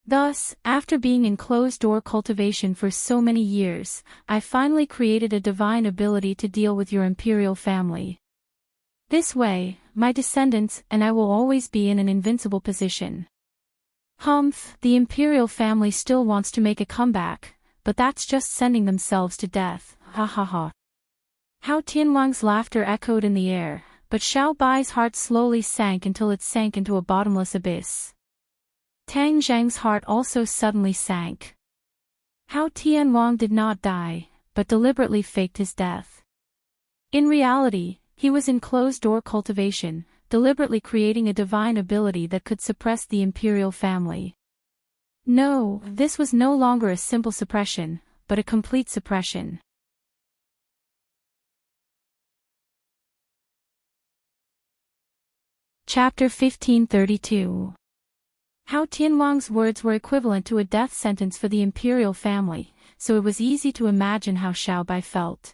Thus, after being in closed-door cultivation for so many years, I finally created a divine ability to deal with your imperial family. This way, my descendants and I will always be in an invincible position." Humph, the imperial family still wants to make a comeback, but that's just sending themselves to death, ha ha ha. Hao Tianwang's laughter echoed in the air, but Xiao Bai's heart slowly sank until it sank into a bottomless abyss. Tang Zhang's heart also suddenly sank. Hao Tianwang did not die, but deliberately faked his death. In reality, he was in closed-door cultivation, deliberately creating a divine ability that could suppress the imperial family. No, this was no longer a simple suppression, but a complete suppression. Chapter 1532. Hao Tianwang's words were equivalent to a death sentence for the imperial family, so it was easy to imagine how Xiao Bai felt.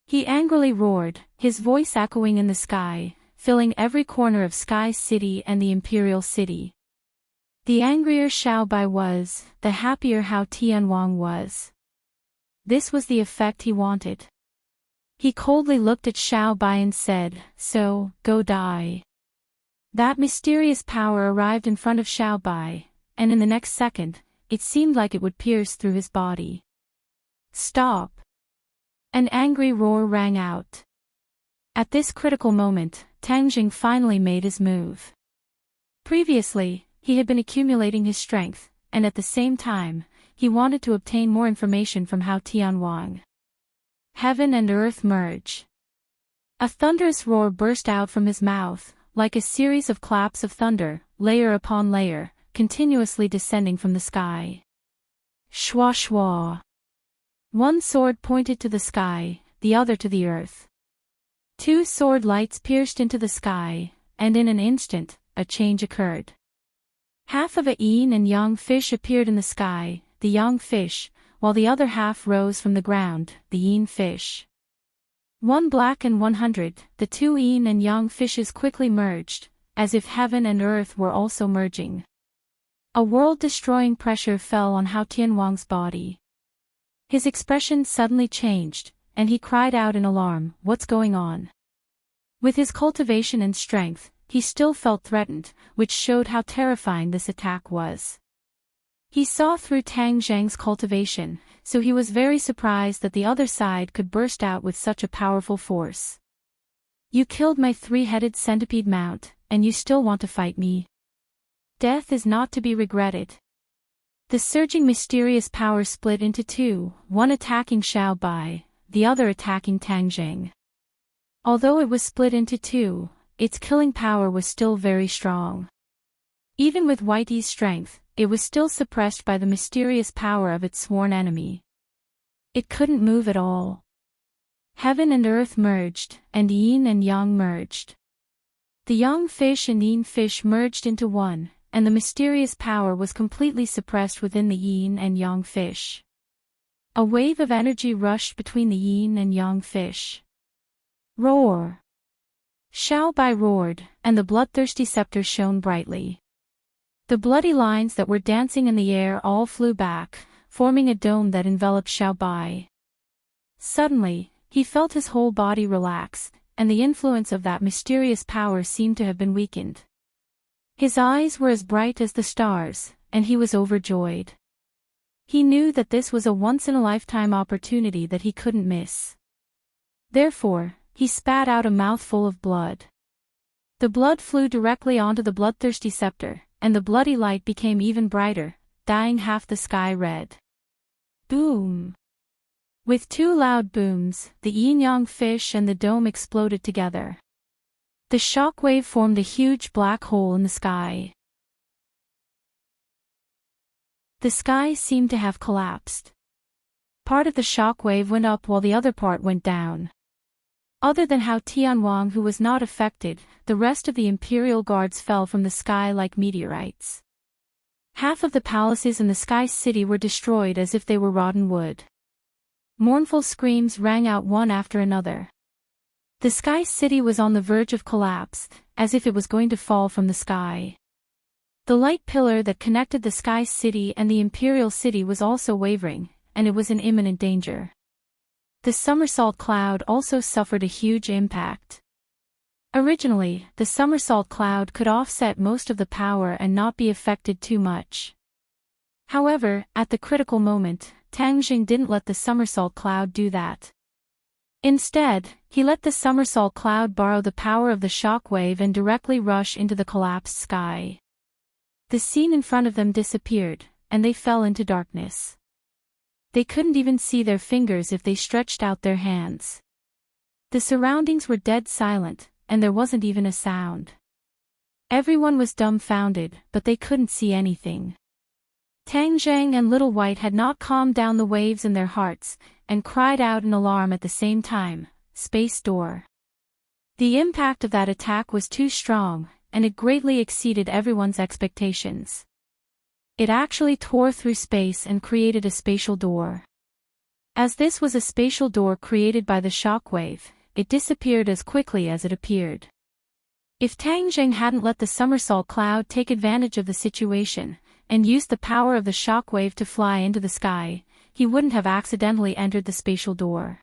He angrily roared, his voice echoing in the sky, filling every corner of Sky City and the imperial city. The angrier Xiao Bai was, the happier Hao Tianwang was. This was the effect he wanted. He coldly looked at Xiao Bai and said, "So, go die." That mysterious power arrived in front of Xiao Bai, and in the next second, it seemed like it would pierce through his body. "Stop!" An angry roar rang out. At this critical moment, Tang Jing finally made his move. Previously, he had been accumulating his strength, and at the same time, he wanted to obtain more information from Hao Tianwang. Heaven and earth merge. A thunderous roar burst out from his mouth, like a series of claps of thunder, layer upon layer, continuously descending from the sky. Shwa shwa. One sword pointed to the sky, the other to the earth. Two sword lights pierced into the sky, and in an instant, a change occurred. Half of a yin and yang fish appeared in the sky, the yang fish, while the other half rose from the ground, the yin fish. One black and 100, the two yin and yang fishes quickly merged, as if heaven and earth were also merging. A world-destroying pressure fell on Hao Tianwang's body. His expression suddenly changed, and he cried out in alarm, "What's going on?" With his cultivation and strength, he still felt threatened, which showed how terrifying this attack was. He saw through Tang Zhang's cultivation, so he was very surprised that the other side could burst out with such a powerful force. "You killed my three-headed centipede mount, and you still want to fight me? Death is not to be regretted." The surging mysterious power split into two, one attacking Xiao Bai, the other attacking Tang Jing. Although it was split into two, its killing power was still very strong. Even with Whitey's strength, it was still suppressed by the mysterious power of its sworn enemy. It couldn't move at all. Heaven and earth merged, and yin and yang merged. The yang fish and yin fish merged into one, and the mysterious power was completely suppressed within the yin and yang fish. A wave of energy rushed between the yin and yang fish. Roar! Xiao Bai roared, and the bloodthirsty scepter shone brightly. The bloody lines that were dancing in the air all flew back, forming a dome that enveloped Xiao Bai. Suddenly, he felt his whole body relax, and the influence of that mysterious power seemed to have been weakened. His eyes were as bright as the stars, and he was overjoyed. He knew that this was a once-in-a-lifetime opportunity that he couldn't miss. Therefore, he spat out a mouthful of blood. The blood flew directly onto the bloodthirsty scepter, and the bloody light became even brighter, dyeing half the sky red. Boom! With two loud booms, the yin-yang fish and the dome exploded together. The shockwave formed a huge black hole in the sky. The sky seemed to have collapsed. Part of the shockwave went up while the other part went down. Other than Hao Tianwang, who was not affected, the rest of the imperial guards fell from the sky like meteorites. Half of the palaces in the Sky City were destroyed as if they were rotten wood. Mournful screams rang out one after another. The Sky City was on the verge of collapse, as if it was going to fall from the sky. The light pillar that connected the Sky City and the Imperial City was also wavering, and it was in imminent danger. The somersault cloud also suffered a huge impact. Originally, the somersault cloud could offset most of the power and not be affected too much. However, at the critical moment, Tang Jing didn't let the somersault cloud do that. Instead, he let the somersault cloud borrow the power of the shock wave and directly rush into the collapsed sky. The scene in front of them disappeared, and they fell into darkness. They couldn't even see their fingers if they stretched out their hands. The surroundings were dead silent, and there wasn't even a sound. Everyone was dumbfounded, but they couldn't see anything. Tang Zhang and Little White had not calmed down the waves in their hearts, and cried out in alarm at the same time, "Space door!" The impact of that attack was too strong, and it greatly exceeded everyone's expectations. It actually tore through space and created a spatial door. As this was a spatial door created by the shockwave, it disappeared as quickly as it appeared. If Tang Zheng hadn't let the somersault cloud take advantage of the situation, and used the power of the shockwave to fly into the sky, he wouldn't have accidentally entered the spatial door.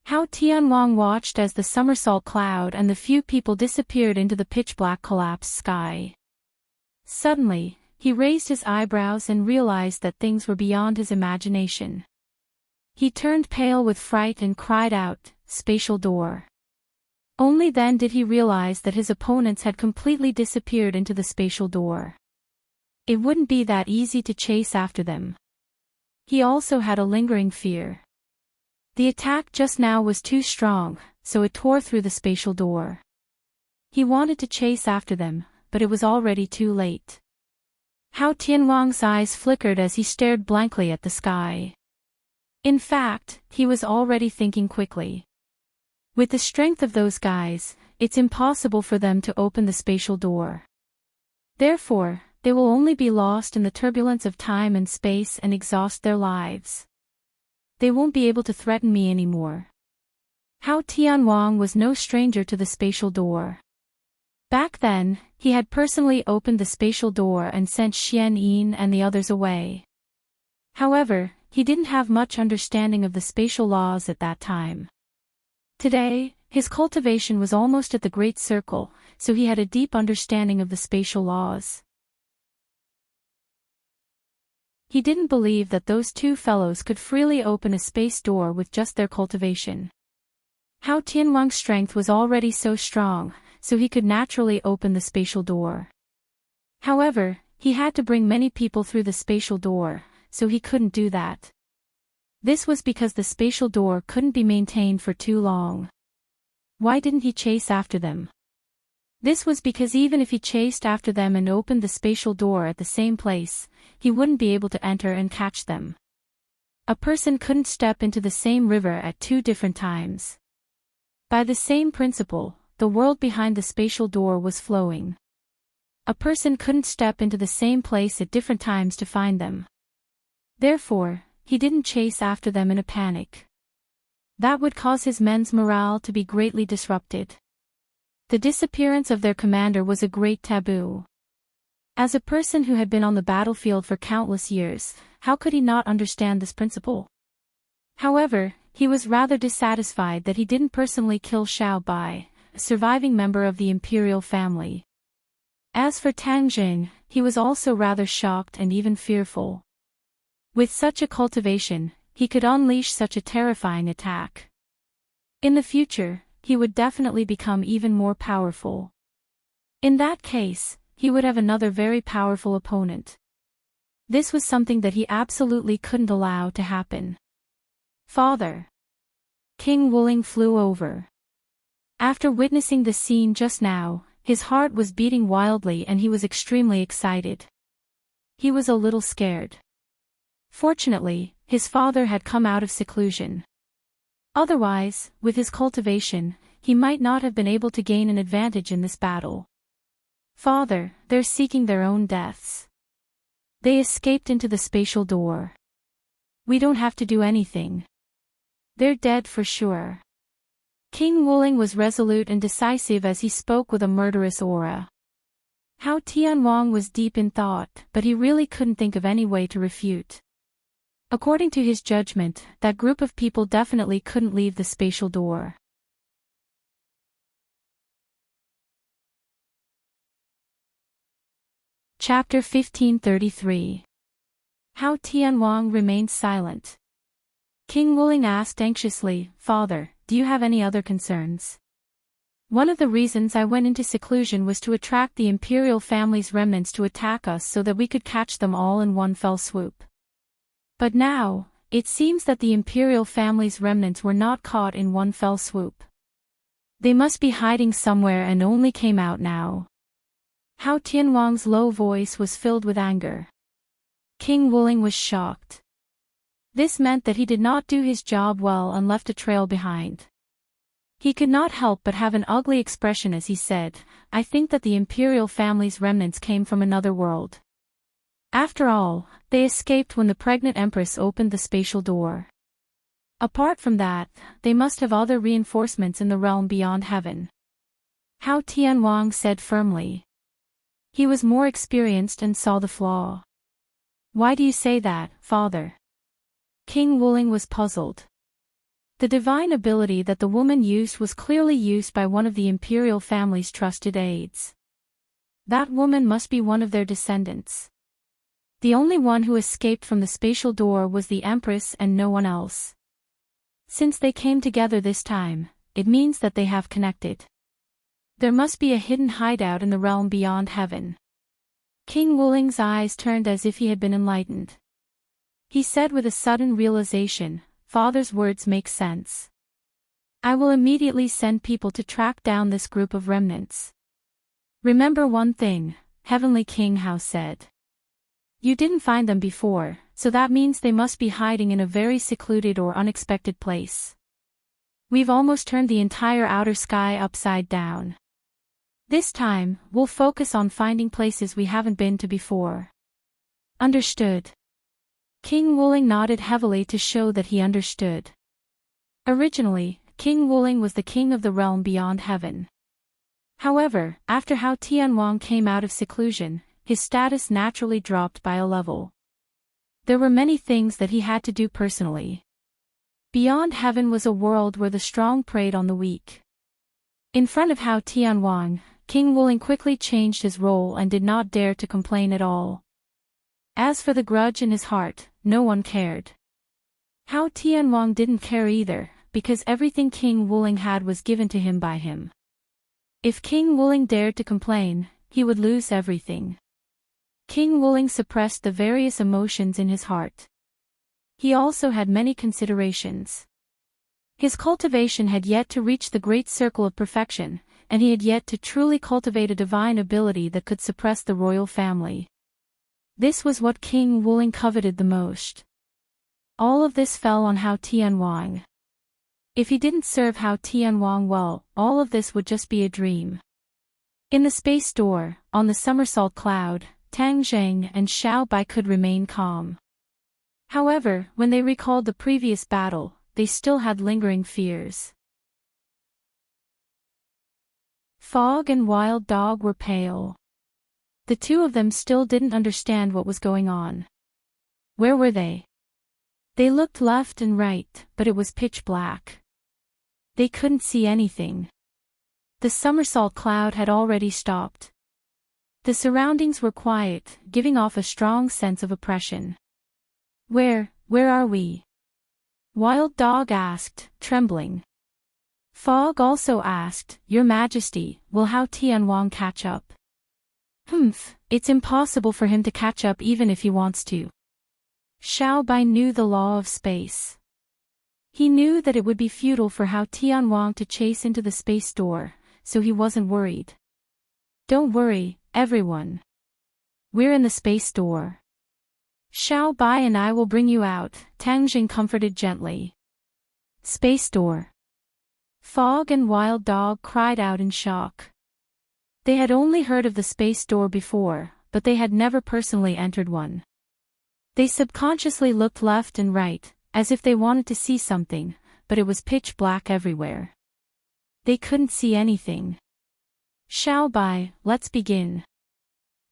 Hao Tianwang watched as the somersault cloud and the few people disappeared into the pitch-black collapsed sky. Suddenly, he raised his eyebrows and realized that things were beyond his imagination. He turned pale with fright and cried out, "Spatial door!" Only then did he realize that his opponents had completely disappeared into the spatial door. It wouldn't be that easy to chase after them. He also had a lingering fear. The attack just now was too strong, so it tore through the spatial door. He wanted to chase after them, but it was already too late. Hao Tianwang's eyes flickered as he stared blankly at the sky. In fact, he was already thinking quickly. With the strength of those guys, it's impossible for them to open the spatial door. Therefore, they will only be lost in the turbulence of time and space and exhaust their lives. They won't be able to threaten me anymore. Hao Tianwang was no stranger to the spatial door. Back then, he had personally opened the spatial door and sent Xian Yin and the others away. However, he didn't have much understanding of the spatial laws at that time. Today, his cultivation was almost at the Great Circle, so he had a deep understanding of the spatial laws. He didn't believe that those two fellows could freely open a space door with just their cultivation. Hao Tianwang's strength was already so strong, so he could naturally open the spatial door. However, He had to bring many people through the spatial door, so he couldn't do that. This was because the spatial door couldn't be maintained for too long. Why didn't he chase after them? This was because even if he chased after them and opened the spatial door at the same place, he wouldn't be able to enter and catch them. A person couldn't step into the same river at two different times. By the same principle, the world behind the spatial door was flowing. A person couldn't step into the same place at different times to find them. Therefore, he didn't chase after them in a panic. That would cause his men's morale to be greatly disrupted. The disappearance of their commander was a great taboo. As a person who had been on the battlefield for countless years, how could he not understand this principle? However, he was rather dissatisfied that he didn't personally kill Xiao Bai, a surviving member of the imperial family. As for Tang Jing, he was also rather shocked and even fearful. With such a cultivation, he could unleash such a terrifying attack. In the future, he would definitely become even more powerful. In that case, he would have another very powerful opponent. This was something that he absolutely couldn't allow to happen. Father. King Wuling flew over. After witnessing the scene just now, his heart was beating wildly and he was extremely excited. He was a little scared. Fortunately, his father had come out of seclusion. Otherwise, with his cultivation, he might not have been able to gain an advantage in this battle. Father, they're seeking their own deaths. They escaped into the spatial door. We don't have to do anything. They're dead for sure. King Wuling was resolute and decisive as he spoke with a murderous aura. Hao Tianwang was deep in thought, but he really couldn't think of any way to refute. According to his judgment, that group of people definitely couldn't leave the spatial door. Chapter 1533. Hao Tianwang remained silent. King Wuling asked anxiously, Father, do you have any other concerns? One of the reasons I went into seclusion was to attract the imperial family's remnants to attack us so that we could catch them all in one fell swoop. But now, it seems that the imperial family's remnants were not caught in one fell swoop. They must be hiding somewhere and only came out now. Hao Tianwang's low voice was filled with anger. King Wuling was shocked. This meant that he did not do his job well and left a trail behind. He could not help but have an ugly expression as he said, I think that the imperial family's remnants came from another world. After all, they escaped when the pregnant empress opened the spatial door. Apart from that, they must have other reinforcements in the realm beyond heaven. Hao Tianwang said firmly. He was more experienced and saw the flaw. Why do you say that, father? King Wuling was puzzled. The divine ability that the woman used was clearly used by one of the imperial family's trusted aides. That woman must be one of their descendants. The only one who escaped from the spatial door was the empress and no one else. Since they came together this time, it means that they have connected. There must be a hidden hideout in the realm beyond heaven. King Wuling's eyes turned as if he had been enlightened. He said with a sudden realization, Father's words make sense. I will immediately send people to track down this group of remnants. Remember one thing, Heavenly King Hao said. You didn't find them before, so that means they must be hiding in a very secluded or unexpected place. We've almost turned the entire outer sky upside down. This time, we'll focus on finding places we haven't been to before. Understood. King Wuling nodded heavily to show that he understood. Originally, King Wuling was the king of the realm beyond heaven. However, after Hao Tianwang came out of seclusion, his status naturally dropped by a level. There were many things that he had to do personally. Beyond heaven was a world where the strong preyed on the weak. In front of Hao Tianwang, King Wuling quickly changed his role and did not dare to complain at all. As for the grudge in his heart, no one cared. Hao Tianwang didn't care either, because everything King Wuling had was given to him by him. If King Wuling dared to complain, he would lose everything. King Wuling suppressed the various emotions in his heart. He also had many considerations. His cultivation had yet to reach the great circle of perfection, and he had yet to truly cultivate a divine ability that could suppress the royal family. This was what King Wuling coveted the most. All of this fell on Hao Tianwang. If he didn't serve Hao Tianwang well, all of this would just be a dream. In the space door, on the somersault cloud, Tang Zheng and Xiao Bai could remain calm. However, when they recalled the previous battle, they still had lingering fears. Fog and Wild Dog were pale. The two of them still didn't understand what was going on. Where were they? They looked left and right, but it was pitch black. They couldn't see anything. The somersault cloud had already stopped. The surroundings were quiet, giving off a strong sense of oppression. Where are we? Wild Dog asked, trembling. Fog also asked, Your Majesty, will Hao Tianwang catch up? It's impossible for him to catch up even if he wants to. Xiao Bai knew the law of space. He knew that it would be futile for Hao Tianwang to chase into the space door, so he wasn't worried. Don't worry, everyone. We're in the space door. Xiao Bai and I will bring you out, Tang Jing comforted gently. Space door. Fog and Wild Dog cried out in shock. They had only heard of the space door before, but they had never personally entered one. They subconsciously looked left and right, as if they wanted to see something, but it was pitch black everywhere. They couldn't see anything. Xiao Bai, let's begin.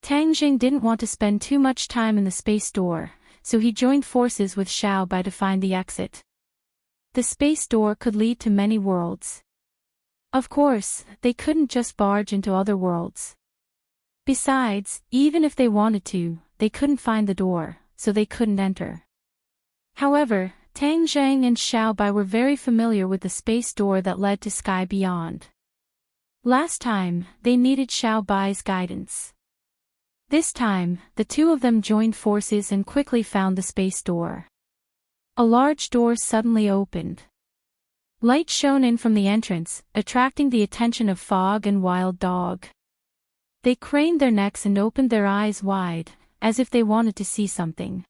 Tang Jing didn't want to spend too much time in the space door, so he joined forces with Xiao Bai to find the exit. The space door could lead to many worlds. Of course, they couldn't just barge into other worlds. Besides, even if they wanted to, they couldn't find the door, so they couldn't enter. However, Tang Zheng and Xiao Bai were very familiar with the space door that led to Sky Beyond. Last time, they needed Xiao Bai's guidance. This time, the two of them joined forces and quickly found the space door. A large door suddenly opened. Light shone in from the entrance, attracting the attention of Fog and Wild Dog. They craned their necks and opened their eyes wide, as if they wanted to see something.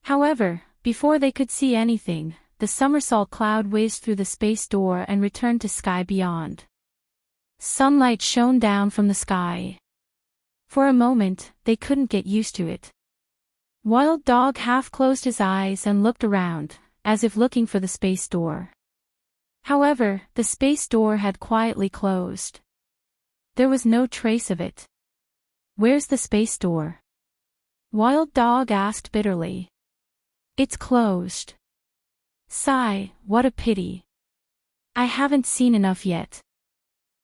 However, before they could see anything, the somersault cloud whizzed through the space door and returned to Sky Beyond. Sunlight shone down from the sky. For a moment, they couldn't get used to it. Wild Dog half closed his eyes and looked around, as if looking for the space door. However, the space door had quietly closed. There was no trace of it. Where's the space door? Wild Dog asked bitterly. It's closed. Sigh, what a pity. I haven't seen enough yet.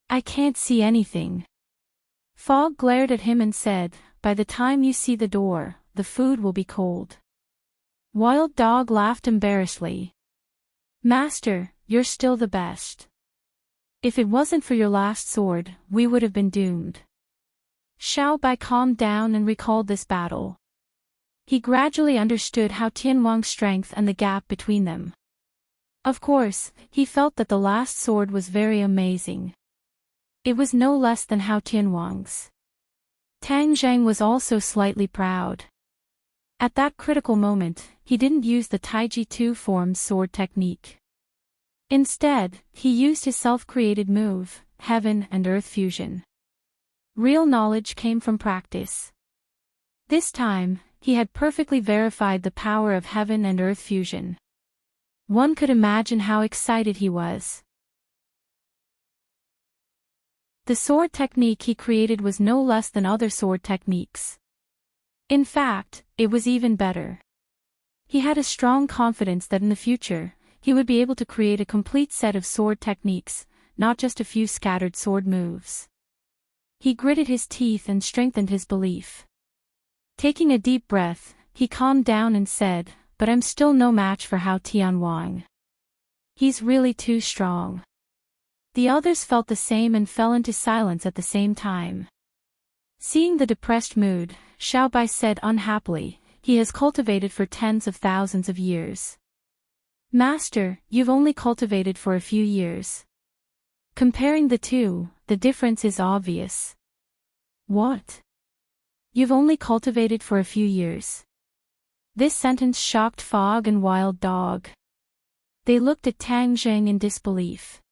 I can't see anything. Fog glared at him and said, By the time you see the door, the food will be cold. Wild Dog laughed embarrassedly. Master, you're still the best. If it wasn't for your last sword, we would have been doomed. Xiao Bai calmed down and recalled this battle. He gradually understood Hao Tianwang's strength and the gap between them. Of course, he felt that the last sword was very amazing. It was no less than Hao Tianwang's. Tang Zheng was also slightly proud. At that critical moment, he didn't use the Taiji two-form sword technique. Instead, he used his self-created move, Heaven and Earth Fusion. Real knowledge came from practice. This time, he had perfectly verified the power of Heaven and Earth Fusion. One could imagine how excited he was. The sword technique he created was no less than other sword techniques. In fact, it was even better. He had a strong confidence that in the future, he would be able to create a complete set of sword techniques, not just a few scattered sword moves. He gritted his teeth and strengthened his belief. Taking a deep breath, he calmed down and said, But I'm still no match for Hao Tianwang. He's really too strong. The others felt the same and fell into silence at the same time. Seeing the depressed mood, Xiaobai said unhappily, he has cultivated for tens of thousands of years. Master, you've only cultivated for a few years. Comparing the two, the difference is obvious. What? You've only cultivated for a few years. This sentence shocked Fog and Wild Dog. They looked at Tang Zheng in disbelief.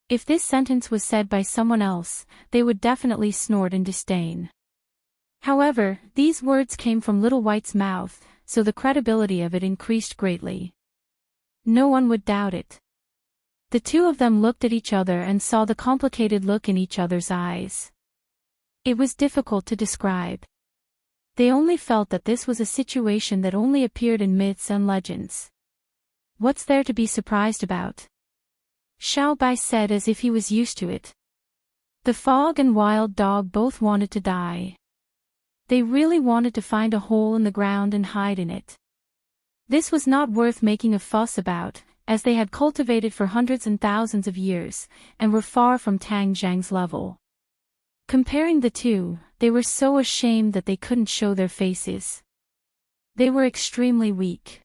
If this sentence was said by someone else, they would definitely snort in disdain. However, these words came from Little White's mouth, so the credibility of it increased greatly. No one would doubt it. The two of them looked at each other and saw the complicated look in each other's eyes. It was difficult to describe. They only felt that this was a situation that only appeared in myths and legends. What's there to be surprised about? Xiaobai said as if he was used to it. The Fog and Wild Dog both wanted to die. They really wanted to find a hole in the ground and hide in it. This was not worth making a fuss about, as they had cultivated for hundreds and thousands of years, and were far from Tang Zheng's level. Comparing the two, they were so ashamed that they couldn't show their faces. They were extremely weak.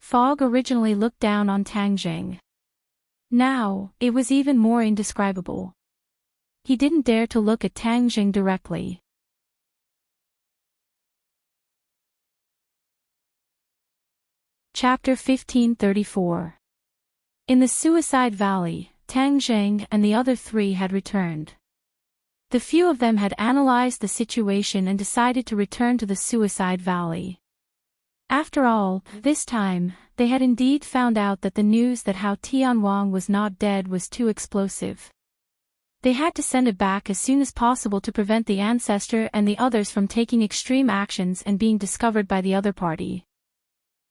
Fog originally looked down on Tang Zheng. Now, it was even more indescribable. He didn't dare to look at Tang Zheng directly. Chapter 1534. In the Suicide Valley, Tang Zheng and the other three had returned. The few of them had analyzed the situation and decided to return to the Suicide Valley. After all, this time, they had indeed found out that the news that Hao Tianwang was not dead was too explosive. They had to send it back as soon as possible to prevent the ancestor and the others from taking extreme actions and being discovered by the other party.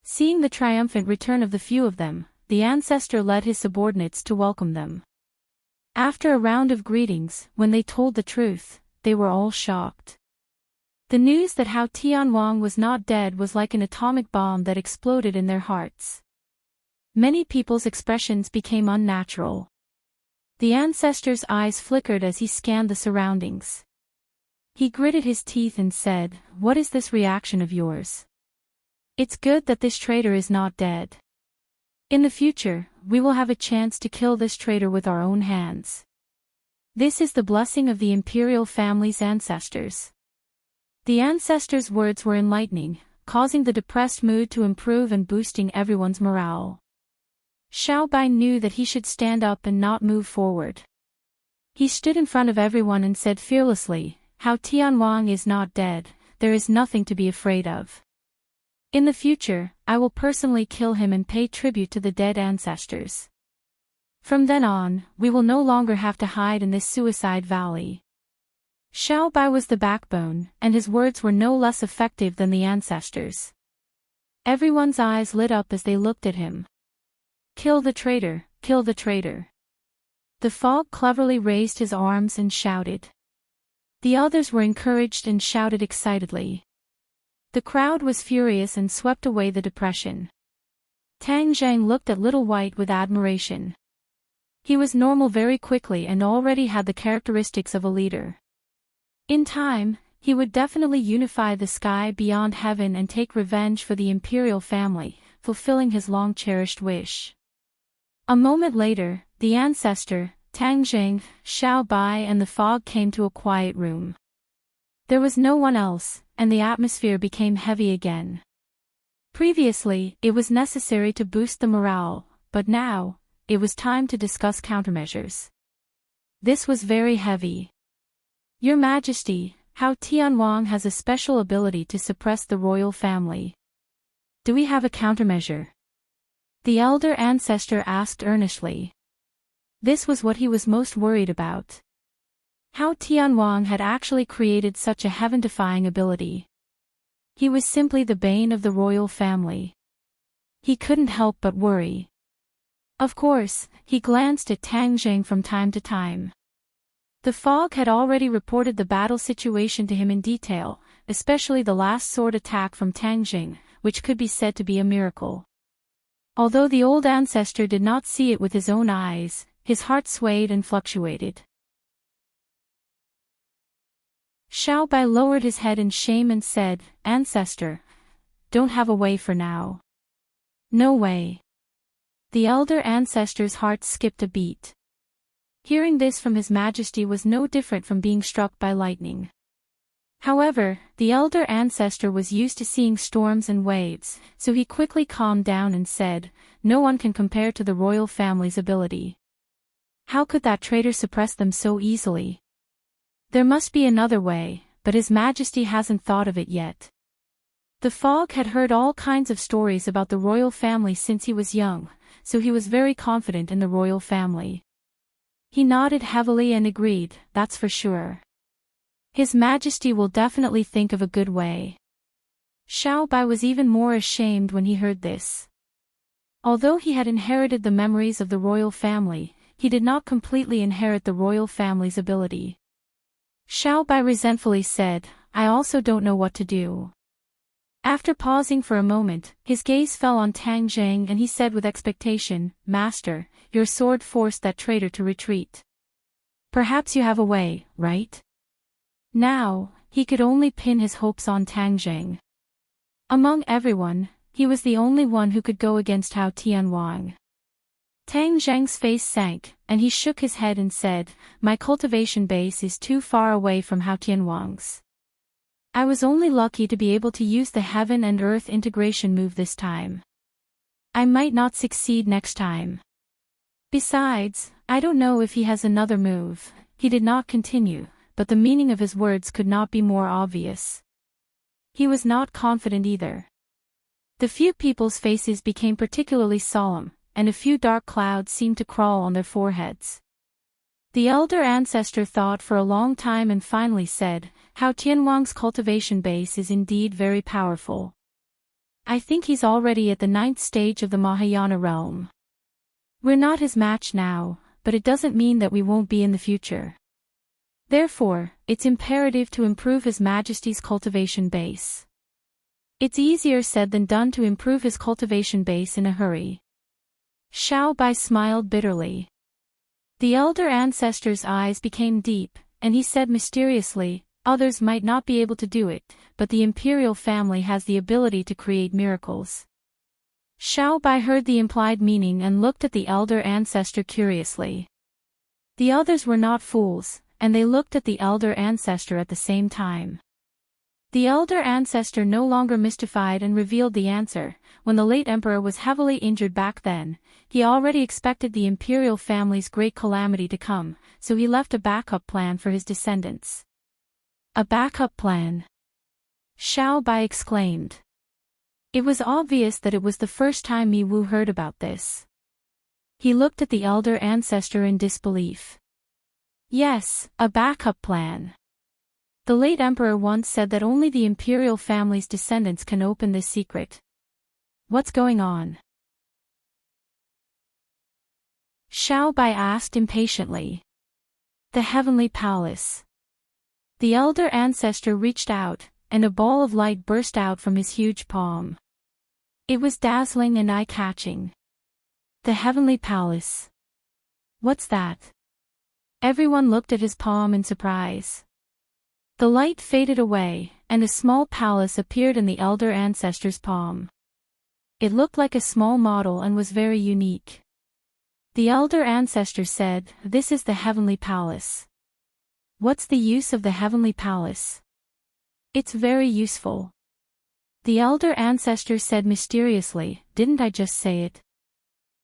Seeing the triumphant return of the few of them, the ancestor led his subordinates to welcome them. After a round of greetings, when they told the truth, they were all shocked. The news that Hao Tianwang was not dead was like an atomic bomb that exploded in their hearts. Many people's expressions became unnatural. The ancestor's eyes flickered as he scanned the surroundings. He gritted his teeth and said, "What is this reaction of yours? It's good that this traitor is not dead. In the future, we will have a chance to kill this traitor with our own hands. This is the blessing of the imperial family's ancestors." The ancestors' words were enlightening, causing the depressed mood to improve and boosting everyone's morale. Xiaobai knew that he should stand up and not move forward. He stood in front of everyone and said fearlessly, "Hao Tianwang is not dead, there is nothing to be afraid of. In the future, I will personally kill him and pay tribute to the dead ancestors. From then on, we will no longer have to hide in this suicide valley." Xiaobai was the backbone, and his words were no less effective than the ancestors. Everyone's eyes lit up as they looked at him. "Kill the traitor, kill the traitor." The Fog cleverly raised his arms and shouted. The others were encouraged and shouted excitedly. The crowd was furious and swept away the depression. Tang Zheng looked at Little White with admiration. He was normal very quickly and already had the characteristics of a leader. In time, he would definitely unify the sky beyond heaven and take revenge for the imperial family, fulfilling his long-cherished wish. A moment later, the ancestor, Tang Zheng, Xiaobai and the Fog came to a quiet room. There was no one else, and the atmosphere became heavy again. Previously, it was necessary to boost the morale, but now, it was time to discuss countermeasures. This was very heavy. "Your Majesty, Hao Tianwang has a special ability to suppress the royal family. Do we have a countermeasure?" The elder ancestor asked earnestly. This was what he was most worried about. Hao Tianwang had actually created such a heaven-defying ability. He was simply the bane of the royal family. He couldn't help but worry. Of course, he glanced at Tang Zheng from time to time. The Fog had already reported the battle situation to him in detail, especially the last sword attack from Tang Zheng, which could be said to be a miracle. Although the old ancestor did not see it with his own eyes, his heart swayed and fluctuated. Xiaobai lowered his head in shame and said, "Ancestor, don't have a way for now." "No way." The elder ancestor's heart skipped a beat. Hearing this from His Majesty was no different from being struck by lightning. However, the elder ancestor was used to seeing storms and waves, so he quickly calmed down and said, "No one can compare to the royal family's ability. How could that traitor suppress them so easily? There must be another way, but His Majesty hasn't thought of it yet." The fog had heard all kinds of stories about the royal family since he was young, so he was very confident in the royal family. He nodded heavily and agreed, "That's for sure. His Majesty will definitely think of a good way." Xiaobai was even more ashamed when he heard this. Although he had inherited the memories of the royal family, he did not completely inherit the royal family's ability. Xiaobai resentfully said, "I also don't know what to do." After pausing for a moment, his gaze fell on Tang Zheng and he said with expectation, "Master, your sword forced that traitor to retreat. Perhaps you have a way, right?" Now, he could only pin his hopes on Tang Zheng. Among everyone, he was the only one who could go against Hao Tianwang. Tang Zheng's face sank, and he shook his head and said, "My cultivation base is too far away from Hao Tianwang's. I was only lucky to be able to use the heaven and earth integration move this time. I might not succeed next time. Besides, I don't know if he has another move." He did not continue, but the meaning of his words could not be more obvious. He was not confident either. The few people's faces became particularly solemn, and a few dark clouds seemed to crawl on their foreheads. The elder ancestor thought for a long time and finally said, "Hao Tianwang's cultivation base is indeed very powerful. I think he's already at the 9th stage of the Mahayana realm. We're not his match now, but it doesn't mean that we won't be in the future. Therefore, it's imperative to improve His Majesty's cultivation base." It's easier said than done to improve his cultivation base in a hurry. Xiaobai smiled bitterly. The elder ancestor's eyes became deep, and he said mysteriously, "Others might not be able to do it, but the imperial family has the ability to create miracles." Xiaobai heard the implied meaning and looked at the elder ancestor curiously. The others were not fools, and they looked at the elder ancestor at the same time. The elder ancestor no longer mystified and revealed the answer. When the late emperor was heavily injured back then, he already expected the imperial family's great calamity to come, so he left a backup plan for his descendants. A backup plan? Xiaobai exclaimed. It was obvious that it was the first time Mi Wu heard about this. He looked at the elder ancestor in disbelief. Yes, a backup plan. The late emperor once said that only the imperial family's descendants can open this secret. What's going on? Xiaobai asked impatiently. The heavenly palace. The elder ancestor reached out, and a ball of light burst out from his huge palm. It was dazzling and eye-catching. The heavenly palace. What's that? Everyone looked at his palm in surprise. The light faded away, and a small palace appeared in the elder ancestor's palm. It looked like a small model and was very unique. The elder ancestor said, "This is the heavenly palace." What's the use of the heavenly palace? It's very useful. The elder ancestor said mysteriously, "Didn't I just say it?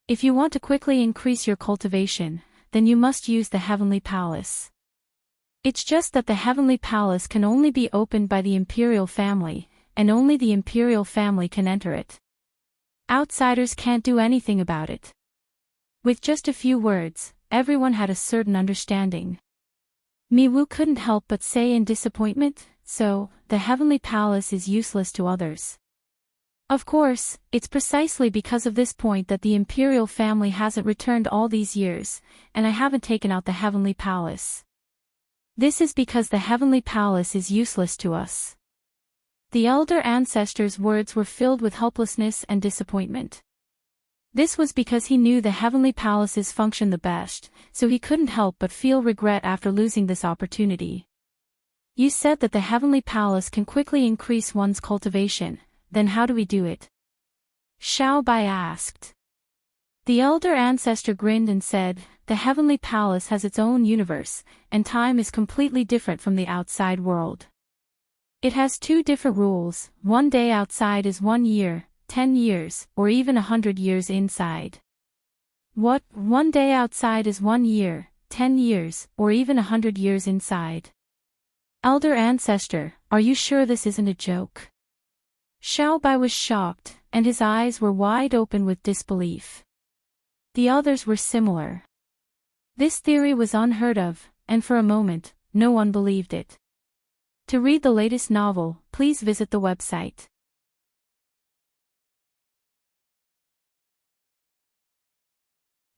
If you want to quickly increase your cultivation, then you must use the heavenly palace. It's just that the heavenly palace can only be opened by the imperial family, and only the imperial family can enter it. Outsiders can't do anything about it." With just a few words, everyone had a certain understanding. Mi Wu couldn't help but say in disappointment, "So, the heavenly palace is useless to others." Of course, it's precisely because of this point that the imperial family hasn't returned all these years, and I haven't taken out the heavenly palace. This is because the heavenly palace is useless to us. The elder ancestor's words were filled with helplessness and disappointment. This was because he knew the heavenly palaces function the best, so he couldn't help but feel regret after losing this opportunity. You said that the heavenly palace can quickly increase one's cultivation, then how do we do it? Xiao Bai asked. The elder ancestor grinned and said, the heavenly palace has its own universe, and time is completely different from the outside world. It has two different rules: one day outside is 1 year, 10 years, or even 100 years inside. What, 1 day outside is 1 year, 10 years, or even 100 years inside? Elder ancestor, are you sure this isn't a joke? Xiao Bai was shocked, and his eyes were wide open with disbelief. The others were similar. This theory was unheard of, and for a moment, no one believed it. To read the latest novel, please visit the website.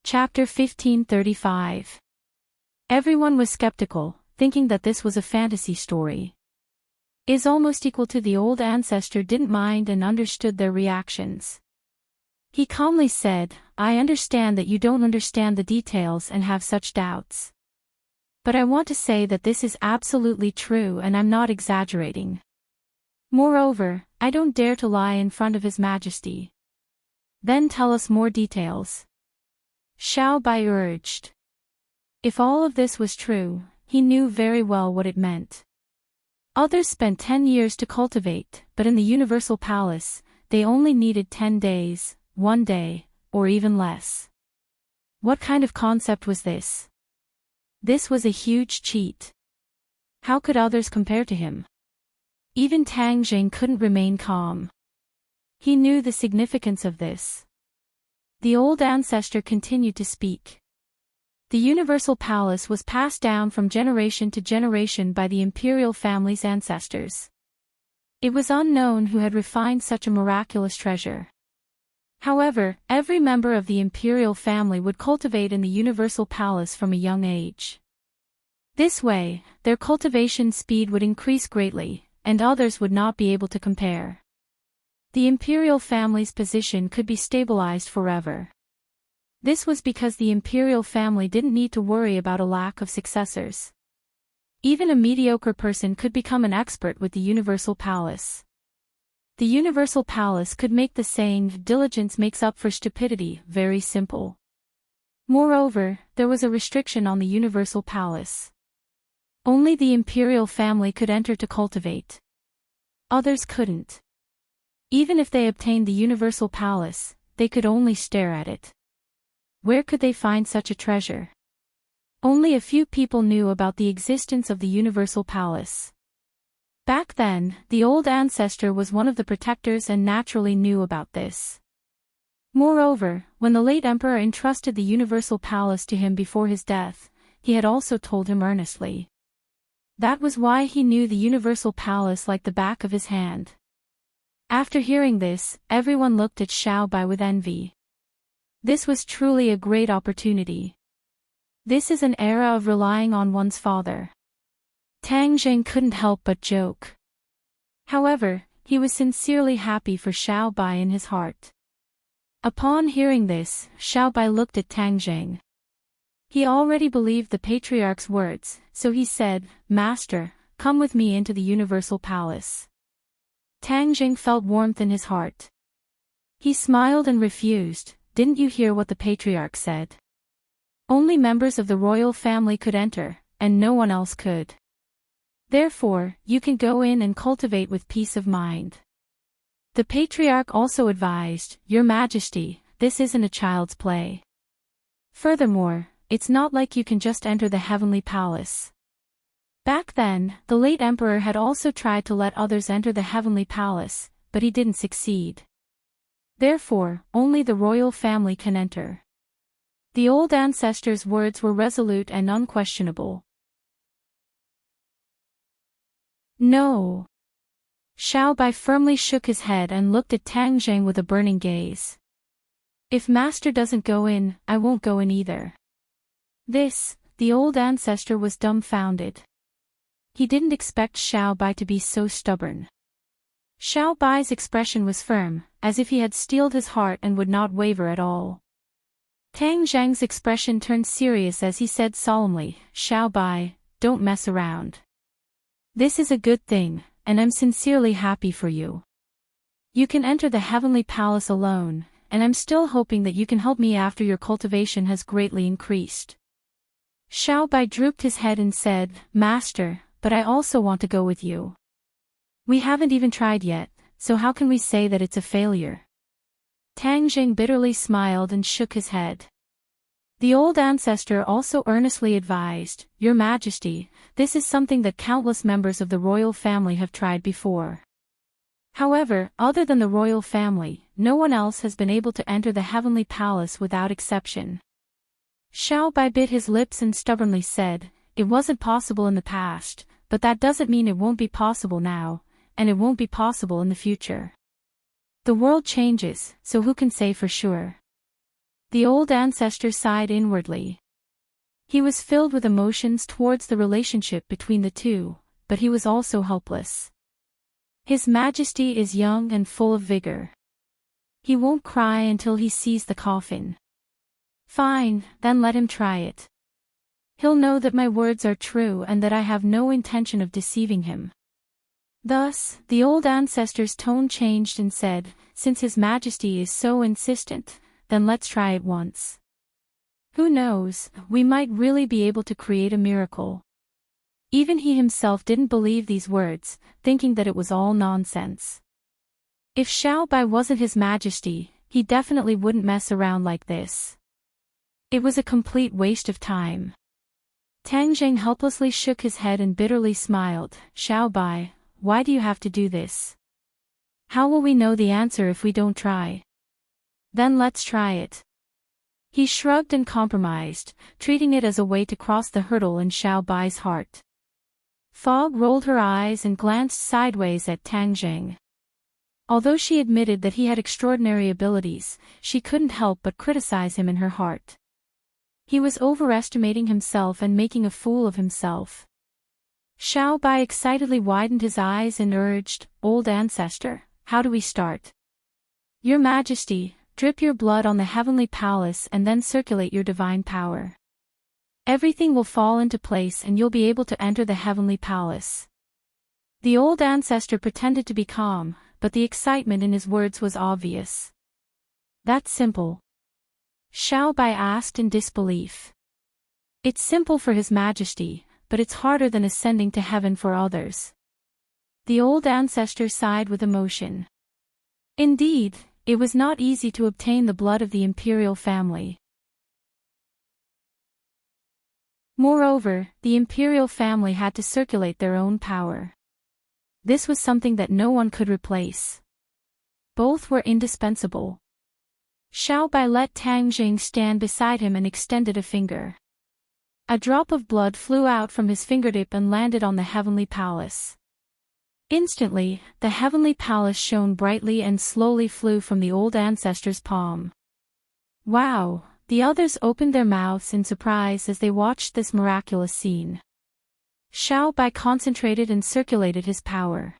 Chapter 1535. Everyone was skeptical, thinking that this was a fantasy story. Is almost equal to the old ancestor didn't mind and understood their reactions. He calmly said, I understand that you don't understand the details and have such doubts. But I want to say that this is absolutely true and I'm not exaggerating. Moreover, I don't dare to lie in front of His Majesty. Then tell us more details. Xiao Bai urged. If all of this was true, he knew very well what it meant. Others spent 10 years to cultivate, but in the Universal Palace, they only needed 10 days, 1 day, or even less. What kind of concept was this? This was a huge cheat. How could others compare to him? Even Tang Jing couldn't remain calm. He knew the significance of this. The old ancestor continued to speak. The Universal Palace was passed down from generation to generation by the imperial family's ancestors. It was unknown who had refined such a miraculous treasure. However, every member of the imperial family would cultivate in the Universal Palace from a young age. This way, their cultivation speed would increase greatly, and others would not be able to compare. The imperial family's position could be stabilized forever. This was because the imperial family didn't need to worry about a lack of successors. Even a mediocre person could become an expert with the Universal Palace. The Universal Palace could make the saying, diligence makes up for stupidity, very simple. Moreover, there was a restriction on the Universal Palace. Only the imperial family could enter to cultivate. Others couldn't. Even if they obtained the Universal Palace, they could only stare at it. Where could they find such a treasure? Only a few people knew about the existence of the Universal Palace. Back then, the old ancestor was one of the protectors and naturally knew about this. Moreover, when the late emperor entrusted the Universal Palace to him before his death, he had also told him earnestly. That was why he knew the Universal Palace like the back of his hand. After hearing this, everyone looked at Xiao Bai with envy. This was truly a great opportunity. This is an era of relying on one's father. Tang Jing couldn't help but joke. However, he was sincerely happy for Xiao Bai in his heart. Upon hearing this, Xiao Bai looked at Tang Jing. He already believed the patriarch's words, so he said, Master, come with me into the Universal Palace. Tang Jing felt warmth in his heart. He smiled and refused. Didn't you hear what the patriarch said? Only members of the royal family could enter, and no one else could. Therefore, you can go in and cultivate with peace of mind. The patriarch also advised, Your Majesty, this isn't a child's play. Furthermore, it's not like you can just enter the heavenly palace. Back then, the late emperor had also tried to let others enter the heavenly palace, but he didn't succeed. Therefore, only the royal family can enter. The old ancestor's words were resolute and unquestionable. No. Xiao Bai firmly shook his head and looked at Tang Jing with a burning gaze. If Master doesn't go in, I won't go in either. The old ancestor was dumbfounded. He didn't expect Xiao Bai to be so stubborn. Xiao Bai's expression was firm, as if he had steeled his heart and would not waver at all. Tang Jing's expression turned serious as he said solemnly, Xiao Bai, don't mess around. This is a good thing, and I'm sincerely happy for you. You can enter the heavenly palace alone, and I'm still hoping that you can help me after your cultivation has greatly increased. Xiao Bai drooped his head and said, Master, but I also want to go with you. We haven't even tried yet, so how can we say that it's a failure? Tang Jing bitterly smiled and shook his head. The old ancestor also earnestly advised, Your Majesty, this is something that countless members of the royal family have tried before. However, other than the royal family, no one else has been able to enter the heavenly palace without exception. Xiao Bai bit his lips and stubbornly said, It wasn't possible in the past, but that doesn't mean it won't be possible now, and it won't be possible in the future. The world changes, so who can say for sure? The old ancestor sighed inwardly. He was filled with emotions towards the relationship between the two, but he was also hopeless. His Majesty is young and full of vigor. He won't cry until he sees the coffin. Fine, then let him try it. He'll know that my words are true and that I have no intention of deceiving him. Thus, the old ancestor's tone changed and said, Since His Majesty is so insistent, then let's try it once. Who knows, we might really be able to create a miracle. Even he himself didn't believe these words, thinking that it was all nonsense. If Xiao Bai wasn't His Majesty, he definitely wouldn't mess around like this. It was a complete waste of time. Tang Jing helplessly shook his head and bitterly smiled, Xiao Bai, why do you have to do this? How will we know the answer if we don't try? Then let's try it. He shrugged and compromised, treating it as a way to cross the hurdle in Xiao Bai's heart. Fog rolled her eyes and glanced sideways at Tang Jing. Although she admitted that he had extraordinary abilities, she couldn't help but criticize him in her heart. He was overestimating himself and making a fool of himself. Xiao Bai excitedly widened his eyes and urged, Old ancestor, how do we start? Your Majesty, drip your blood on the heavenly palace and then circulate your divine power. Everything will fall into place and you'll be able to enter the heavenly palace. The old ancestor pretended to be calm, but the excitement in his words was obvious. That's simple. Xiao Bai asked in disbelief. It's simple for His Majesty, but it's harder than ascending to heaven for others. The old ancestor sighed with emotion. Indeed, it was not easy to obtain the blood of the imperial family. Moreover, the imperial family had to circulate their own power. This was something that no one could replace. Both were indispensable. Xiao Bai let Tang Jing stand beside him and extended a finger. A drop of blood flew out from his fingertip and landed on the heavenly palace. Instantly, the heavenly palace shone brightly and slowly flew from the old ancestor's palm. Wow! The others opened their mouths in surprise as they watched this miraculous scene. Xiao Bai concentrated and circulated his power.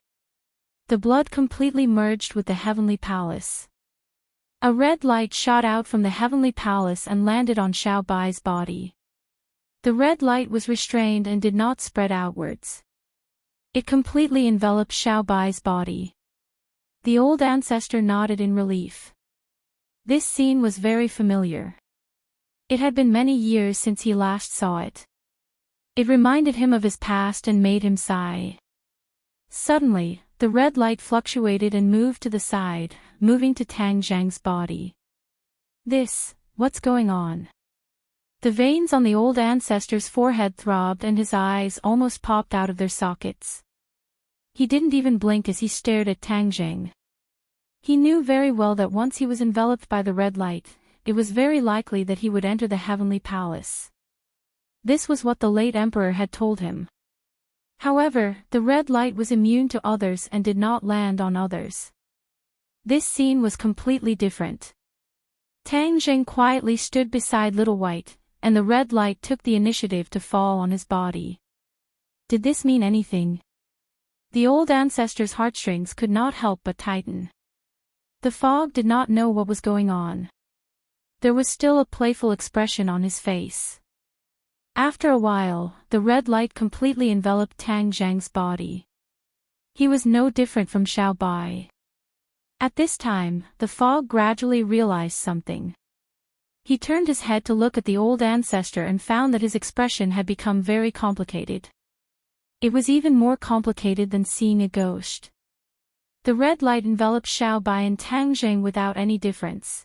The blood completely merged with the heavenly palace. A red light shot out from the heavenly palace and landed on Xiao Bai's body. The red light was restrained and did not spread outwards. It completely enveloped Xiao Bai's body. The old ancestor nodded in relief. This scene was very familiar. It had been many years since he last saw it. It reminded him of his past and made him sigh. Suddenly, the red light fluctuated and moved to the side, moving to Tang Jing's body. What's going on? The veins on the old ancestor's forehead throbbed and his eyes almost popped out of their sockets. He didn't even blink as he stared at Tang Jing. He knew very well that once he was enveloped by the red light, it was very likely that he would enter the heavenly palace. This was what the late emperor had told him. However, the red light was immune to others and did not land on others. This scene was completely different. Tang Jing quietly stood beside Little White, and the red light took the initiative to fall on his body. Did this mean anything? The old ancestor's heartstrings could not help but tighten. The fog did not know what was going on. There was still a playful expression on his face. After a while, the red light completely enveloped Tang Zhang's body. He was no different from Xiao Bai. At this time, the fog gradually realized something. He turned his head to look at the old ancestor and found that his expression had become very complicated. It was even more complicated than seeing a ghost. The red light enveloped Xiao Bai and Tang Zhang without any difference.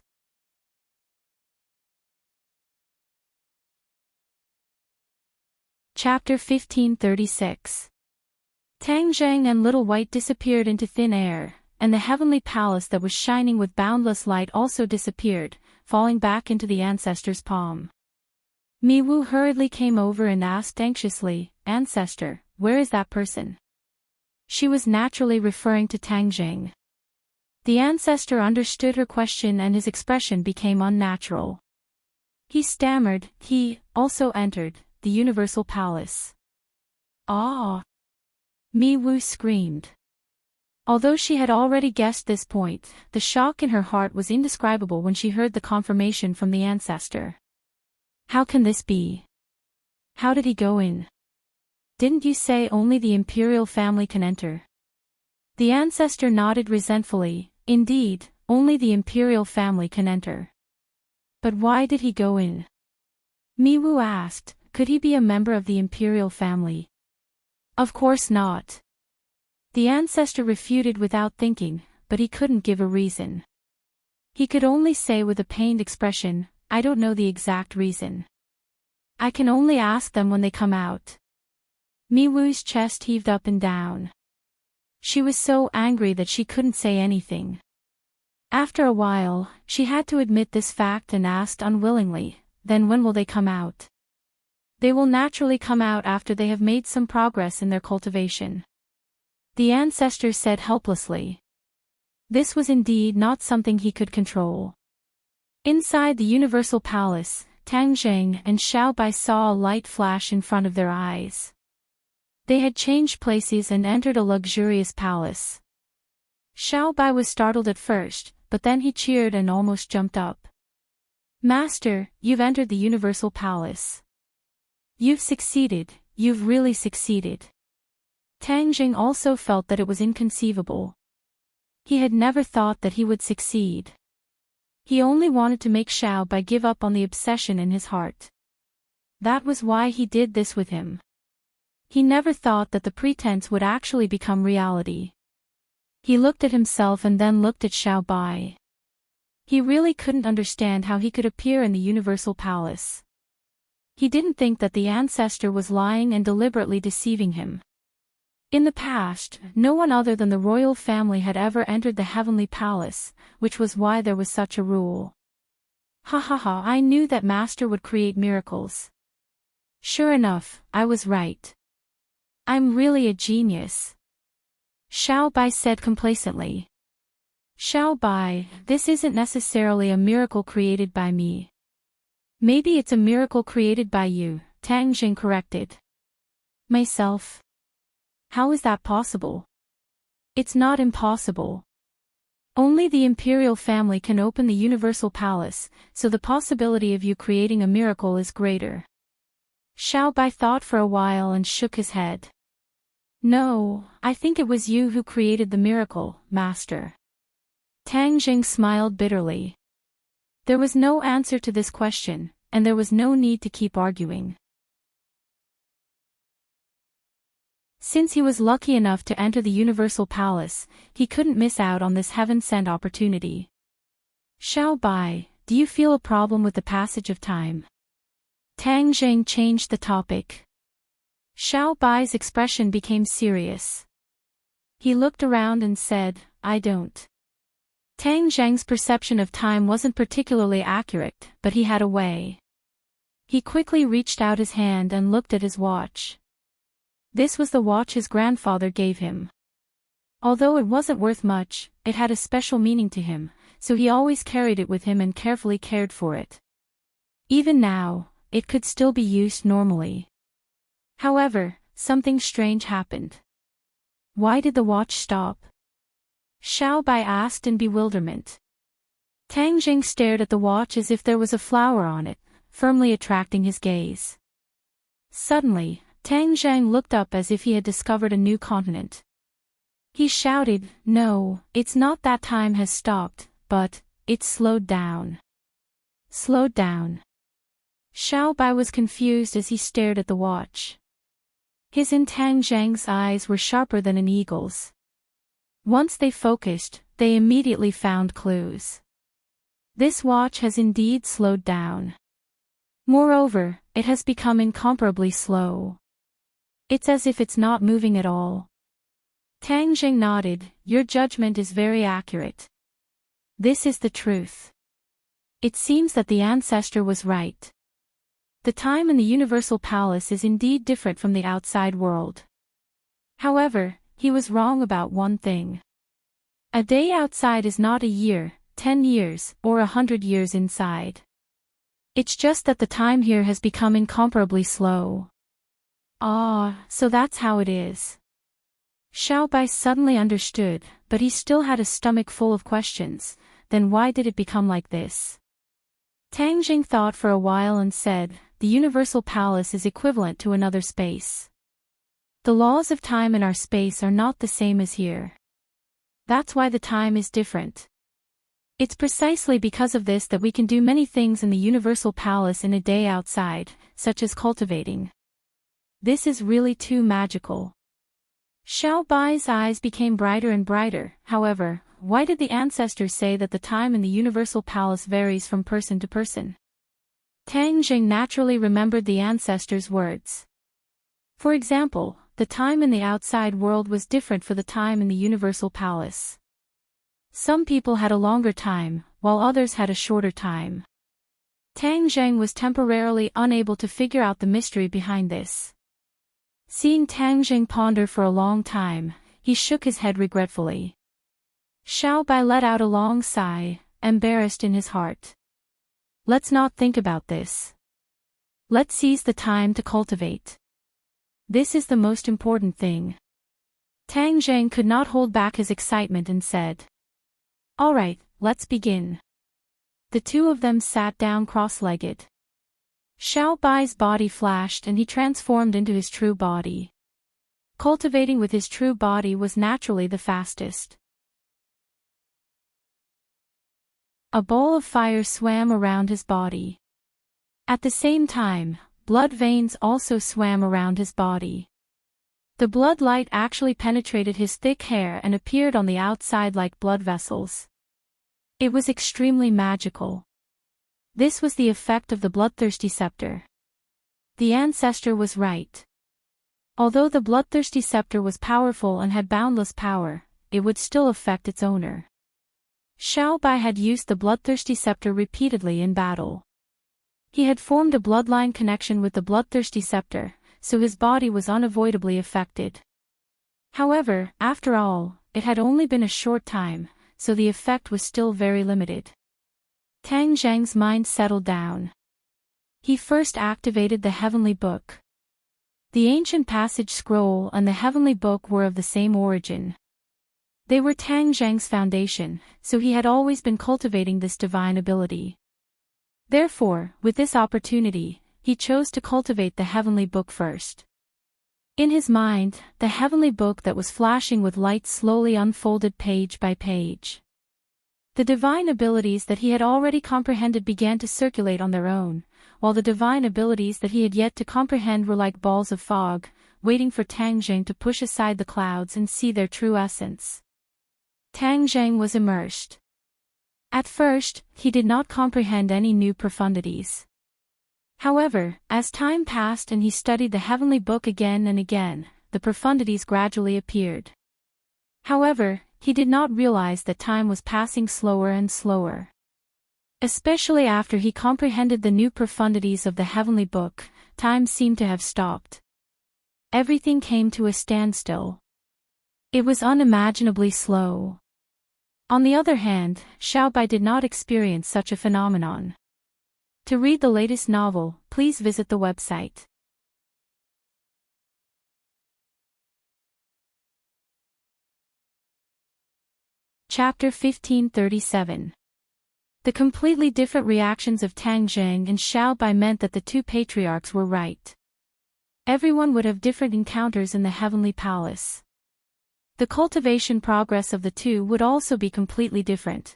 Chapter 1536. Tang Zhang and Little White disappeared into thin air, and the heavenly palace that was shining with boundless light also disappeared, falling back into the ancestor's palm. Mi Wu hurriedly came over and asked anxiously, "Ancestor, where is that person?" She was naturally referring to Tang Zhang. The ancestor understood her question and his expression became unnatural. He stammered, "He also entered the Universal Palace." "Ah!" Mi Wu screamed. Although she had already guessed this point, the shock in her heart was indescribable when she heard the confirmation from the ancestor. "How can this be? How did he go in? Didn't you say only the imperial family can enter?" The ancestor nodded resentfully. "Indeed, only the imperial family can enter. But why did he go in?" Mi Wu asked. "Could he be a member of the imperial family?" "Of course not." The ancestor refuted without thinking, but he couldn't give a reason. He could only say with a pained expression, "I don't know the exact reason. I can only ask them when they come out." Mi Wu's chest heaved up and down. She was so angry that she couldn't say anything. After a while, she had to admit this fact and asked unwillingly, "Then when will they come out?" "They will naturally come out after they have made some progress in their cultivation," the ancestor said helplessly. This was indeed not something he could control. Inside the Universal Palace, Tang Zhang and Xiao Bai saw a light flash in front of their eyes. They had changed places and entered a luxurious palace. Xiao Bai was startled at first, but then he cheered and almost jumped up. "Master, you've entered the Universal Palace. You've succeeded, you've really succeeded." Tang Zhang also felt that it was inconceivable. He had never thought that he would succeed. He only wanted to make Xiao Bai give up on the obsession in his heart. That was why he did this with him. He never thought that the pretense would actually become reality. He looked at himself and then looked at Xiao Bai. He really couldn't understand how he could appear in the Universal Palace. He didn't think that the ancestor was lying and deliberately deceiving him. In the past, no one other than the royal family had ever entered the Heavenly Palace, which was why there was such a rule. "Ha ha ha, I knew that Master would create miracles. Sure enough, I was right. I'm really a genius," Xiao Bai said complacently. "Xiao Bai, this isn't necessarily a miracle created by me. Maybe it's a miracle created by you," Tang Zhang corrected. "Myself? How is that possible?" "It's not impossible. Only the imperial family can open the Universal Palace, so the possibility of you creating a miracle is greater." Xiao Bai thought for a while and shook his head. "No, I think it was you who created the miracle, Master." Tang Zhang smiled bitterly. There was no answer to this question, and there was no need to keep arguing. Since he was lucky enough to enter the Universal Palace, he couldn't miss out on this heaven-sent opportunity. "Xiao Bai, do you feel a problem with the passage of time?" Tang Zhang changed the topic. Xiao Bai's expression became serious. He looked around and said, "I don't." Tang Zhang's perception of time wasn't particularly accurate, but he had a way. He quickly reached out his hand and looked at his watch. This was the watch his grandfather gave him. Although it wasn't worth much, it had a special meaning to him, so he always carried it with him and carefully cared for it. Even now, it could still be used normally. However, something strange happened. Why did the watch stop? Xiao Bai asked in bewilderment. Tang Zhang stared at the watch as if there was a flower on it, firmly attracting his gaze. Suddenly, Tang Zhang looked up as if he had discovered a new continent. He shouted, "No, it's not that time has stopped, but it's slowed down." Slowed down. Xiao Bai was confused as he stared at the watch. His and Tang Zhang's eyes were sharper than an eagle's. Once they focused, they immediately found clues. This watch has indeed slowed down. Moreover, it has become incomparably slow. It's as if it's not moving at all. Tang Zhang nodded, "Your judgment is very accurate. This is the truth. It seems that the ancestor was right. The time in the Universal Palace is indeed different from the outside world. However, he was wrong about one thing. A day outside is not a year, 10 years, or 100 years inside. It's just that the time here has become incomparably slow." "Ah, so that's how it is." Xiao Bai suddenly understood, but he still had a stomach full of questions. Then why did it become like this? Tang Jing thought for a while and said, "The Universal Palace is equivalent to another space. The laws of time in our space are not the same as here. That's why the time is different. It's precisely because of this that we can do many things in the Universal Palace in a day outside, such as cultivating. This is really too magical." Xiao Bai's eyes became brighter and brighter. However, why did the ancestors say that the time in the Universal Palace varies from person to person? Tang Jing naturally remembered the ancestors' words. For example, the time in the outside world was different for the time in the Universal Palace. Some people had a longer time, while others had a shorter time. Tang Zhang was temporarily unable to figure out the mystery behind this. Seeing Tang Zhang ponder for a long time, he shook his head regretfully. Xiao Bai let out a long sigh, embarrassed in his heart. "Let's not think about this. Let's seize the time to cultivate. This is the most important thing." Tang Zhang could not hold back his excitement and said, "All right, let's begin." The two of them sat down cross-legged. Xiao Bai's body flashed and he transformed into his true body. Cultivating with his true body was naturally the fastest. A ball of fire swam around his body. At the same time, blood veins also swam around his body. The blood light actually penetrated his thick hair and appeared on the outside like blood vessels. It was extremely magical. This was the effect of the bloodthirsty scepter. The ancestor was right. Although the bloodthirsty scepter was powerful and had boundless power, it would still affect its owner. Xiao Bai had used the bloodthirsty scepter repeatedly in battle. He had formed a bloodline connection with the bloodthirsty scepter, so his body was unavoidably affected. However, after all, it had only been a short time, so the effect was still very limited. Tang Zhang's mind settled down. He first activated the Heavenly Book. The ancient passage scroll and the Heavenly Book were of the same origin. They were Tang Zhang's foundation, so he had always been cultivating this divine ability. Therefore, with this opportunity, he chose to cultivate the Heavenly Book first. In his mind, the Heavenly Book that was flashing with light slowly unfolded page by page. The divine abilities that he had already comprehended began to circulate on their own, while the divine abilities that he had yet to comprehend were like balls of fog, waiting for Tang Zhang to push aside the clouds and see their true essence. Tang Zhang was immersed. At first, he did not comprehend any new profundities. However, as time passed and he studied the Heavenly Book again and again, the profundities gradually appeared. However, he did not realize that time was passing slower and slower. Especially after he comprehended the new profundities of the Heavenly Book, time seemed to have stopped. Everything came to a standstill. It was unimaginably slow. On the other hand, Xiao Bai did not experience such a phenomenon. To read the latest novel, please visit the website. Chapter 1537. The completely different reactions of Tang Zhang and Xiao Bai meant that the two patriarchs were right. Everyone would have different encounters in the heavenly palace. The cultivation progress of the two would also be completely different.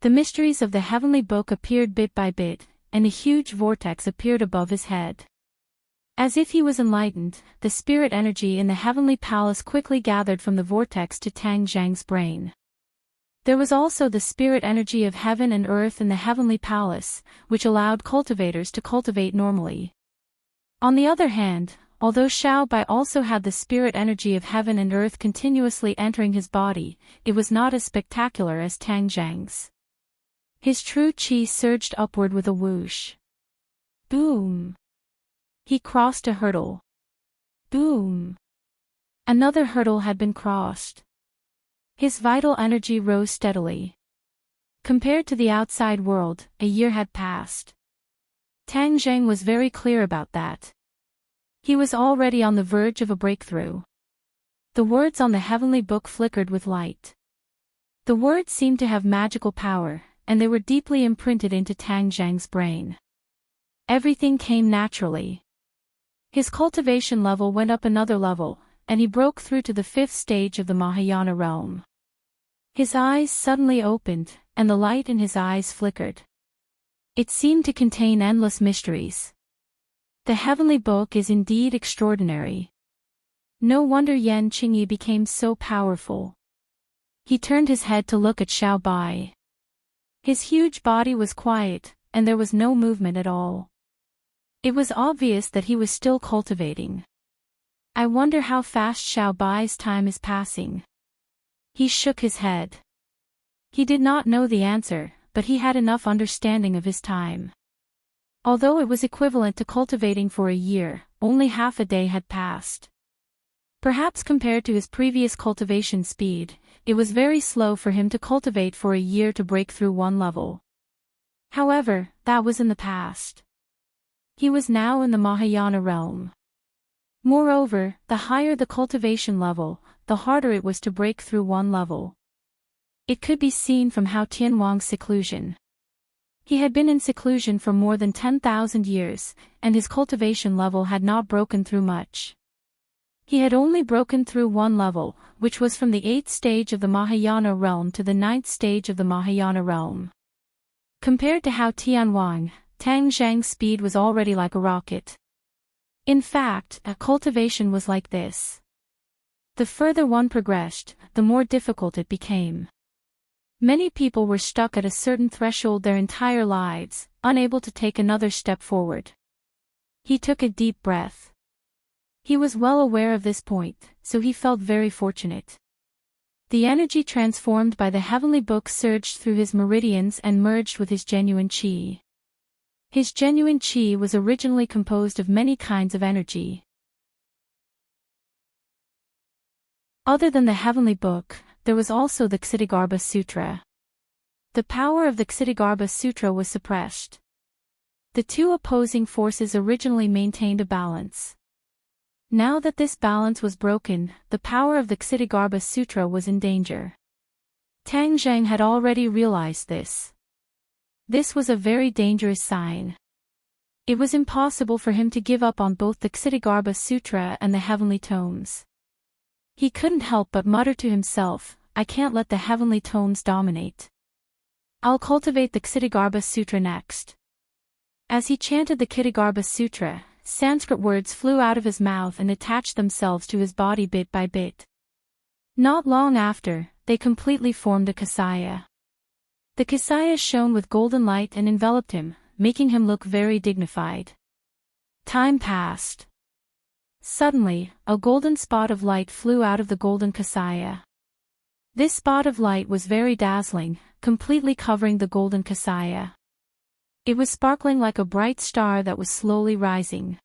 The mysteries of the heavenly book appeared bit by bit, and a huge vortex appeared above his head. As if he was enlightened, the spirit energy in the heavenly palace quickly gathered from the vortex to Tang Zhang's brain. There was also the spirit energy of heaven and earth in the heavenly palace, which allowed cultivators to cultivate normally. On the other hand, although Xiao Bai also had the spirit energy of heaven and earth continuously entering his body, it was not as spectacular as Tang Zhang's. His true qi surged upward with a whoosh. Boom! He crossed a hurdle. Boom! Another hurdle had been crossed. His vital energy rose steadily. Compared to the outside world, a year had passed. Tang Zhang was very clear about that. He was already on the verge of a breakthrough. The words on the heavenly book flickered with light. The words seemed to have magical power, and they were deeply imprinted into Tang Zhang's brain. Everything came naturally. His cultivation level went up another level, and he broke through to the 5th stage of the Mahayana realm. His eyes suddenly opened, and the light in his eyes flickered. It seemed to contain endless mysteries. The heavenly book is indeed extraordinary. No wonder Yan Qingyi became so powerful. He turned his head to look at Xiao Bai. His huge body was quiet, and there was no movement at all. It was obvious that he was still cultivating. I wonder how fast Xiao Bai's time is passing. He shook his head. He did not know the answer, but he had enough understanding of his time. Although it was equivalent to cultivating for a year, only half a day had passed. Perhaps compared to his previous cultivation speed, it was very slow for him to cultivate for a year to break through one level. However, that was in the past. He was now in the Mahayana realm. Moreover, the higher the cultivation level, the harder it was to break through one level. It could be seen from Hao Tianwang's seclusion. He had been in seclusion for more than 10,000 years, and his cultivation level had not broken through much. He had only broken through one level, which was from the 8th stage of the Mahayana realm to the 9th stage of the Mahayana realm. Compared to Hao Tianwang, Tang Zhang's speed was already like a rocket. In fact, a cultivation was like this. The further one progressed, the more difficult it became. Many people were stuck at a certain threshold their entire lives, unable to take another step forward. He took a deep breath. He was well aware of this point, so he felt very fortunate. The energy transformed by the heavenly book surged through his meridians and merged with his genuine qi. His genuine qi was originally composed of many kinds of energy. Other than the heavenly book, there was also the Ksitigarbha Sutra. The power of the Ksitigarbha Sutra was suppressed. The two opposing forces originally maintained a balance. Now that this balance was broken, the power of the Ksitigarbha Sutra was in danger. Tang Zhang had already realized this. This was a very dangerous sign. It was impossible for him to give up on both the Ksitigarbha Sutra and the heavenly tomes. He couldn't help but mutter to himself, I can't let the heavenly tones dominate. I'll cultivate the Ksitigarbha Sutra next. As he chanted the Ksitigarbha Sutra, Sanskrit words flew out of his mouth and attached themselves to his body bit by bit. Not long after, they completely formed a kasaya. The kasaya shone with golden light and enveloped him, making him look very dignified. Time passed. Suddenly, a golden spot of light flew out of the golden kasaya. This spot of light was very dazzling, completely covering the golden kasaya. It was sparkling like a bright star that was slowly rising.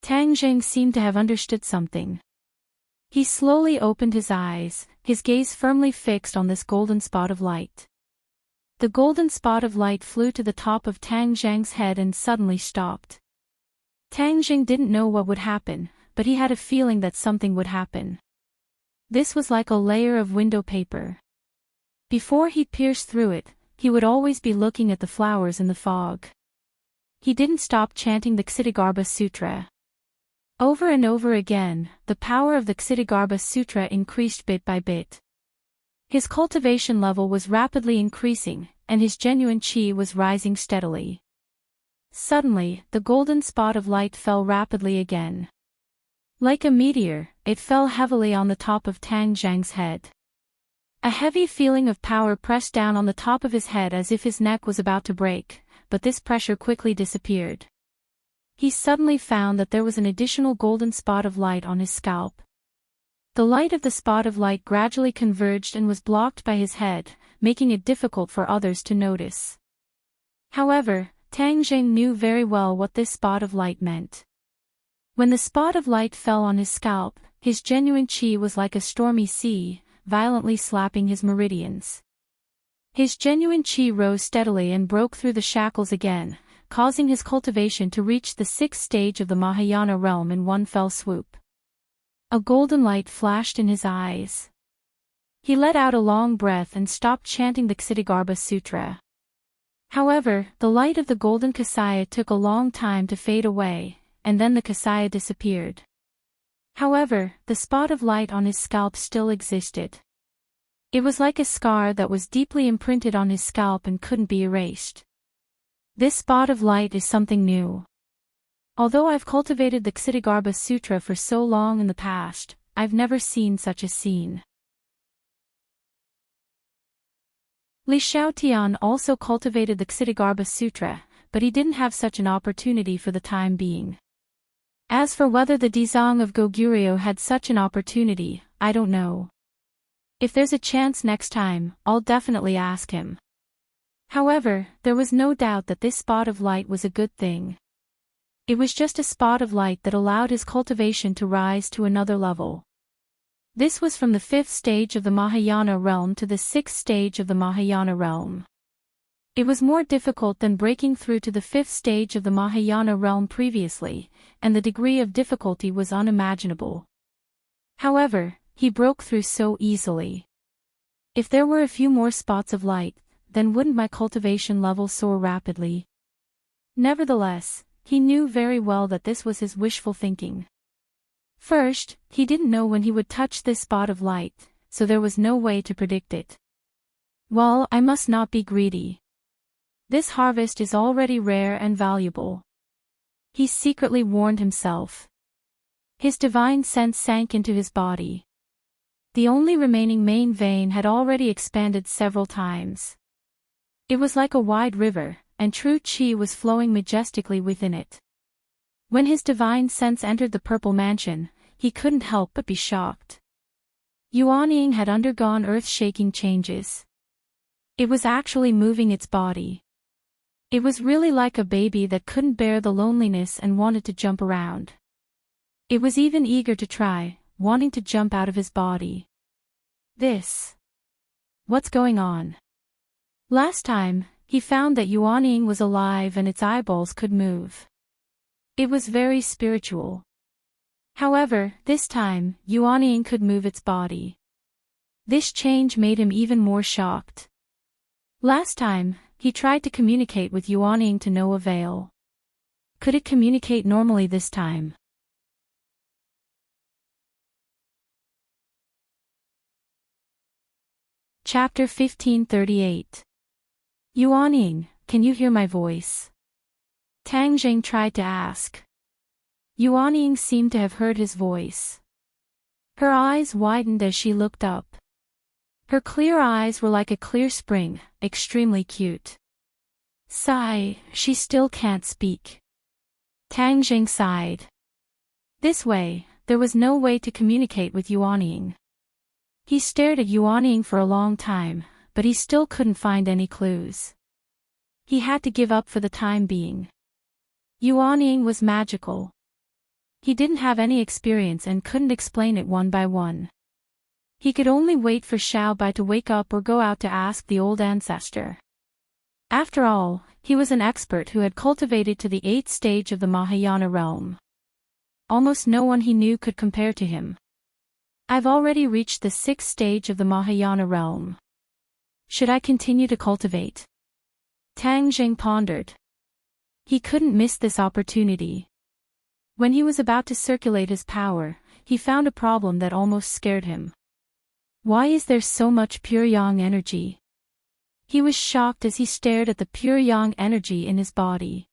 Tang Zhang seemed to have understood something. He slowly opened his eyes, his gaze firmly fixed on this golden spot of light. The golden spot of light flew to the top of Tang Zhang's head and suddenly stopped. Tang Zhang didn't know what would happen, but he had a feeling that something would happen. This was like a layer of window paper. Before he pierced through it, he would always be looking at the flowers in the fog. He didn't stop chanting the Ksitigarbha Sutra. Over and over again, the power of the Ksitigarbha Sutra increased bit by bit. His cultivation level was rapidly increasing, and his genuine chi was rising steadily. Suddenly, the golden spot of light fell rapidly again. Like a meteor, it fell heavily on the top of Tang Zhang's head. A heavy feeling of power pressed down on the top of his head as if his neck was about to break, but this pressure quickly disappeared. He suddenly found that there was an additional golden spot of light on his scalp. The light of the spot of light gradually converged and was blocked by his head, making it difficult for others to notice. However, Tang Zhang knew very well what this spot of light meant. When the spot of light fell on his scalp, his genuine chi was like a stormy sea, violently slapping his meridians. His genuine chi rose steadily and broke through the shackles again, causing his cultivation to reach the 6th stage of the Mahayana realm in one fell swoop. A golden light flashed in his eyes. He let out a long breath and stopped chanting the Ksitigarbha Sutra. However, the light of the golden Kasaya took a long time to fade away, and then the Kasaya disappeared. However, the spot of light on his scalp still existed. It was like a scar that was deeply imprinted on his scalp and couldn't be erased. This spot of light is something new. Although I've cultivated the Ksitigarbha Sutra for so long in the past, I've never seen such a scene. Li Xiaotian also cultivated the Ksitigarbha Sutra, but he didn't have such an opportunity for the time being. As for whether the Dizang of Goguryeo had such an opportunity, I don't know. If there's a chance next time, I'll definitely ask him. However, there was no doubt that this spot of light was a good thing. It was just a spot of light that allowed his cultivation to rise to another level. This was from the 5th stage of the Mahayana realm to the 6th stage of the Mahayana realm. It was more difficult than breaking through to the 5th stage of the Mahayana realm previously, and the degree of difficulty was unimaginable. However, he broke through so easily. If there were a few more spots of light, then wouldn't my cultivation level soar rapidly? Nevertheless, he knew very well that this was his wishful thinking. First, he didn't know when he would touch this spot of light, so there was no way to predict it. Well, I must not be greedy. This harvest is already rare and valuable. He secretly warned himself. His divine sense sank into his body. The only remaining main vein had already expanded several times. It was like a wide river, and true chi was flowing majestically within it. When his divine sense entered the purple mansion, he couldn't help but be shocked. Yuanying had undergone earth-shaking changes. It was actually moving its body. It was really like a baby that couldn't bear the loneliness and wanted to jump around. It was even eager to try, wanting to jump out of his body. What's going on? Last time, he found that Yuanying was alive and its eyeballs could move. It was very spiritual. However, this time, Yuanying could move its body. This change made him even more shocked. Last time, he tried to communicate with Yuanying to no avail. Could it communicate normally this time? Chapter 1538. Yuanying, can you hear my voice? Tang Zhang tried to ask. Yuanying seemed to have heard his voice. Her eyes widened as she looked up. Her clear eyes were like a clear spring, extremely cute. Sigh, she still can't speak. Tang Zhang sighed. This way, there was no way to communicate with Yuanying. He stared at Yuanying for a long time, but he still couldn't find any clues. He had to give up for the time being. Yuanying was magical. He didn't have any experience and couldn't explain it one by one. He could only wait for Xiaobai to wake up or go out to ask the old ancestor. After all, he was an expert who had cultivated to the 8th stage of the Mahayana realm. Almost no one he knew could compare to him. I've already reached the 6th stage of the Mahayana realm. Should I continue to cultivate? Tang Zhang pondered. He couldn't miss this opportunity. When he was about to circulate his power, he found a problem that almost scared him. Why is there so much pure yang energy? He was shocked as he stared at the pure yang energy in his body.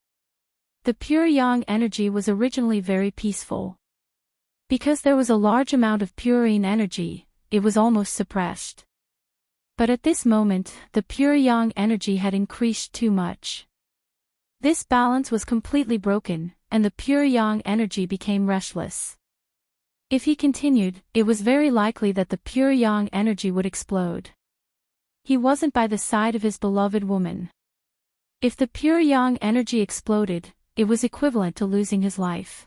The pure yang energy was originally very peaceful. Because there was a large amount of pure yin energy, it was almost suppressed. But at this moment, the pure yang energy had increased too much. This balance was completely broken, and the pure yang energy became restless. If he continued, it was very likely that the pure yang energy would explode. He wasn't by the side of his beloved woman. If the pure yang energy exploded, it was equivalent to losing his life.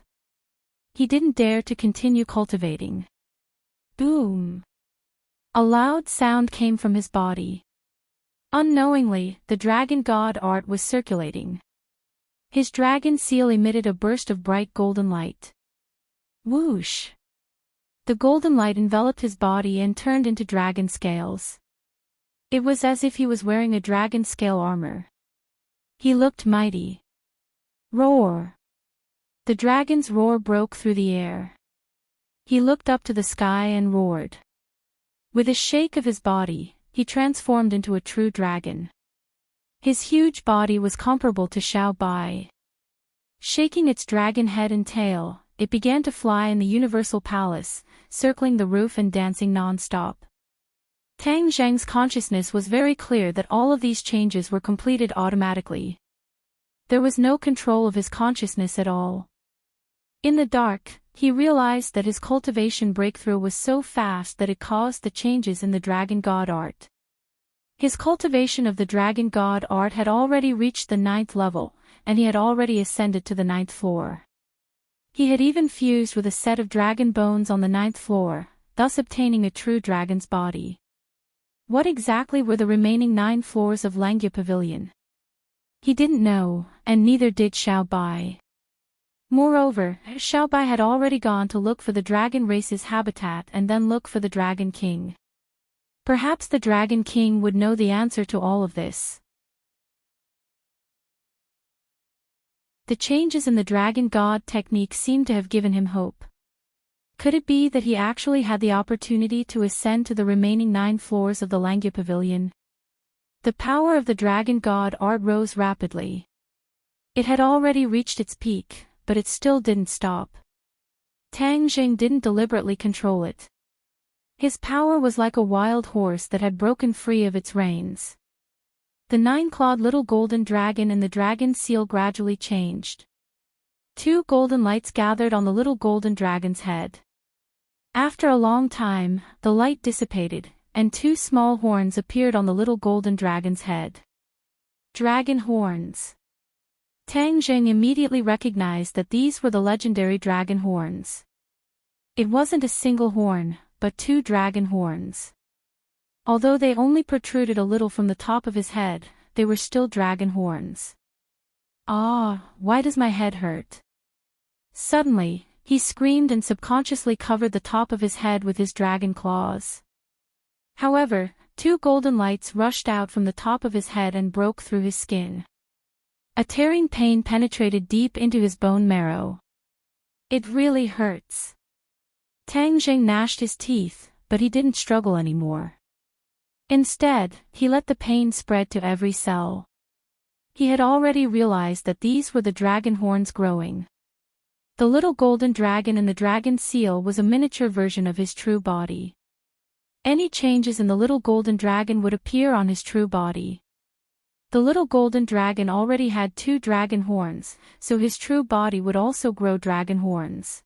He didn't dare to continue cultivating. Boom! A loud sound came from his body. Unknowingly, the dragon god art was circulating. His dragon seal emitted a burst of bright golden light. Whoosh! The golden light enveloped his body and turned into dragon scales. It was as if he was wearing a dragon scale armor. He looked mighty. Roar! The dragon's roar broke through the air. He looked up to the sky and roared. With a shake of his body, he transformed into a true dragon. His huge body was comparable to Xiao Bai. Shaking its dragon head and tail, it began to fly in the universal palace, circling the roof and dancing non-stop. Tang Zheng's consciousness was very clear that all of these changes were completed automatically. There was no control of his consciousness at all. In the dark, he realized that his cultivation breakthrough was so fast that it caused the changes in the dragon god art. His cultivation of the dragon god art had already reached the 9th level, and he had already ascended to the 9th floor. He had even fused with a set of dragon bones on the 9th floor, thus obtaining a true dragon's body. What exactly were the remaining 9 floors of Langya Pavilion? He didn't know, and neither did Xiao Bai. Moreover, Xiao Bai had already gone to look for the dragon race's habitat and then look for the Dragon King. Perhaps the Dragon King would know the answer to all of this. The changes in the dragon god technique seemed to have given him hope. Could it be that he actually had the opportunity to ascend to the remaining 9 floors of the Langya Pavilion? The power of the dragon god art rose rapidly. It had already reached its peak, but it still didn't stop. Tang Jing didn't deliberately control it. His power was like a wild horse that had broken free of its reins. The 9-clawed little golden dragon and the dragon seal gradually changed. 2 golden lights gathered on the little golden dragon's head. After a long time, the light dissipated, and 2 small horns appeared on the little golden dragon's head. Dragon horns. Tang Jing immediately recognized that these were the legendary dragon horns. It wasn't a single horn, but 2 dragon horns. Although they only protruded a little from the top of his head, they were still dragon horns. Ah, why does my head hurt? Suddenly, he screamed and subconsciously covered the top of his head with his dragon claws. However, 2 golden lights rushed out from the top of his head and broke through his skin. A tearing pain penetrated deep into his bone marrow. It really hurts. Tang Jing gnashed his teeth, but he didn't struggle anymore. Instead, he let the pain spread to every cell. He had already realized that these were the dragon horns growing. The little golden dragon and the dragon seal was a miniature version of his true body. Any changes in the little golden dragon would appear on his true body. The little golden dragon already had 2 dragon horns, so his true body would also grow dragon horns.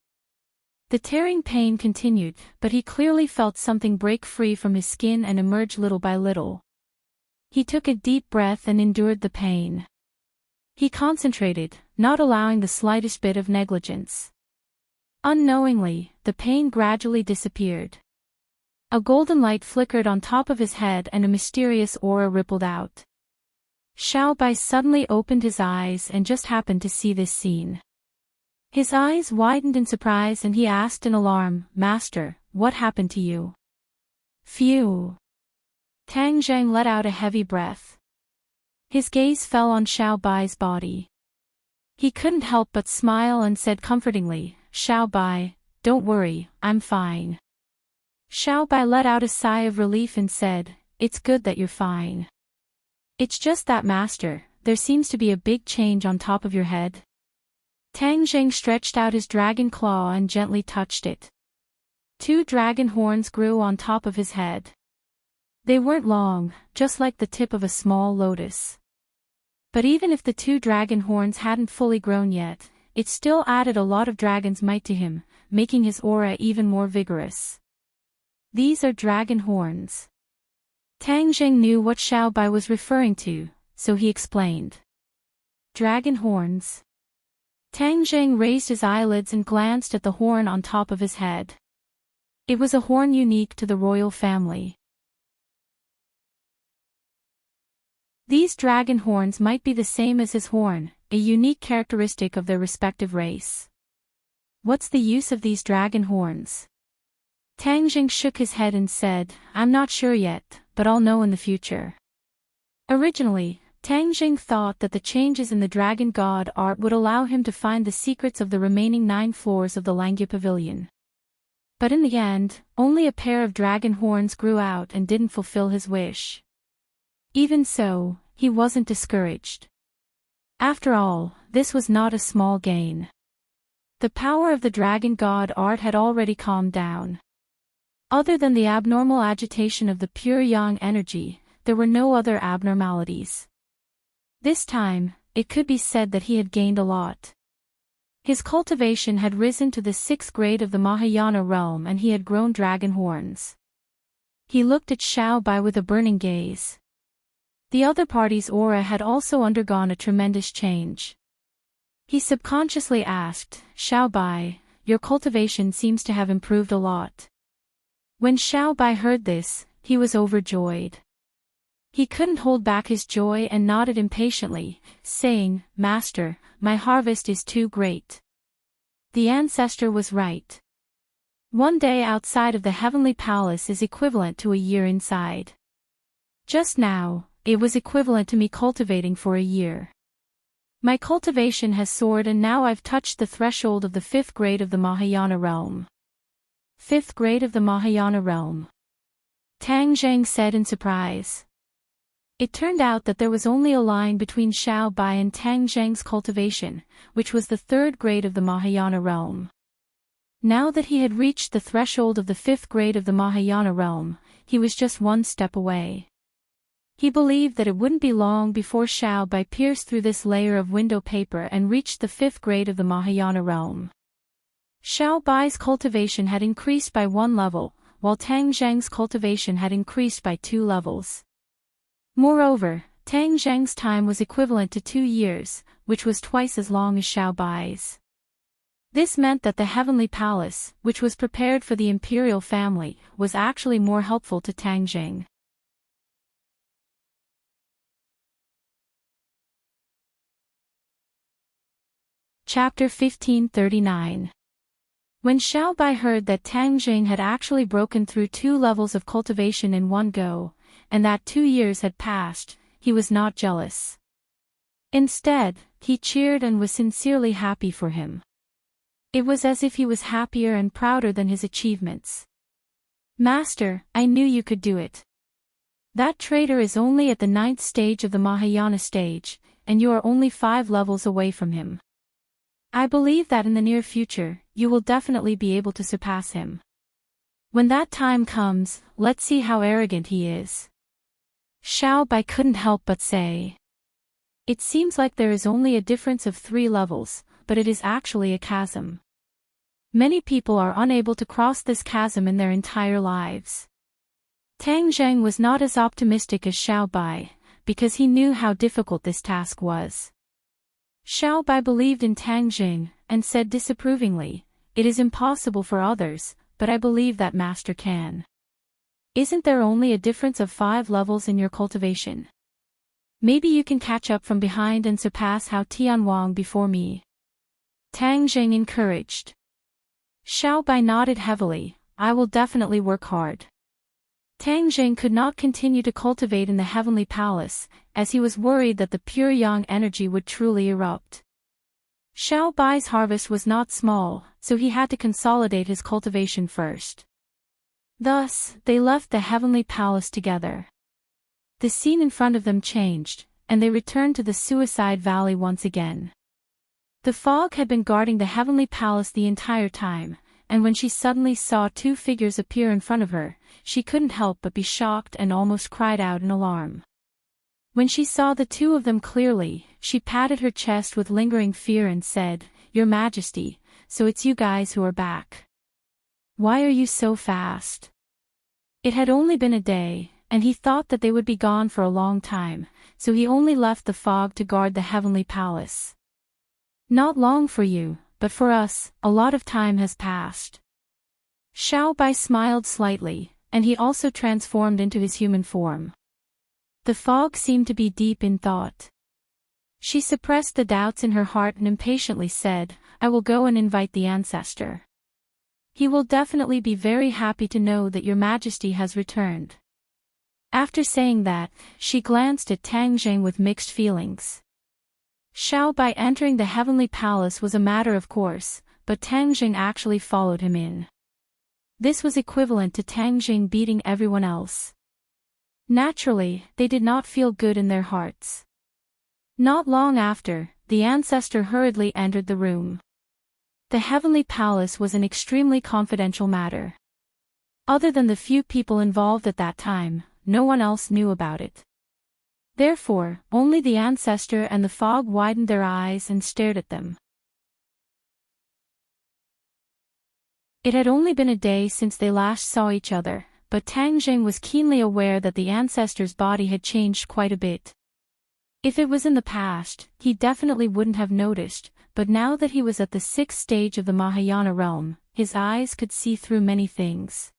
The tearing pain continued, but he clearly felt something break free from his skin and emerge little by little. He took a deep breath and endured the pain. He concentrated, not allowing the slightest bit of negligence. Unknowingly, the pain gradually disappeared. A golden light flickered on top of his head and a mysterious aura rippled out. Xiao Bai suddenly opened his eyes and just happened to see this scene. His eyes widened in surprise and he asked in alarm, "Master, what happened to you?" Phew! Tang Zhang let out a heavy breath. His gaze fell on Xiao Bai's body. He couldn't help but smile and said comfortingly, "Xiao Bai, don't worry, I'm fine." Xiao Bai let out a sigh of relief and said, "It's good that you're fine. It's just that, master, there seems to be a big change on top of your head." Tang Jing stretched out his dragon claw and gently touched it. 2 dragon horns grew on top of his head. They weren't long, just like the tip of a small lotus. But even if the 2 dragon horns hadn't fully grown yet, it still added a lot of dragon's might to him, making his aura even more vigorous. "These are dragon horns." Tang Jing knew what Xiao Bai was referring to, so he explained. "Dragon horns." Tang Jing raised his eyelids and glanced at the horn on top of his head. It was a horn unique to the royal family. These dragon horns might be the same as his horn, a unique characteristic of their respective race. "What's the use of these dragon horns?" Tang Jing shook his head and said, "I'm not sure yet, but I'll know in the future." Originally, Tang Jing thought that the changes in the dragon god art would allow him to find the secrets of the remaining 9 floors of the Langya Pavilion. But in the end, only a pair of dragon horns grew out and didn't fulfill his wish. Even so, he wasn't discouraged. After all, this was not a small gain. The power of the dragon god art had already calmed down. Other than the abnormal agitation of the pure yang energy, there were no other abnormalities. This time, it could be said that he had gained a lot. His cultivation had risen to the 6th grade of the Mahayana realm and he had grown dragon horns. He looked at Xiao Bai with a burning gaze. The other party's aura had also undergone a tremendous change. He subconsciously asked, "Xiao Bai, your cultivation seems to have improved a lot." When Xiao Bai heard this, he was overjoyed. He couldn't hold back his joy and nodded impatiently, saying, "Master, my harvest is too great." The ancestor was right. One day outside of the heavenly palace is equivalent to a year inside. Just now, it was equivalent to me cultivating for a year. My cultivation has soared and now I've touched the threshold of the 5th grade of the Mahayana realm. 5th grade of the Mahayana realm. Tang Jing said in surprise. It turned out that there was only a line between Xiao Bai and Tang Jing's cultivation, which was the 3rd grade of the Mahayana realm. Now that he had reached the threshold of the 5th grade of the Mahayana realm, he was just 1 step away. He believed that it wouldn't be long before Xiao Bai pierced through this layer of window paper and reached the 5th grade of the Mahayana realm. Xiao Bai's cultivation had increased by 1 level, while Tang Zheng's cultivation had increased by 2 levels. Moreover, Tang Zheng's time was equivalent to 2 years, which was twice as long as Xiao Bai's. This meant that the heavenly palace, which was prepared for the imperial family, was actually more helpful to Tang Jing. Chapter 1539. When Xiao Bai heard that Tang Jing had actually broken through 2 levels of cultivation in one go, and that 2 years had passed, he was not jealous. Instead, he cheered and was sincerely happy for him. It was as if he was happier and prouder than his achievements. "Master, I knew you could do it. That traitor is only at the 9th stage of the Mahayana stage, and you are only 5 levels away from him. I believe that in the near future, you will definitely be able to surpass him. When that time comes, let's see how arrogant he is." Xiao Bai couldn't help but say. It seems like there is only a difference of 3 levels, but it is actually a chasm. Many people are unable to cross this chasm in their entire lives. Tang Zheng was not as optimistic as Xiao Bai, because he knew how difficult this task was. Xiao Bai believed in Tang Jing, and said disapprovingly, "It is impossible for others, but I believe that master can. Isn't there only a difference of 5 levels in your cultivation? Maybe you can catch up from behind and surpass Hao Tianwang before me." Tang Jing encouraged. Xiao Bai nodded heavily, "I will definitely work hard." Tang Jing could not continue to cultivate in the heavenly palace, as he was worried that the pure yang energy would truly erupt. Xiao Bai's harvest was not small, so he had to consolidate his cultivation first. Thus, they left the heavenly palace together. The scene in front of them changed, and they returned to the Suicide Valley once again. The fog had been guarding the heavenly palace the entire time, and when she suddenly saw two figures appear in front of her, she couldn't help but be shocked and almost cried out in alarm. When she saw the two of them clearly, she patted her chest with lingering fear and said, "Your Majesty, so it's you guys who are back. Why are you so fast?" It had only been a day, and he thought that they would be gone for a long time, so he only left the fog to guard the heavenly palace. "Not long for you, but for us, a lot of time has passed." Xiao Bai smiled slightly, and he also transformed into his human form. The fog seemed to be deep in thought. She suppressed the doubts in her heart and impatiently said, "I will go and invite the ancestor. He will definitely be very happy to know that your Majesty has returned." After saying that, she glanced at Tang Jing with mixed feelings. Xiao Bai entering the heavenly palace was a matter of course, but Tang Jing actually followed him in. This was equivalent to Tang Jing beating everyone else. Naturally, they did not feel good in their hearts. Not long after, the ancestor hurriedly entered the room. The heavenly palace was an extremely confidential matter. Other than the few people involved at that time, no one else knew about it. Therefore, only the ancestor and the fog widened their eyes and stared at them. It had only been a day since they last saw each other, but Tang Jing was keenly aware that the ancestor's body had changed quite a bit. If it was in the past, he definitely wouldn't have noticed, but now that he was at the 6th stage of the Mahayana realm, his eyes could see through many things.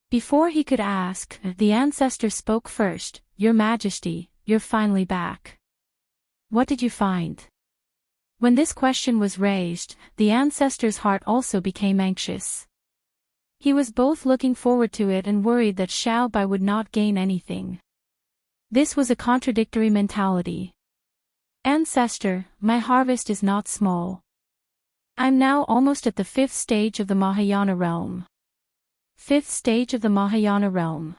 Before he could ask, the ancestor spoke first, "Your Majesty, you're finally back. What did you find?" When this question was raised, the ancestor's heart also became anxious. He was both looking forward to it and worried that Xiao Bai would not gain anything. This was a contradictory mentality. "Ancestor, my harvest is not small. I'm now almost at the 5th stage of the Mahayana realm." 5th stage of the Mahayana realm.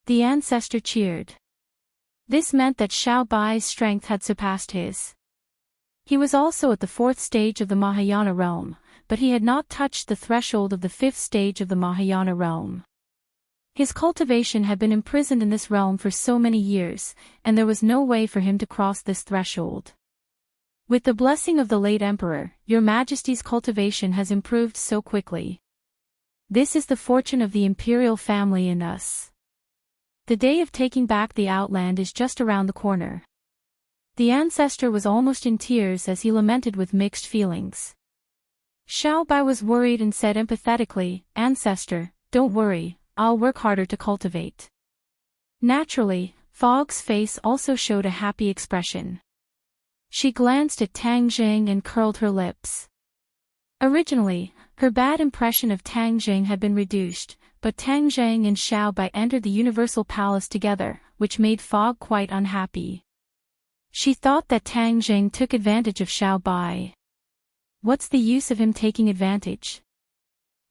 The ancestor cheered. This meant that Xiao Bai's strength had surpassed his. He was also at the 4th stage of the Mahayana realm, but he had not touched the threshold of the 5th stage of the Mahayana realm. His cultivation had been imprisoned in this realm for so many years, and there was no way for him to cross this threshold. With the blessing of the late emperor, your Majesty's cultivation has improved so quickly. This is the fortune of the imperial family and us. The day of taking back the outland is just around the corner. The ancestor was almost in tears as he lamented with mixed feelings. Xiao Bai was worried and said empathetically, "Ancestor, don't worry, I'll work harder to cultivate." Naturally, Fog's face also showed a happy expression. She glanced at Tang Jing and curled her lips. Originally, her bad impression of Tang Jing had been reduced, but Tang Jing and Xiao Bai entered the Universal Palace together, which made Fog quite unhappy. She thought that Tang Jing took advantage of Xiao Bai. What's the use of him taking advantage?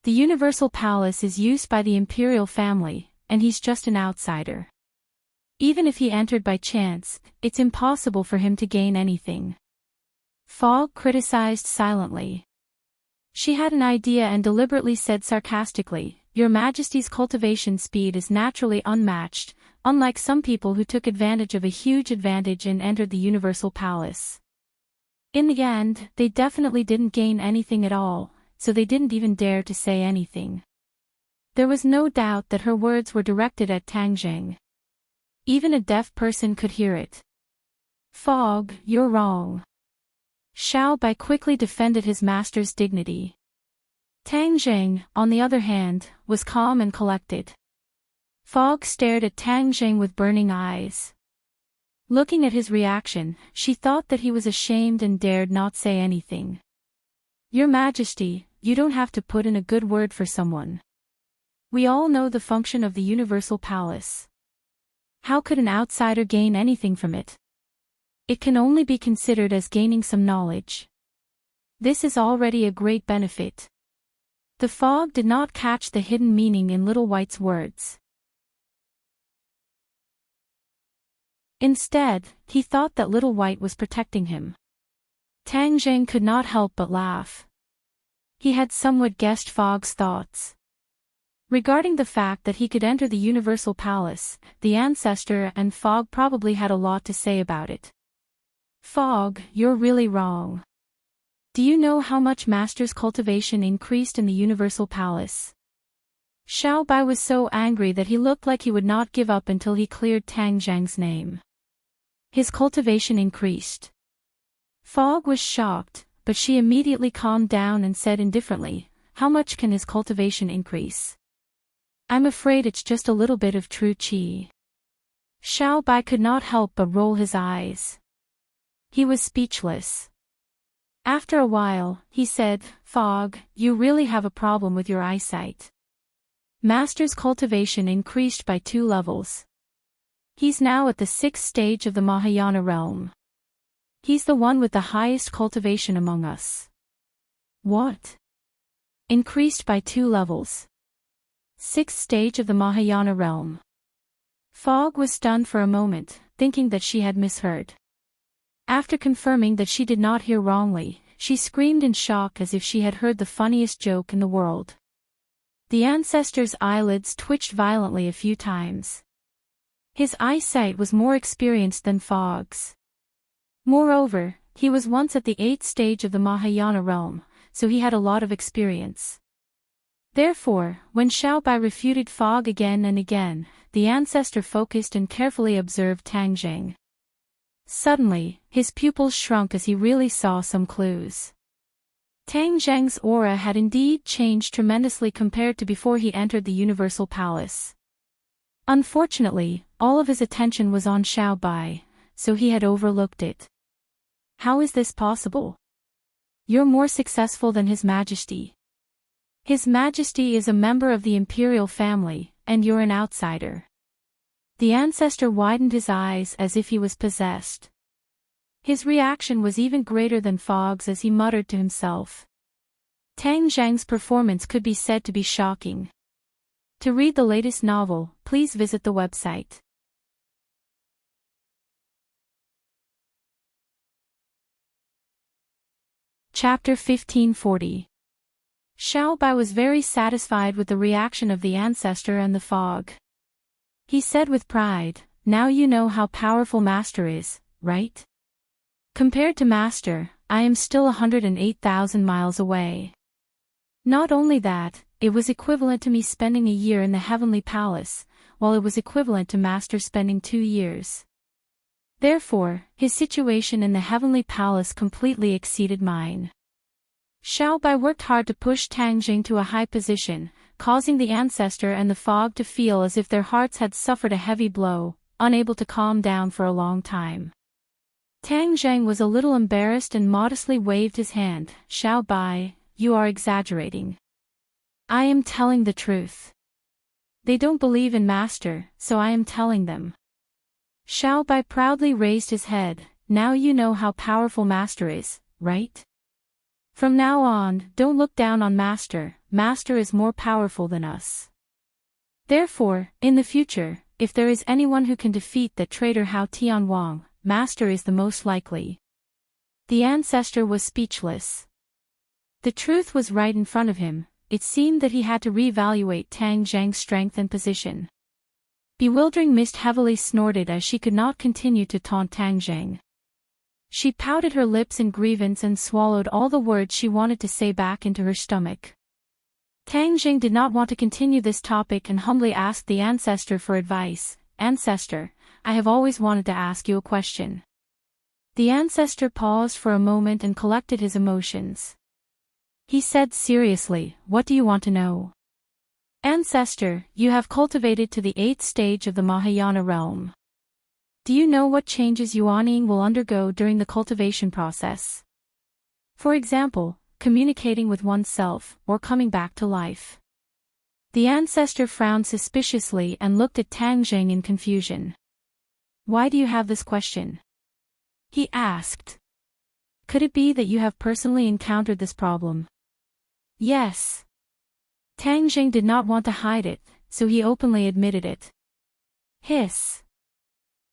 The Universal Palace is used by the imperial family, and he's just an outsider. Even if he entered by chance, it's impossible for him to gain anything. Fog criticized silently. She had an idea and deliberately said sarcastically, "Your Majesty's cultivation speed is naturally unmatched, unlike some people who took advantage of a huge advantage and entered the Universal Palace." In the end, they definitely didn't gain anything at all, so they didn't even dare to say anything. There was no doubt that her words were directed at Tang Jing. Even a deaf person could hear it. "Fog, you're wrong." Xiao Bai quickly defended his master's dignity. Tang Jing, on the other hand, was calm and collected. Fog stared at Tang Jing with burning eyes. Looking at his reaction, she thought that he was ashamed and dared not say anything. "Your Majesty, you don't have to put in a good word for someone. We all know the function of the Universal Palace. How could an outsider gain anything from it? It can only be considered as gaining some knowledge." This is already a great benefit. The fog did not catch the hidden meaning in Little White's words. Instead, he thought that Little White was protecting him. Tang Jing could not help but laugh. He had somewhat guessed Fog's thoughts. Regarding the fact that he could enter the Universal Palace, the ancestor and Fog probably had a lot to say about it. Fog, you're really wrong. Do you know how much Master's cultivation increased in the Universal Palace? Xiao Bai was so angry that he looked like he would not give up until he cleared Tang Zhang's name. His cultivation increased. Fog was shocked, but she immediately calmed down and said indifferently, "How much can his cultivation increase?" "I'm afraid it's just a little bit of true qi." Xiao Bai could not help but roll his eyes. He was speechless. After a while, he said, "Fog, you really have a problem with your eyesight. Master's cultivation increased by 2 levels. He's now at the 6th stage of the Mahayana realm. He's the one with the highest cultivation among us." "What? Increased by 2 levels? 6th stage of the Mahayana realm?" Fog was stunned for a moment, thinking that she had misheard. After confirming that she did not hear wrongly, she screamed in shock as if she had heard the funniest joke in the world. The ancestor's eyelids twitched violently a few times. His eyesight was more experienced than Fog's. Moreover, he was once at the 8th stage of the Mahayana realm, so he had a lot of experience. Therefore, when Xiao Bai refuted Fog again and again, the ancestor focused and carefully observed Tang Jing. Suddenly, his pupils shrunk as he really saw some clues. Tang Zheng's aura had indeed changed tremendously compared to before he entered the Universal Palace. Unfortunately, all of his attention was on Xiao Bai, so he had overlooked it. "How is this possible? You're more successful than His Majesty. His Majesty is a member of the imperial family, and you're an outsider." The ancestor widened his eyes as if he was possessed. His reaction was even greater than Fog's as he muttered to himself. Tang Zhang's performance could be said to be shocking. To read the latest novel, please visit the website. Chapter 1540. Xiao Bai was very satisfied with the reaction of the ancestor and the Fog. He said with pride, "Now you know how powerful Master is, right? Compared to Master, I am still 108,000 miles away. Not only that, it was equivalent to me spending a year in the Heavenly Palace, while it was equivalent to Master spending 2 years. Therefore, his situation in the Heavenly Palace completely exceeded mine." Xiao Bai worked hard to push Tang Jing to a high position, causing the ancestor and the Fog to feel as if their hearts had suffered a heavy blow, unable to calm down for a long time. Tang Zheng was a little embarrassed and modestly waved his hand. "Xiao Bai, you are exaggerating. I am telling the truth. They don't believe in Master, so I am telling them." Xiao Bai proudly raised his head. "Now you know how powerful Master is, right? From now on, don't look down on Master. Master is more powerful than us. Therefore, in the future, if there is anyone who can defeat that traitor Hao Tianwang, Master is the most likely." The ancestor was speechless. The truth was right in front of him. It seemed that he had to reevaluate Tang Zhang's strength and position. Bewildering Mist heavily snorted as she could not continue to taunt Tang Zhang. She pouted her lips in grievance and swallowed all the words she wanted to say back into her stomach. Tang Jing did not want to continue this topic and humbly asked the ancestor for advice. "Ancestor, I have always wanted to ask you a question." The ancestor paused for a moment and collected his emotions. He said seriously, "What do you want to know?" "Ancestor, you have cultivated to the 8th stage of the Mahayana realm. Do you know what changes Yuaning will undergo during the cultivation process? For example, communicating with oneself, or coming back to life." The ancestor frowned suspiciously and looked at Tang Jing in confusion. "Why do you have this question?" he asked. Could it be that you have personally encountered this problem? Yes. Tang Jing did not want to hide it, so he openly admitted it. Hiss.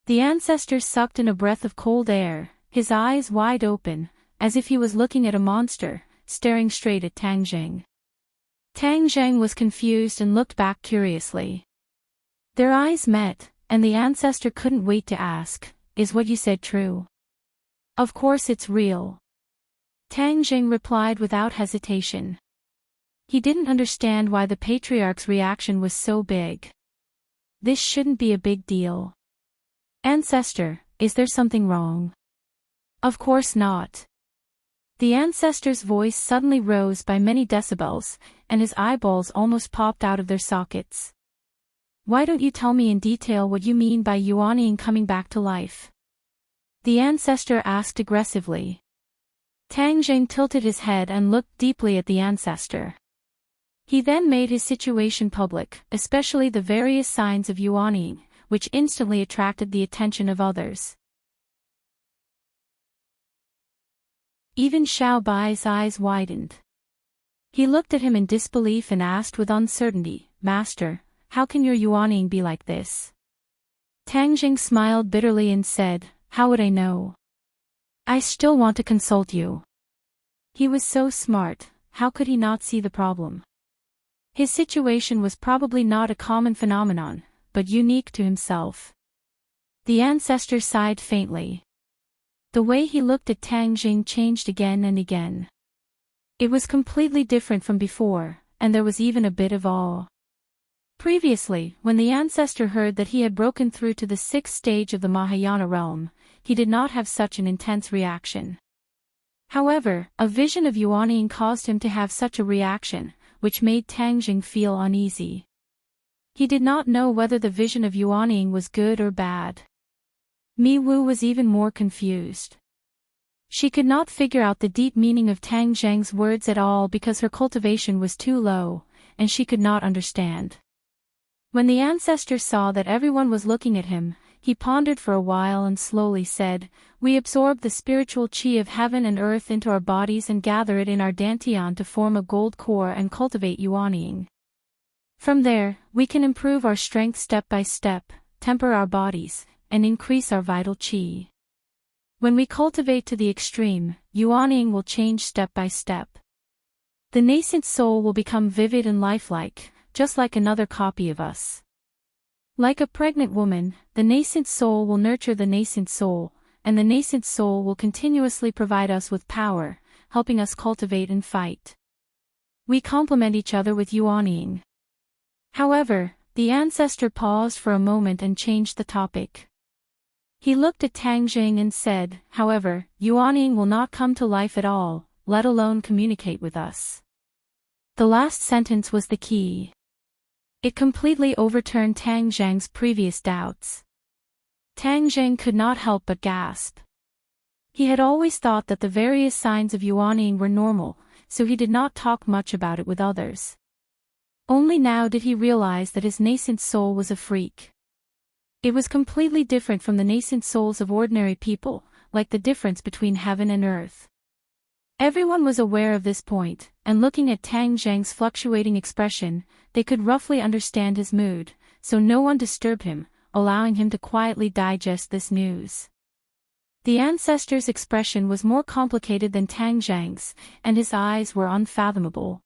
The ancestor sucked in a breath of cold air, his eyes wide open, as if he was looking at a monster, staring straight at Tang Jing. Tang Jing was confused and looked back curiously. Their eyes met, and the ancestor couldn't wait to ask, "Is what you said true?" "Of course it's real." Tang Jing replied without hesitation. He didn't understand why the patriarch's reaction was so big. This shouldn't be a big deal. "Ancestor, is there something wrong?" "Of course not." The ancestor's voice suddenly rose by many decibels, and his eyeballs almost popped out of their sockets. "Why don't you tell me in detail what you mean by Yuanying coming back to life?" the ancestor asked aggressively. Tang Jing tilted his head and looked deeply at the ancestor. He then made his situation public, especially the various signs of Yuanying, which instantly attracted the attention of others. Even Xiao Bai's eyes widened. He looked at him in disbelief and asked with uncertainty, "Master, how can your Yuanying be like this?" Tang Jing smiled bitterly and said, "How would I know? I still want to consult you." He was so smart, how could he not see the problem? His situation was probably not a common phenomenon, but unique to himself. The ancestor sighed faintly. The way he looked at Tang Jing changed again and again. It was completely different from before, and there was even a bit of awe. Previously, when the ancestor heard that he had broken through to the 6th stage of the Mahayana realm, he did not have such an intense reaction. However, a vision of Yuanying caused him to have such a reaction, which made Tang Jing feel uneasy. He did not know whether the vision of Yuanying was good or bad. Mi Wu was even more confused. She could not figure out the deep meaning of Tang Jing's words at all because her cultivation was too low, and she could not understand. When the ancestor saw that everyone was looking at him, he pondered for a while and slowly said, "We absorb the spiritual qi of heaven and earth into our bodies and gather it in our dantian to form a gold core and cultivate Yuanying. From there, we can improve our strength step by step, temper our bodies, and increase our vital qi. When we cultivate to the extreme, Yuanying will change step by step. The nascent soul will become vivid and lifelike, just like another copy of us. Like a pregnant woman, the nascent soul will nurture the nascent soul, and the nascent soul will continuously provide us with power, helping us cultivate and fight. We complement each other with Yuanying." However, the ancestor paused for a moment and changed the topic. He looked at Tang Jing and said, "However, Yuanying will not come to life at all, let alone communicate with us." The last sentence was the key. It completely overturned Tang Jing's previous doubts. Tang Jing could not help but gasp. He had always thought that the various signs of Yuanying were normal, so he did not talk much about it with others. Only now did he realize that his nascent soul was a freak. It was completely different from the nascent souls of ordinary people, like the difference between heaven and earth. Everyone was aware of this point, and looking at Tang Jing's fluctuating expression, they could roughly understand his mood, so no one disturbed him, allowing him to quietly digest this news. The ancestor's expression was more complicated than Tang Jing's, and his eyes were unfathomable.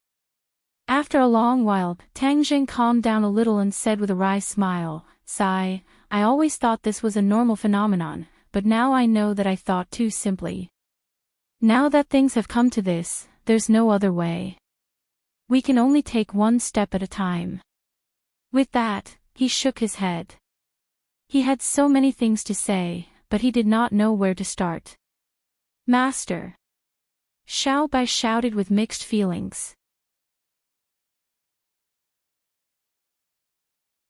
After a long while, Tang Jing calmed down a little and said with a wry smile, "Sigh, I always thought this was a normal phenomenon, but now I know that I thought too simply. Now that things have come to this, there's no other way. We can only take one step at a time." With that, he shook his head. He had so many things to say, but he did not know where to start. "Master!" Xiao Bai shouted with mixed feelings.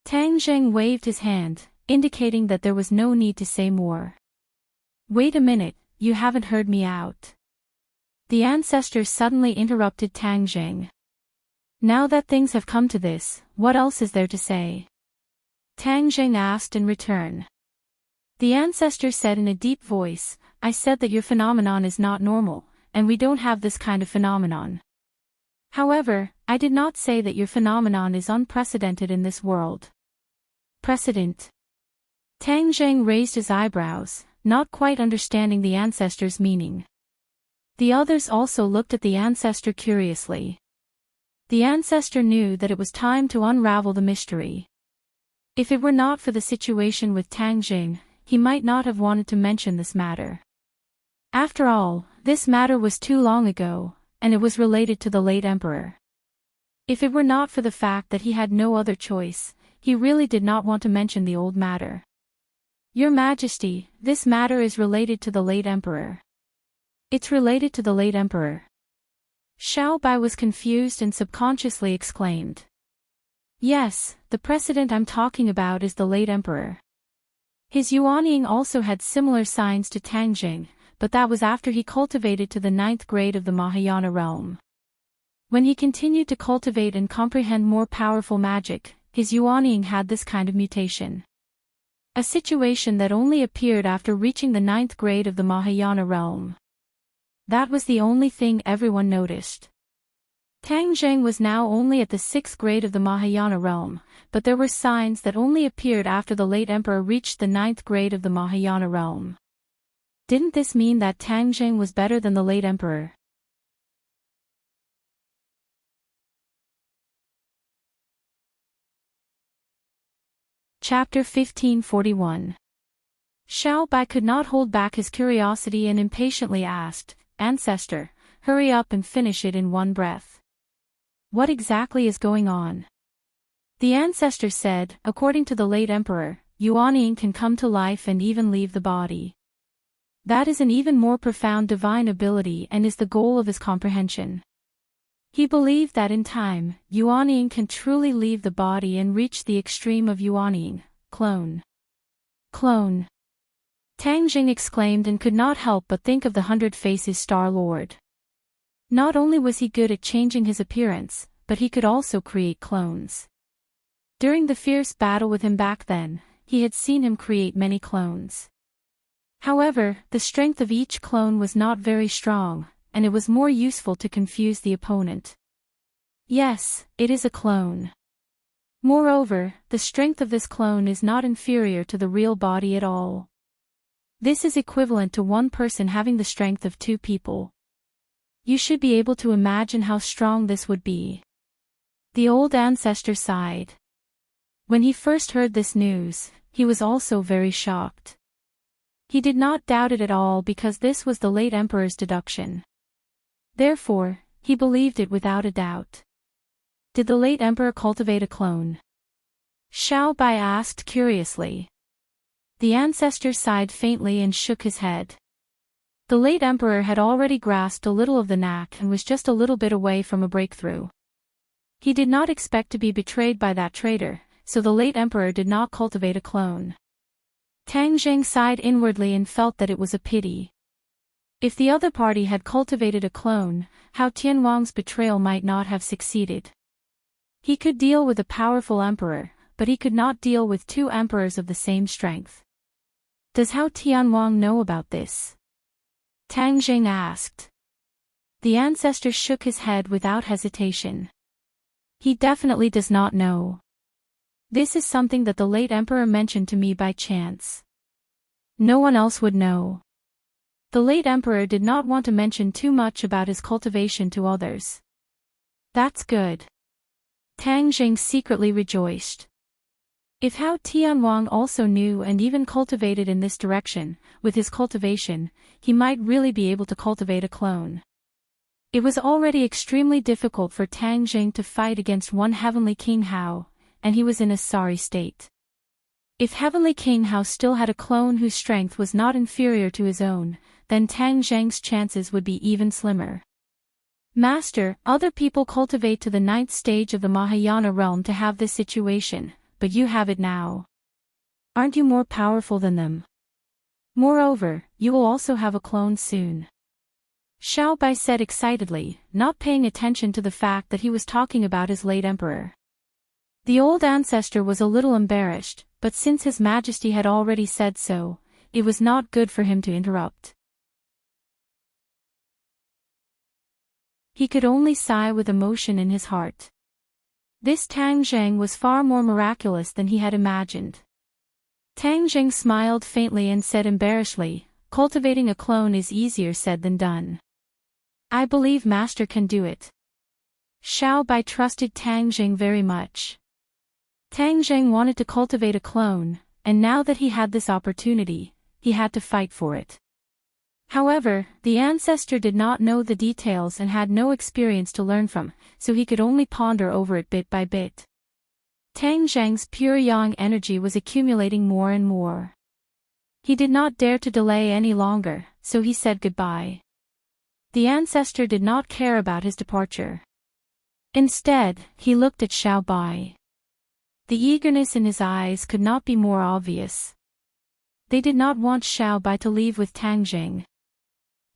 Tang Jing waved his hand, indicating that there was no need to say more. "Wait a minute, you haven't heard me out." The ancestor suddenly interrupted Tang Jing. "Now that things have come to this, what else is there to say?" Tang Jing asked in return. The ancestor said in a deep voice, I said that your phenomenon is not normal, and we don't have this kind of phenomenon. However, I did not say that your phenomenon is unprecedented in this world. Precedent. Tang Zheng raised his eyebrows, not quite understanding the ancestor's meaning. The others also looked at the ancestor curiously. The ancestor knew that it was time to unravel the mystery. If it were not for the situation with Tang Zheng, he might not have wanted to mention this matter. After all, this matter was too long ago, and it was related to the late emperor. If it were not for the fact that he had no other choice, he really did not want to mention the old matter. Your Majesty, this matter is related to the late emperor. It's related to the late emperor. Xiao Bai was confused and subconsciously exclaimed. Yes, the precedent I'm talking about is the late emperor. His Yuanying also had similar signs to Tang Zheng, but that was after he cultivated to the 9th grade of the Mahayana realm. When he continued to cultivate and comprehend more powerful magic, his Yuanying had this kind of mutation. A situation that only appeared after reaching the 9th grade of the Mahayana realm. That was the only thing everyone noticed. Tang Zheng was now only at the 6th grade of the Mahayana realm, but there were signs that only appeared after the late emperor reached the 9th grade of the Mahayana realm. Didn't this mean that Tang Zheng was better than the late emperor? Chapter 1541. Xiao Bai could not hold back his curiosity and impatiently asked, Ancestor, hurry up and finish it in one breath. What exactly is going on? The ancestor said, according to the late emperor, Yuanying can come to life and even leave the body. That is an even more profound divine ability and is the goal of his comprehension. He believed that in time, Yuanying can truly leave the body and reach the extreme of Yuanying, clone. Clone. Tang Zheng exclaimed and could not help but think of the 100 Faces Star Lord. Not only was he good at changing his appearance, but he could also create clones. During the fierce battle with him back then, he had seen him create many clones. However, the strength of each clone was not very strong, and it was more useful to confuse the opponent. Yes, it is a clone. Moreover, the strength of this clone is not inferior to the real body at all. This is equivalent to one person having the strength of 2 people. You should be able to imagine how strong this would be. The old ancestor sighed. When he first heard this news, he was also very shocked. He did not doubt it at all because this was the late emperor's deduction. Therefore, he believed it without a doubt. Did the late emperor cultivate a clone? Xiao Bai asked curiously. The ancestor sighed faintly and shook his head. The late emperor had already grasped a little of the knack and was just a little bit away from a breakthrough. He did not expect to be betrayed by that traitor, so the late emperor did not cultivate a clone. Tang Zheng sighed inwardly and felt that it was a pity. If the other party had cultivated a clone, how Tianwang's betrayal might not have succeeded. He could deal with a powerful emperor, but he could not deal with 2 emperors of the same strength. Does Hao Tianwang know about this? Tang Zheng asked. The ancestor shook his head without hesitation. He definitely does not know. This is something that the late emperor mentioned to me by chance. No one else would know. The late emperor did not want to mention too much about his cultivation to others. That's good. Tang Zheng secretly rejoiced. If Hao Tianwang also knew and even cultivated in this direction, with his cultivation, he might really be able to cultivate a clone. It was already extremely difficult for Tang Zheng to fight against one Heavenly King Hao, and he was in a sorry state. If Heavenly King Hao still had a clone whose strength was not inferior to his own, then Tang Zheng's chances would be even slimmer. Master, other people cultivate to the 9th stage of the Mahayana realm to have this situation, but you have it now. Aren't you more powerful than them? Moreover, you will also have a clone soon. Xiao Bai said excitedly, not paying attention to the fact that he was talking about his late emperor. The old ancestor was a little embarrassed, but since His Majesty had already said so, it was not good for him to interrupt. He could only sigh with emotion in his heart. This Tang Zheng was far more miraculous than he had imagined. Tang Zheng smiled faintly and said embarrassedly, "Cultivating a clone is easier said than done. I believe Master can do it." Xiao Bai trusted Tang Zheng very much. Tang Zheng wanted to cultivate a clone, and now that he had this opportunity, he had to fight for it. However, the ancestor did not know the details and had no experience to learn from, so he could only ponder over it bit by bit. Tang Zheng's pure yang energy was accumulating more and more. He did not dare to delay any longer, so he said goodbye. The ancestor did not care about his departure. Instead, he looked at Xiao Bai. The eagerness in his eyes could not be more obvious. They did not want Xiao Bai to leave with Tang Zheng.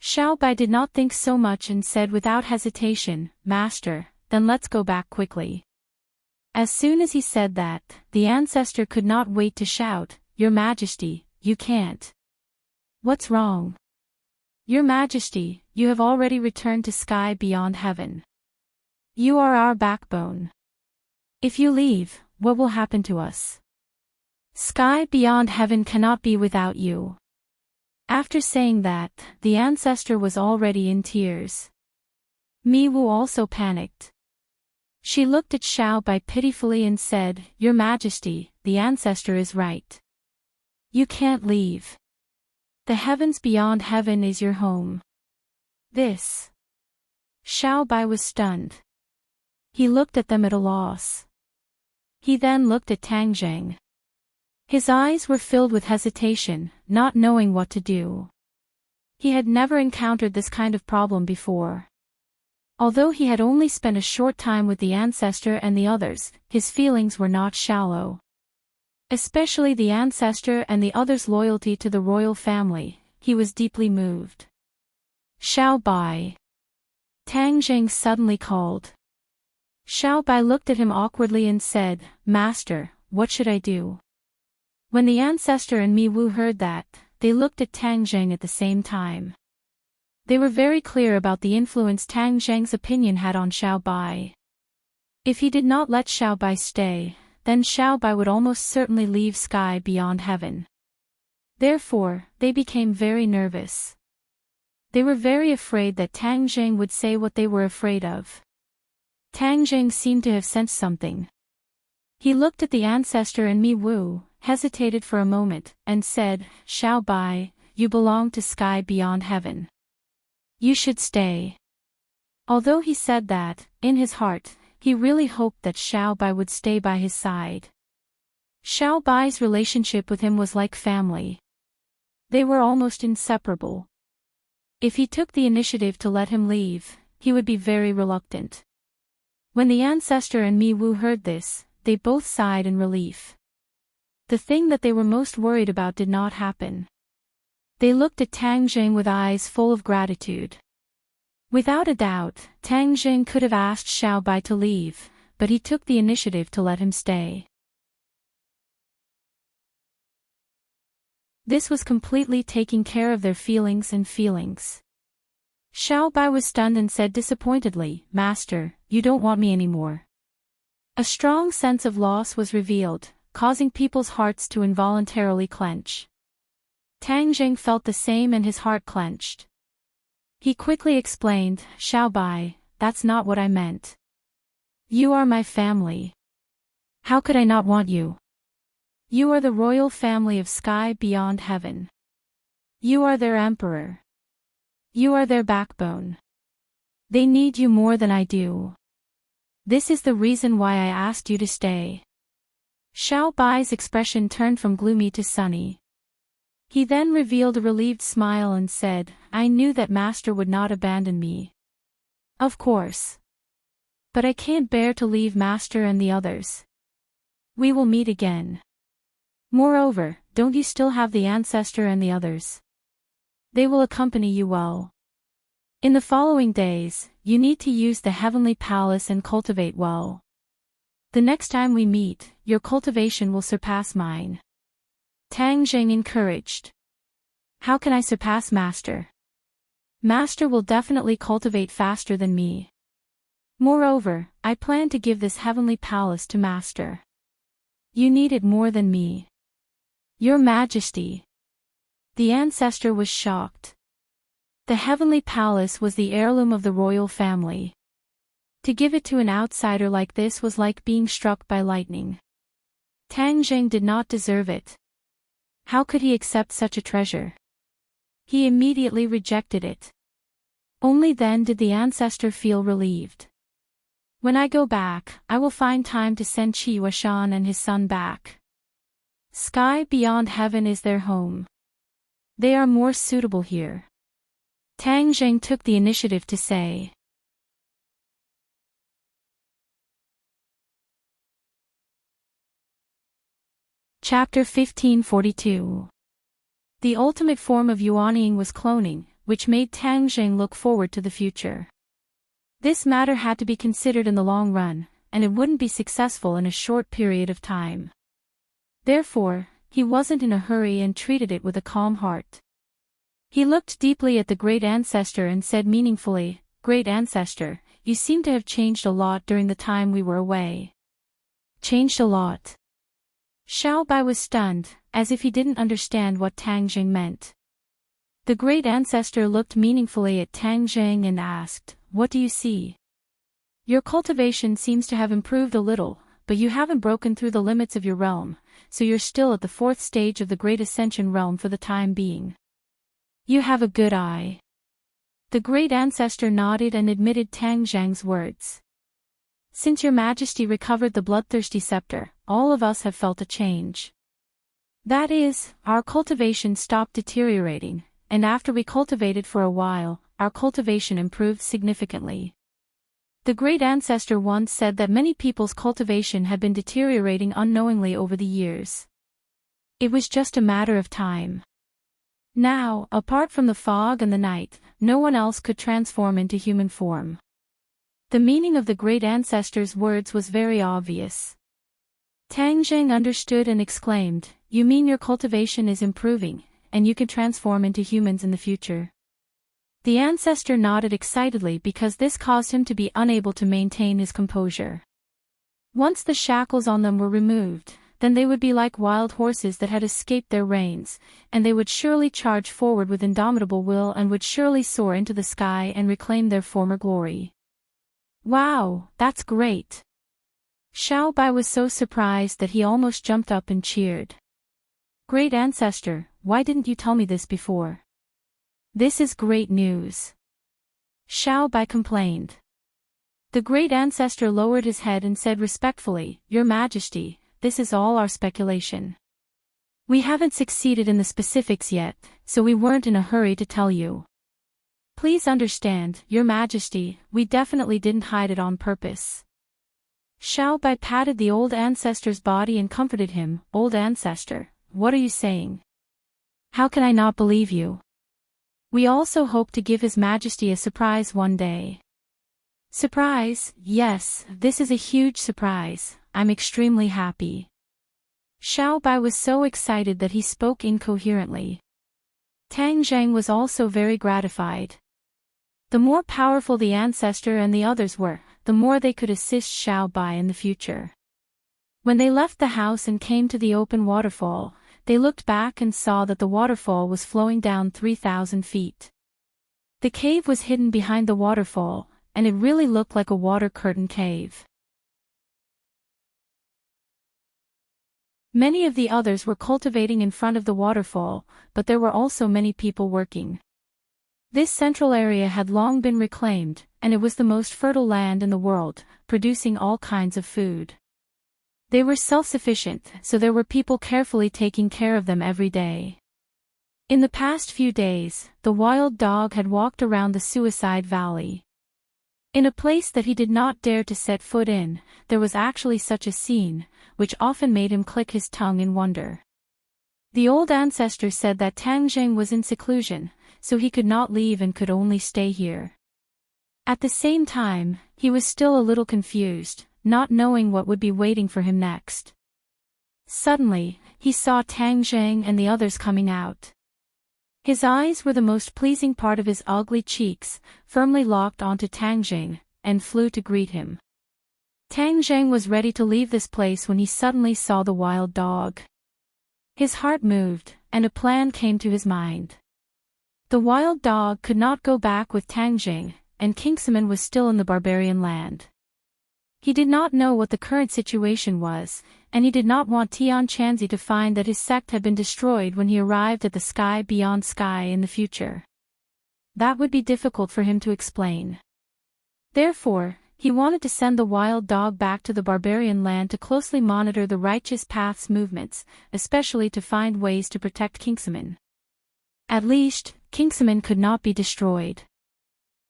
Xiao Bai did not think so much and said without hesitation, "Master, then let's go back quickly." As soon as he said that, the ancestor could not wait to shout, "Your Majesty, you can't. What's wrong? Your Majesty, you have already returned to sky beyond heaven. You are our backbone. If you leave, what will happen to us? Sky beyond heaven cannot be without you." After saying that, the ancestor was already in tears. Mi Wu also panicked. She looked at Xiao Bai pitifully and said, "Your Majesty, the ancestor is right. You can't leave. The heavens beyond heaven is your home." This. Xiao Bai was stunned. He looked at them at a loss. He then looked at Tang Zheng. His eyes were filled with hesitation, not knowing what to do. He had never encountered this kind of problem before. Although he had only spent a short time with the ancestor and the others, his feelings were not shallow. Especially the ancestor and the others' loyalty to the royal family, he was deeply moved. "Xiao Bai." Tang Zheng suddenly called. Xiao Bai looked at him awkwardly and said, "Master, what should I do?" When the ancestor and Mi Wu heard that, they looked at Tang Zheng at the same time. They were very clear about the influence Tang Zheng's opinion had on Xiao Bai. If he did not let Xiao Bai stay, then Xiao Bai would almost certainly leave sky beyond heaven. Therefore, they became very nervous. They were very afraid that Tang Zheng would say what they were afraid of. Tang Zheng seemed to have sensed something. He looked at the ancestor and Mi Wu, hesitated for a moment, and said, "Xiao Bai, you belong to sky beyond heaven. You should stay." Although he said that, in his heart, he really hoped that Xiao Bai would stay by his side. Xiao Bai's relationship with him was like family. They were almost inseparable. If he took the initiative to let him leave, he would be very reluctant. When the ancestor and Mi Wu heard this, they both sighed in relief. The thing that they were most worried about did not happen. They looked at Tang Zheng with eyes full of gratitude. Without a doubt, Tang Zheng could have asked Xiao Bai to leave, but he took the initiative to let him stay. This was completely taking care of their feelings. Xiao Bai was stunned and said disappointedly, "Master, you don't want me anymore." A strong sense of loss was revealed, causing people's hearts to involuntarily clench. Tang Zheng felt the same and his heart clenched. He quickly explained, "Xiao Bai, that's not what I meant. You are my family. How could I not want you? You are the royal family of sky beyond heaven. You are their emperor. You are their backbone. They need you more than I do. This is the reason why I asked you to stay." Xiao Bai's expression turned from gloomy to sunny. He then revealed a relieved smile and said, "I knew that Master would not abandon me. Of course. But I can't bear to leave Master and the others. We will meet again. Moreover, don't you still have the ancestor and the others? They will accompany you well. In the following days, you need to use the heavenly palace and cultivate well. The next time we meet, your cultivation will surpass mine." Tang Zheng encouraged. "How can I surpass Master?" Master will definitely cultivate faster than me. Moreover, I plan to give this heavenly palace to Master. You need it more than me. Your Majesty. The ancestor was shocked. The heavenly palace was the heirloom of the royal family. To give it to an outsider like this was like being struck by lightning. Tang Jing did not deserve it. How could he accept such a treasure? He immediately rejected it. Only then did the ancestor feel relieved. When I go back, I will find time to send Qi Yueshan and his son back. Sky beyond heaven is their home. They are more suitable here. Tang Jing took the initiative to say. Chapter 1542. The ultimate form of yuanying was cloning, which made Tang Jing look forward to the future. This matter had to be considered in the long run, and it wouldn't be successful in a short period of time. Therefore, he wasn't in a hurry and treated it with a calm heart. He looked deeply at the great ancestor and said meaningfully, "Great ancestor, you seem to have changed a lot during the time we were away." Changed a lot. Xiao Bai was stunned, as if he didn't understand what Tang Jing meant. The great ancestor looked meaningfully at Tang Jing and asked, "What do you see?" "Your cultivation seems to have improved a little, but you haven't broken through the limits of your realm, so you're still at the 4th stage of the Great Ascension realm for the time being. You have a good eye." The great ancestor nodded and admitted Tang Jing's words. "Since your Majesty recovered the bloodthirsty scepter, all of us have felt a change. That is, our cultivation stopped deteriorating, and after we cultivated for a while, our cultivation improved significantly." The great ancestor once said that many people's cultivation had been deteriorating unknowingly over the years. It was just a matter of time. Now, apart from the fog and the night, no one else could transform into human form. The meaning of the great ancestor's words was very obvious. Tang Jing understood and exclaimed, "You mean your cultivation is improving, and you can transform into humans in the future?" The ancestor nodded excitedly because this caused him to be unable to maintain his composure. Once the shackles on them were removed, then they would be like wild horses that had escaped their reins, and they would surely charge forward with indomitable will and would surely soar into the sky and reclaim their former glory. "Wow, that's great!" Xiao Bai was so surprised that he almost jumped up and cheered. "Great ancestor, why didn't you tell me this before? This is great news." Xiao Bai complained. The great ancestor lowered his head and said respectfully, "Your Majesty, this is all our speculation. We haven't succeeded in the specifics yet, so we weren't in a hurry to tell you. Please understand, Your Majesty, we definitely didn't hide it on purpose." Xiao Bai patted the old ancestor's body and comforted him. "Old ancestor, what are you saying? How can I not believe you? We also hope to give His Majesty a surprise one day." "Surprise? Yes, this is a huge surprise. I'm extremely happy." Xiao Bai was so excited that he spoke incoherently. Tang Jing was also very gratified. The more powerful the ancestor and the others were, the more they could assist Xiao Bai in the future. When they left the house and came to the open waterfall, they looked back and saw that the waterfall was flowing down 3,000 feet. The cave was hidden behind the waterfall, and it really looked like a water curtain cave. Many of the others were cultivating in front of the waterfall, but there were also many people working. This central area had long been reclaimed, and it was the most fertile land in the world, producing all kinds of food. They were self-sufficient, so there were people carefully taking care of them every day. In the past few days, the wild dog had walked around the Suicide Valley. In a place that he did not dare to set foot in, there was actually such a scene, which often made him click his tongue in wonder. The old ancestor said that Tang Jing was in seclusion, so he could not leave and could only stay here. At the same time, he was still a little confused, not knowing what would be waiting for him next. Suddenly, he saw Tang Jing and the others coming out. His eyes were the most pleasing part of his ugly cheeks, firmly locked onto Tang Jing, and flew to greet him. Tang Jing was ready to leave this place when he suddenly saw the wild dog. His heart moved, and a plan came to his mind. The wild dog could not go back with Tang Jing, and Kingsaman was still in the barbarian land. He did not know what the current situation was, and he did not want Tian Chanzi to find that his sect had been destroyed when he arrived at the sky beyond sky in the future. That would be difficult for him to explain. Therefore, he wanted to send the wild dog back to the barbarian land to closely monitor the righteous path's movements, especially to find ways to protect Kingsaman. At least, Kingsaman could not be destroyed.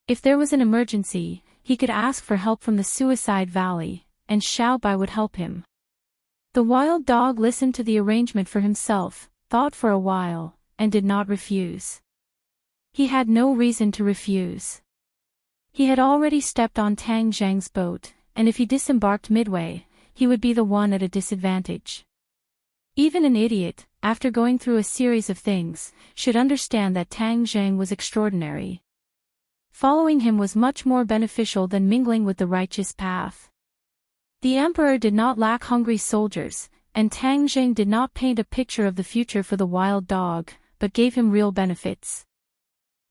If there was an emergency, he could ask for help from the Suicide Valley, and Xiao Bai would help him. The wild dog listened to the arrangement for himself, thought for a while, and did not refuse. He had no reason to refuse. He had already stepped on Tang Zhang's boat, and if he disembarked midway, he would be the one at a disadvantage. Even an idiot, after going through a series of things, should understand that Tang Zhang was extraordinary. Following him was much more beneficial than mingling with the righteous path. The emperor did not lack hungry soldiers, and Tang Zhang did not paint a picture of the future for the wild dog, but gave him real benefits.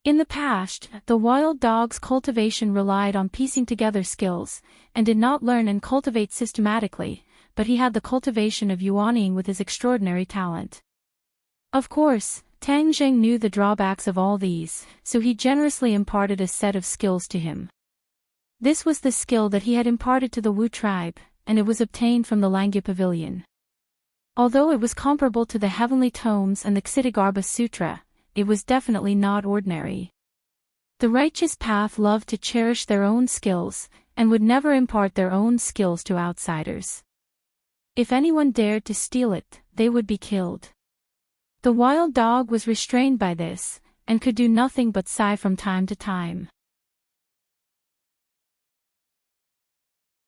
In the past, the wild dog's cultivation relied on piecing together skills, and did not learn and cultivate systematically, but he had the cultivation of yuanning with his extraordinary talent. Of course, Tang Zheng knew the drawbacks of all these, so he generously imparted a set of skills to him. This was the skill that he had imparted to the Wu tribe, and it was obtained from the Langya Pavilion. Although it was comparable to the Heavenly Tomes and the Ksitigarbha Sutra, it was definitely not ordinary. The righteous path loved to cherish their own skills, and would never impart their own skills to outsiders. If anyone dared to steal it, they would be killed. The wild dog was restrained by this, and could do nothing but sigh from time to time.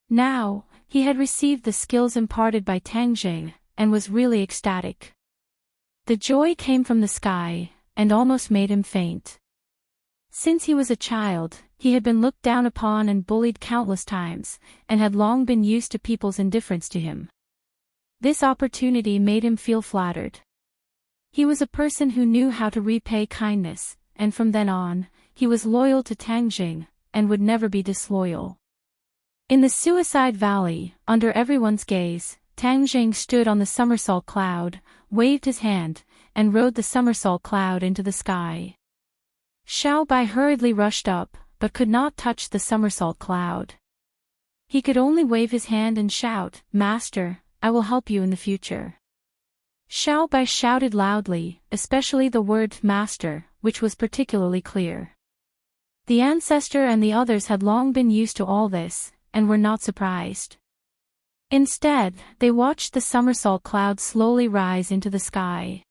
Now, he had received the skills imparted by Tang Jing, and was really ecstatic. The joy came from the sky, and almost made him faint. Since he was a child, he had been looked down upon and bullied countless times, and had long been used to people's indifference to him. This opportunity made him feel flattered. He was a person who knew how to repay kindness, and from then on, he was loyal to Tang Jing, and would never be disloyal. In the Suicide Valley, under everyone's gaze, Tang Jing stood on the somersault cloud, waved his hand, and rode the somersault cloud into the sky. Xiao Bai hurriedly rushed up, but could not touch the somersault cloud. He could only wave his hand and shout, "Master, I will help you in the future." Xiao Bai shouted loudly, especially the word "master," which was particularly clear. The ancestor and the others had long been used to all this, and were not surprised. Instead, they watched the somersault cloud slowly rise into the sky.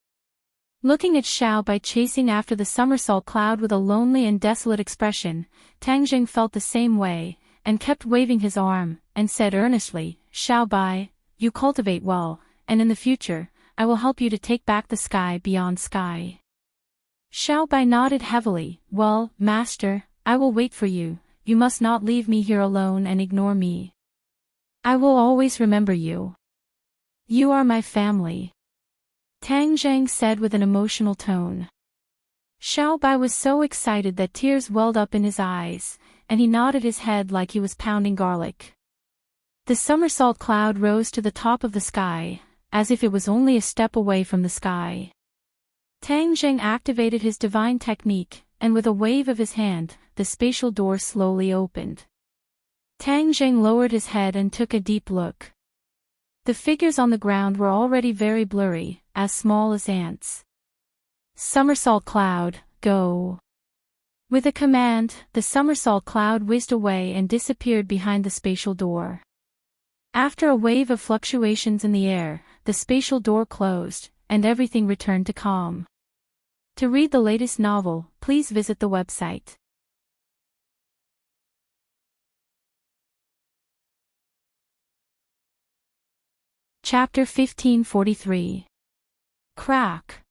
Looking at Xiao Bai chasing after the somersault cloud with a lonely and desolate expression, Tang Jing felt the same way, and kept waving his arm, and said earnestly, "Xiao Bai, you cultivate well, and in the future, I will help you to take back the sky beyond sky." Xiao Bai nodded heavily, "Well, master, I will wait for you. You must not leave me here alone and ignore me. I will always remember you. You are my family," Tang Zhang said with an emotional tone. Xiao Bai was so excited that tears welled up in his eyes, and he nodded his head like he was pounding garlic. The somersault cloud rose to the top of the sky, as if it was only a step away from the sky. Tang Zheng activated his divine technique, and with a wave of his hand, the spatial door slowly opened. Tang Zheng lowered his head and took a deep look. The figures on the ground were already very blurry, as small as ants. "Somersault cloud, go." With a command, the somersault cloud whizzed away and disappeared behind the spatial door. After a wave of fluctuations in the air, the spatial door closed, and everything returned to calm. To read the latest novel, please visit the website. Chapter 1543. Crack.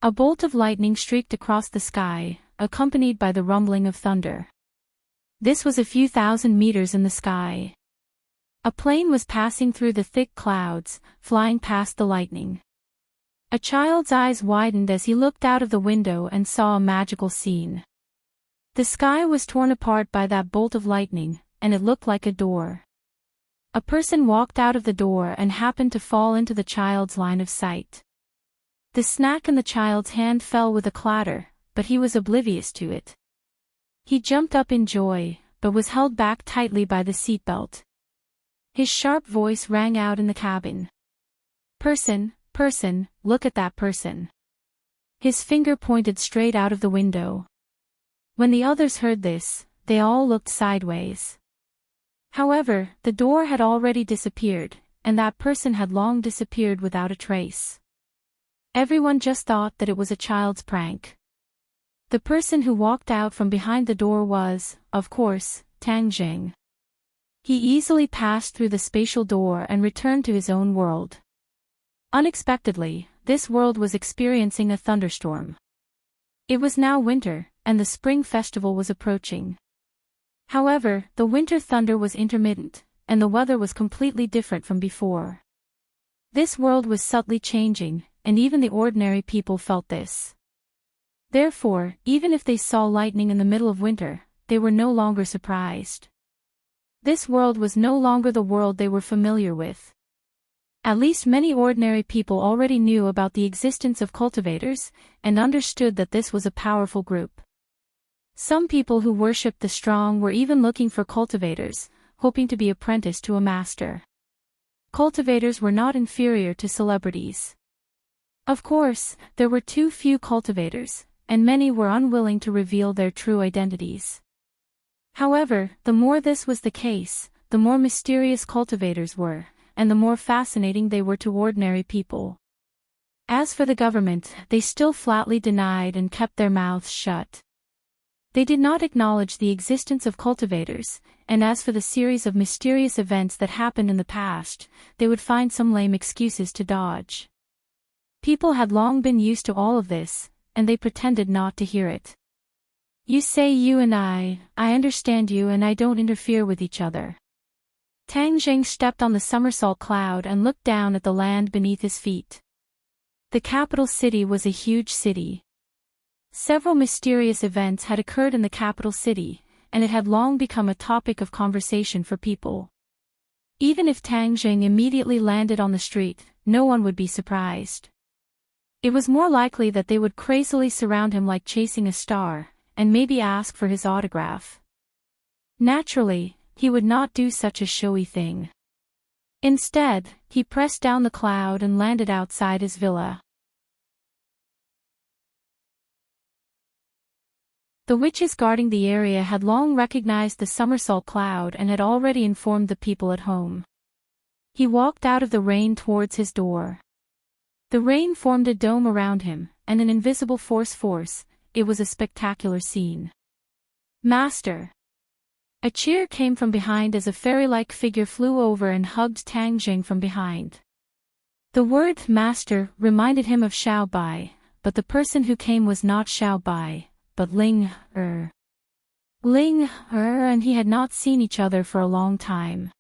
A bolt of lightning streaked across the sky, accompanied by the rumbling of thunder. This was a few thousand meters in the sky. A plane was passing through the thick clouds, flying past the lightning. A child's eyes widened as he looked out of the window and saw a magical scene. The sky was torn apart by that bolt of lightning, and it looked like a door. A person walked out of the door and happened to fall into the child's line of sight. The snack in the child's hand fell with a clatter, but he was oblivious to it. He jumped up in joy, but was held back tightly by the seatbelt. His sharp voice rang out in the cabin. "Person, look at that person." His finger pointed straight out of the window. When the others heard this, they all looked sideways. However, the door had already disappeared, and that person had long disappeared without a trace. Everyone just thought that it was a child's prank. The person who walked out from behind the door was, of course, Tang Jing. He easily passed through the spatial door and returned to his own world. Unexpectedly, this world was experiencing a thunderstorm. It was now winter, and the spring festival was approaching. However, the winter thunder was intermittent, and the weather was completely different from before. This world was subtly changing, and even the ordinary people felt this. Therefore, even if they saw lightning in the middle of winter, they were no longer surprised. This world was no longer the world they were familiar with. At least many ordinary people already knew about the existence of cultivators, and understood that this was a powerful group. Some people who worshipped the strong were even looking for cultivators, hoping to be apprenticed to a master. Cultivators were not inferior to celebrities. Of course, there were too few cultivators, and many were unwilling to reveal their true identities. However, the more this was the case, the more mysterious cultivators were, and the more fascinating they were to ordinary people. As for the government, they still flatly denied and kept their mouths shut. They did not acknowledge the existence of cultivators, and as for the series of mysterious events that happened in the past, they would find some lame excuses to dodge. People had long been used to all of this, and they pretended not to hear it. "You say you and I understand you and I don't interfere with each other." Tang Jing stepped on the somersault cloud and looked down at the land beneath his feet. The capital city was a huge city. Several mysterious events had occurred in the capital city, and it had long become a topic of conversation for people. Even if Tang Jing immediately landed on the street, no one would be surprised. It was more likely that they would crazily surround him like chasing a star, and maybe ask for his autograph. Naturally, he would not do such a showy thing. Instead, he pressed down the cloud and landed outside his villa. The witches guarding the area had long recognized the somersault cloud and had already informed the people at home. He walked out of the rain towards his door. The rain formed a dome around him, and an invisible force. It was a spectacular scene. "Master!" A cheer came from behind as a fairy-like figure flew over and hugged Tang Jing from behind. The word "master" reminded him of Xiao Bai, but the person who came was not Xiao Bai, but Ling Er. Ling Er and he had not seen each other for a long time.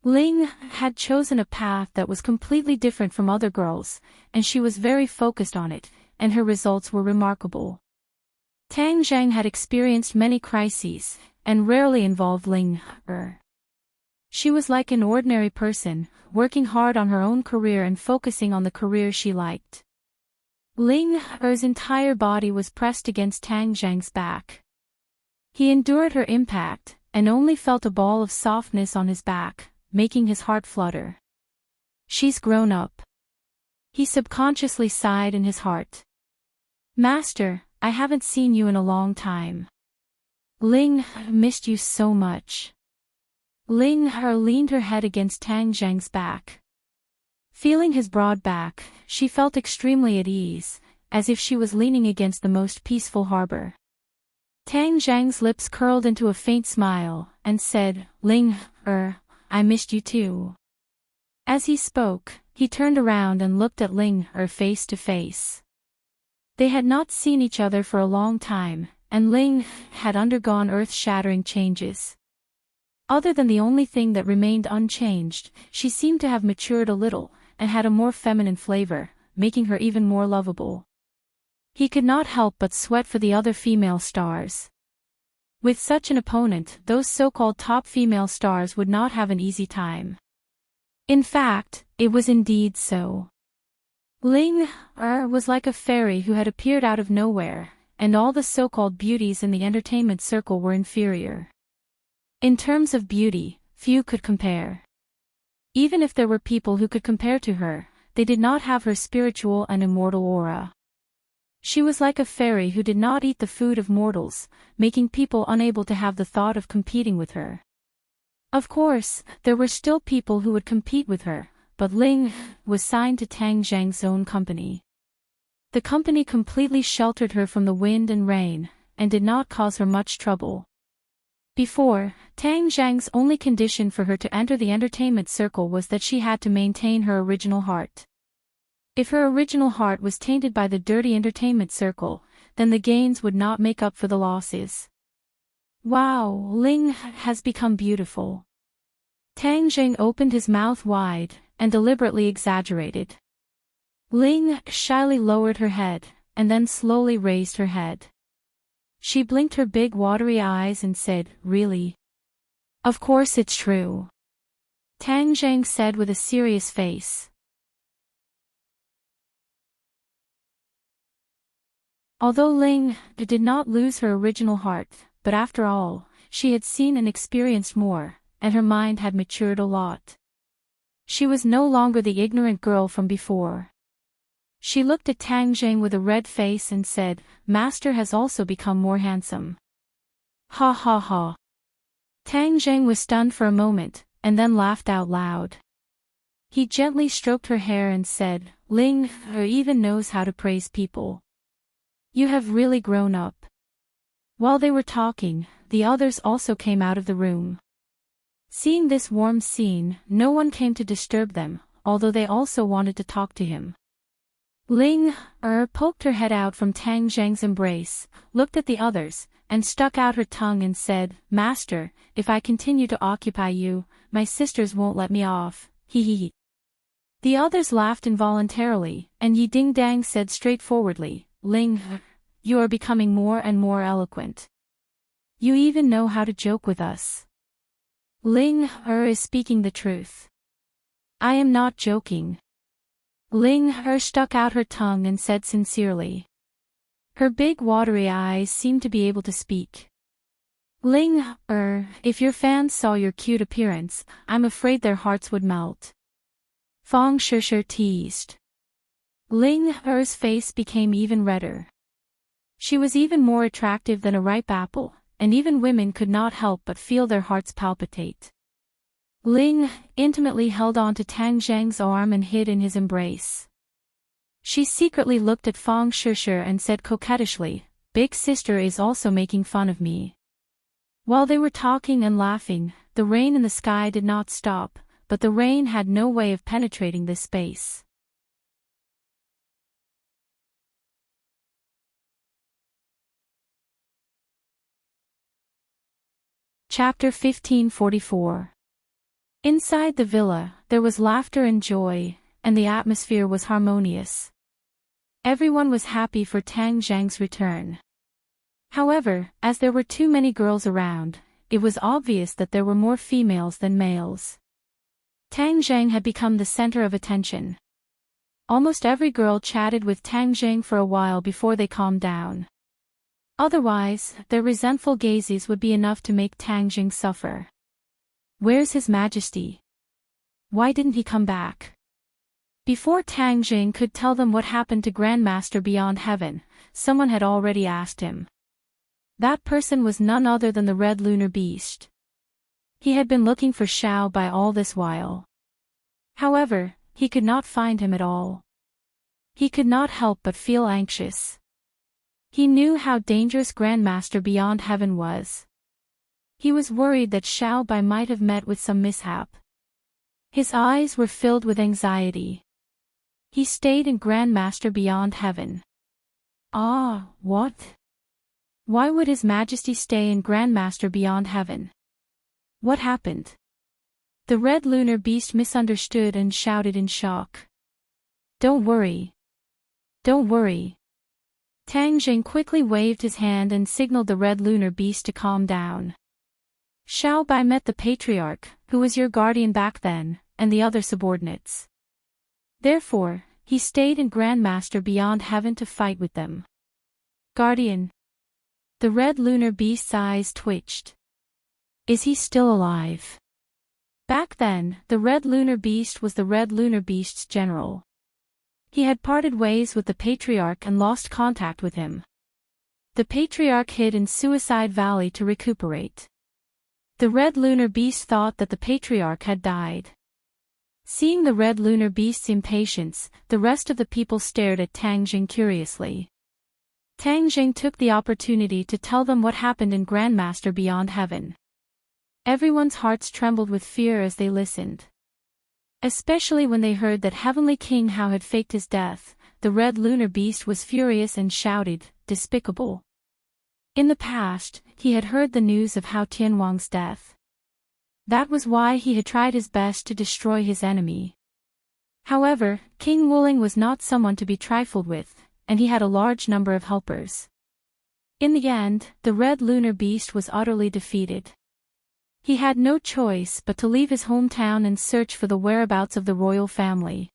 Ling had chosen a path that was completely different from other girls, and she was very focused on it, and her results were remarkable. Tang Jing had experienced many crises, and rarely involved Ling Er. She was like an ordinary person, working hard on her own career and focusing on the career she liked. Ling Er's entire body was pressed against Tang Jing's back. He endured her impact, and only felt a ball of softness on his back, making his heart flutter. "She's grown up." He subconsciously sighed in his heart. "Master, I haven't seen you in a long time. Ling missed you so much." Ling leaned her head against Tang Jing's back. Feeling his broad back, she felt extremely at ease, as if she was leaning against the most peaceful harbor. Tang Jing's lips curled into a faint smile, and said, "Ling I missed you too." As he spoke, he turned around and looked at Ling face to face. They had not seen each other for a long time, and Ling had undergone earth-shattering changes. Other than the only thing that remained unchanged, she seemed to have matured a little, and had a more feminine flavor, making her even more lovable. He could not help but sweat for the other female stars. With such an opponent, those so-called top female stars would not have an easy time. In fact, it was indeed so. Ling was like a fairy who had appeared out of nowhere, and all the so-called beauties in the entertainment circle were inferior. In terms of beauty, few could compare. Even if there were people who could compare to her, they did not have her spiritual and immortal aura. She was like a fairy who did not eat the food of mortals, making people unable to have the thought of competing with her. Of course, there were still people who would compete with her, but Ling was signed to Tang Zhang's own company. The company completely sheltered her from the wind and rain, and did not cause her much trouble. Before, Tang Zhang's only condition for her to enter the entertainment circle was that she had to maintain her original heart. If her original heart was tainted by the dirty entertainment circle, then the gains would not make up for the losses. Wow, Ling has become beautiful. Tang Zhang opened his mouth wide, and deliberately exaggerated. Ling shyly lowered her head, and then slowly raised her head. She blinked her big watery eyes and said, "Really?" "Of course it's true," Tang Zhang said with a serious face. Although Ling did not lose her original heart, but after all, she had seen and experienced more, and her mind had matured a lot. She was no longer the ignorant girl from before. She looked at Tang Zhang with a red face and said, "Master has also become more handsome." Ha ha ha. Tang Zhang was stunned for a moment, and then laughed out loud. He gently stroked her hair and said, "Ling even knows how to praise people. You have really grown up." While they were talking, the others also came out of the room. Seeing this warm scene, no one came to disturb them, although they also wanted to talk to him. Ling poked her head out from Tang Zhang's embrace, looked at the others, and stuck out her tongue and said, "Master, if I continue to occupy you, my sisters won't let me off, hee hee hee." The others laughed involuntarily, and Yi Ding Dang said straightforwardly, "Ling, you are becoming more and more eloquent. You even know how to joke with us." Ling is speaking the truth. I am not joking. Ling stuck out her tongue and said sincerely. Her big watery eyes seemed to be able to speak. Ling if your fans saw your cute appearance, I'm afraid their hearts would melt. Fong Shishir teased. Ling's face became even redder. She was even more attractive than a ripe apple, and even women could not help but feel their hearts palpitate. Ling intimately held on to Tang Zhang's arm and hid in his embrace. She secretly looked at Fong Shishir and said coquettishly, "Big sister is also making fun of me." While they were talking and laughing, the rain in the sky did not stop, but the rain had no way of penetrating this space. Chapter 1544. Inside the villa, there was laughter and joy, and the atmosphere was harmonious. Everyone was happy for Tang Zhang's return. However, as there were too many girls around, it was obvious that there were more females than males. Tang Zhang had become the center of attention. Almost every girl chatted with Tang Zhang for a while before they calmed down. Otherwise, their resentful gazes would be enough to make Tang Zhang suffer. Where's His Majesty? Why didn't he come back? Before Tang Zhang could tell them what happened to Grandmaster Beyond Heaven, someone had already asked him. That person was none other than the Red Lunar Beast. He had been looking for Xiao Bai all this while. However, he could not find him at all. He could not help but feel anxious. He knew how dangerous Grandmaster Beyond Heaven was. He was worried that Xiao Bai might have met with some mishap. His eyes were filled with anxiety. He stayed in Grandmaster Beyond Heaven. Ah, what? Why would His Majesty stay in Grandmaster beyond heaven? What happened? The red lunar beast misunderstood and shouted in shock. Don't worry. Don't worry. Tang Jing quickly waved his hand and signaled the red lunar beast to calm down. Xiao Bai met the patriarch, who was your guardian back then, and the other subordinates. Therefore, he stayed in Grandmaster beyond heaven to fight with them. Guardian. The red lunar beast's eyes twitched. Is he still alive? Back then, the red lunar beast was the red lunar beast's general. He had parted ways with the patriarch and lost contact with him. The patriarch hid in Suicide Valley to recuperate. The red lunar beast thought that the patriarch had died. Seeing the red lunar beast's impatience, the rest of the people stared at Tang Jing curiously. Tang Jing took the opportunity to tell them what happened in Grandmaster Beyond Heaven. Everyone's hearts trembled with fear as they listened. Especially when they heard that Heavenly King Hao had faked his death, the red lunar beast was furious and shouted, "Despicable!" In the past, he had heard the news of Hao Tianwang's death. That was why he had tried his best to destroy his enemy. However, King Wuling was not someone to be trifled with, and he had a large number of helpers. In the end, the red lunar beast was utterly defeated. He had no choice but to leave his hometown and search for the whereabouts of the royal family.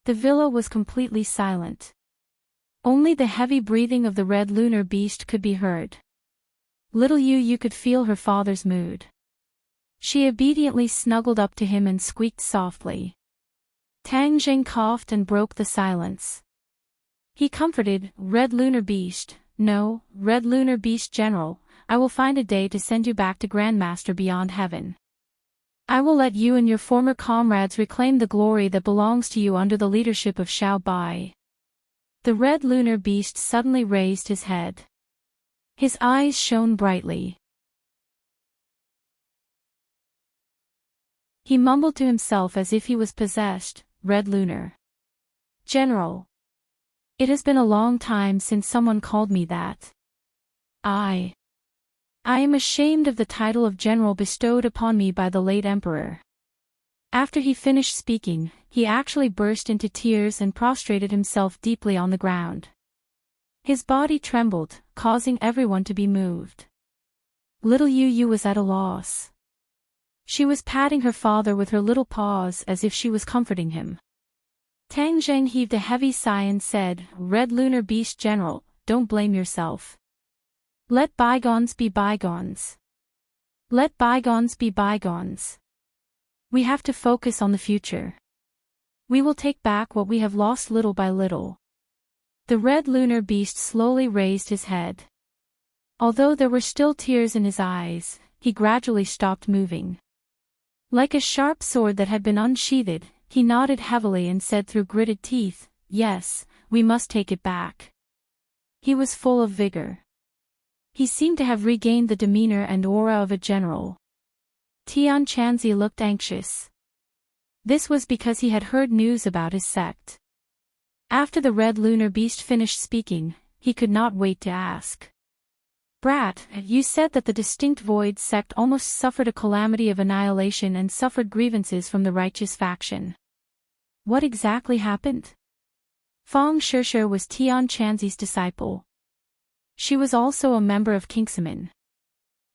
The villa was completely silent. Only the heavy breathing of the red lunar beast could be heard. Little Yu could feel her father's mood. She obediently snuggled up to him and squeaked softly. Tang Jing coughed and broke the silence. He comforted, "Red Lunar Beast, no, Red Lunar Beast General, I will find a day to send you back to Grandmaster Beyond Heaven. I will let you and your former comrades reclaim the glory that belongs to you under the leadership of Xiao Bai." The Red Lunar Beast suddenly raised his head. His eyes shone brightly. He mumbled to himself as if he was possessed, "Red Lunar General. It has been a long time since someone called me that. I am ashamed of the title of general bestowed upon me by the late emperor." After he finished speaking, he actually burst into tears and prostrated himself deeply on the ground. His body trembled, causing everyone to be moved. Little Yu was at a loss. She was patting her father with her little paws as if she was comforting him. Tang Jing heaved a heavy sigh and said, "Red Lunar Beast General, don't blame yourself. Let bygones be bygones. Let bygones be bygones. We have to focus on the future. We will take back what we have lost little by little." The red lunar beast slowly raised his head. Although there were still tears in his eyes, he gradually stopped moving. Like a sharp sword that had been unsheathed, he nodded heavily and said through gritted teeth, "Yes, we must take it back." He was full of vigor. He seemed to have regained the demeanor and aura of a general. Tian Chanzi looked anxious. This was because he had heard news about his sect. After the red lunar beast finished speaking, he could not wait to ask. "Brat, you said that the distinct void sect almost suffered a calamity of annihilation and suffered grievances from the righteous faction. What exactly happened?" Fang Shishir was Tian Chanzi's disciple. She was also a member of Kingsaman.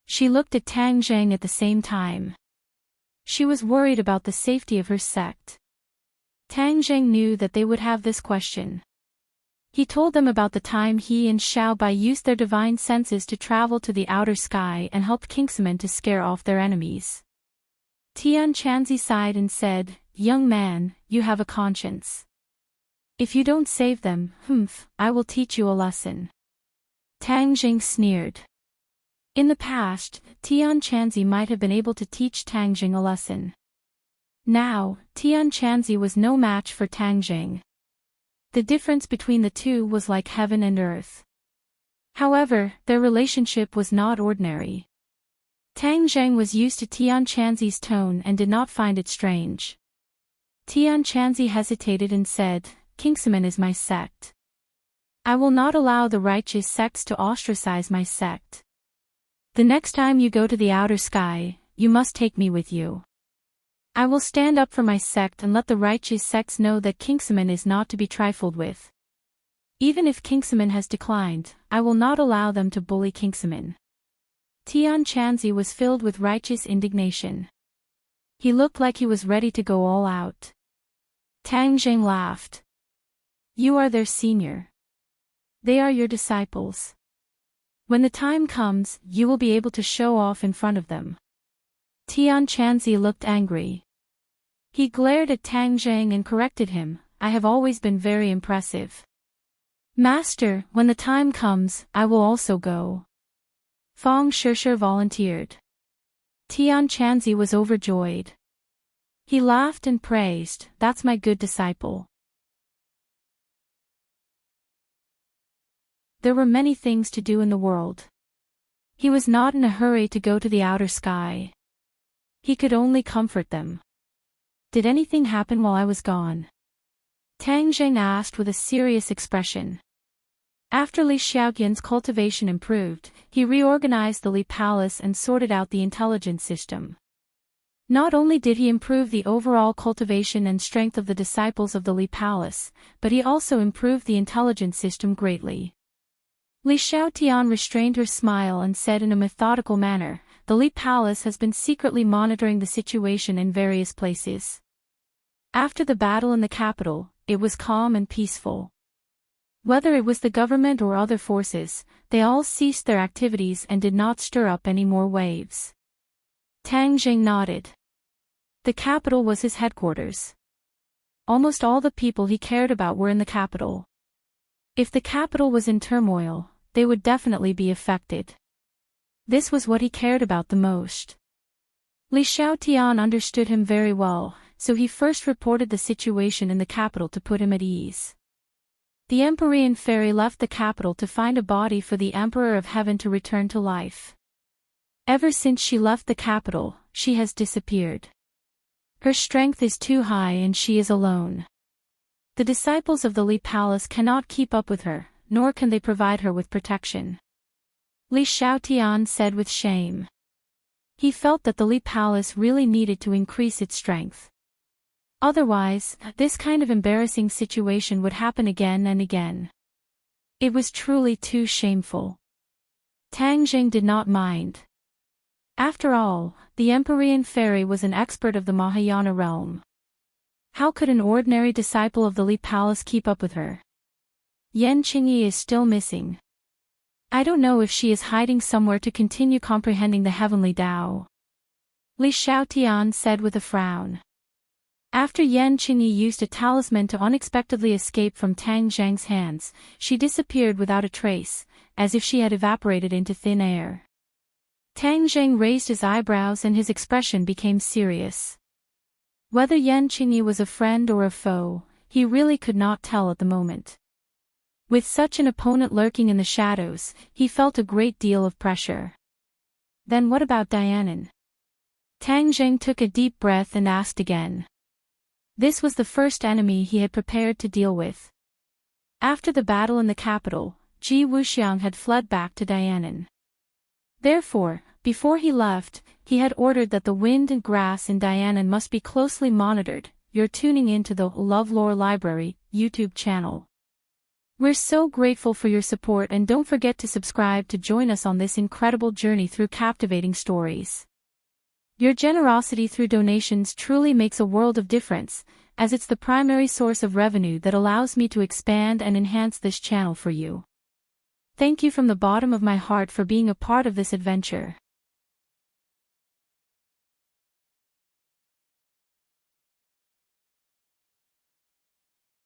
She looked at Tang Jing at the same time. She was worried about the safety of her sect. Tang Jing knew that they would have this question. He told them about the time he and Xiao Bai used their divine senses to travel to the outer sky and helped Kingsaman to scare off their enemies. Tian Chanzi sighed and said, "Young man, you have a conscience. If you don't save them, I will teach you a lesson." Tang Jing sneered. In the past, Tian Chanzi might have been able to teach Tang Jing a lesson. Now, Tian Chanzi was no match for Tang Jing. The difference between the two was like heaven and earth. However, their relationship was not ordinary. Tang Jing was used to Tian Chanzi's tone and did not find it strange. Tian Chanzi hesitated and said, "Kingsaman is my sect. I will not allow the righteous sects to ostracize my sect. The next time you go to the outer sky, you must take me with you. I will stand up for my sect and let the righteous sects know that Kingsaman is not to be trifled with. Even if Kingsaman has declined, I will not allow them to bully Kingsaman. Tian Chanzi was filled with righteous indignation. He looked like he was ready to go all out. Tang Zheng laughed. You are their senior. They are your disciples. When the time comes, you will be able to show off in front of them. Tian Chanzi looked angry. He glared at Tang Zheng and corrected him. I have always been very impressive. Master, when the time comes, I will also go. Fong Shishir volunteered. Tian Chanzi was overjoyed. He laughed and praised, that's my good disciple. There were many things to do in the world. He was not in a hurry to go to the outer sky. He could only comfort them. Did anything happen while I was gone? Tang Zheng asked with a serious expression. After Li Xiaoqian's cultivation improved, he reorganized the Li Palace and sorted out the intelligence system. Not only did he improve the overall cultivation and strength of the disciples of the Li Palace, but he also improved the intelligence system greatly. Li Xiaotian restrained her smile and said in a methodical manner, the Li Palace has been secretly monitoring the situation in various places. After the battle in the capital, it was calm and peaceful. Whether it was the government or other forces, they all ceased their activities and did not stir up any more waves. Tang Zheng nodded. The capital was his headquarters. Almost all the people he cared about were in the capital. If the capital was in turmoil, they would definitely be affected. This was what he cared about the most. Li Xiaotian understood him very well, so he first reported the situation in the capital to put him at ease. The Empyrean fairy left the capital to find a body for the Emperor of Heaven to return to life. Ever since she left the capital, she has disappeared. Her strength is too high and she is alone. The disciples of the Li Palace cannot keep up with her, nor can they provide her with protection. Li Xiaotian said with shame. He felt that the Li Palace really needed to increase its strength. Otherwise, this kind of embarrassing situation would happen again and again. It was truly too shameful. Tang Zheng did not mind. After all, the Empyrean fairy was an expert of the Mahayana realm. How could an ordinary disciple of the Li Palace keep up with her? Yan Qingyi is still missing. I don't know if she is hiding somewhere to continue comprehending the heavenly Tao. Li Xiaotian said with a frown. After Yan Qingyi used a talisman to unexpectedly escape from Tang Zheng's hands, she disappeared without a trace, as if she had evaporated into thin air. Tang Zheng raised his eyebrows and his expression became serious. Whether Yan Qingyi was a friend or a foe, he really could not tell at the moment. With such an opponent lurking in the shadows, he felt a great deal of pressure. Then what about Dianan? Tang Zheng took a deep breath and asked again. This was the first enemy he had prepared to deal with. After the battle in the capital, Ji Wuxiang had fled back to Dianan. Therefore, before he left, he had ordered that the wind and grass in Dianan must be closely monitored. You're tuning into the LoveLore Library YouTube channel. We're so grateful for your support and don't forget to subscribe to join us on this incredible journey through captivating stories. Your generosity through donations truly makes a world of difference, as it's the primary source of revenue that allows me to expand and enhance this channel for you. Thank you from the bottom of my heart for being a part of this adventure.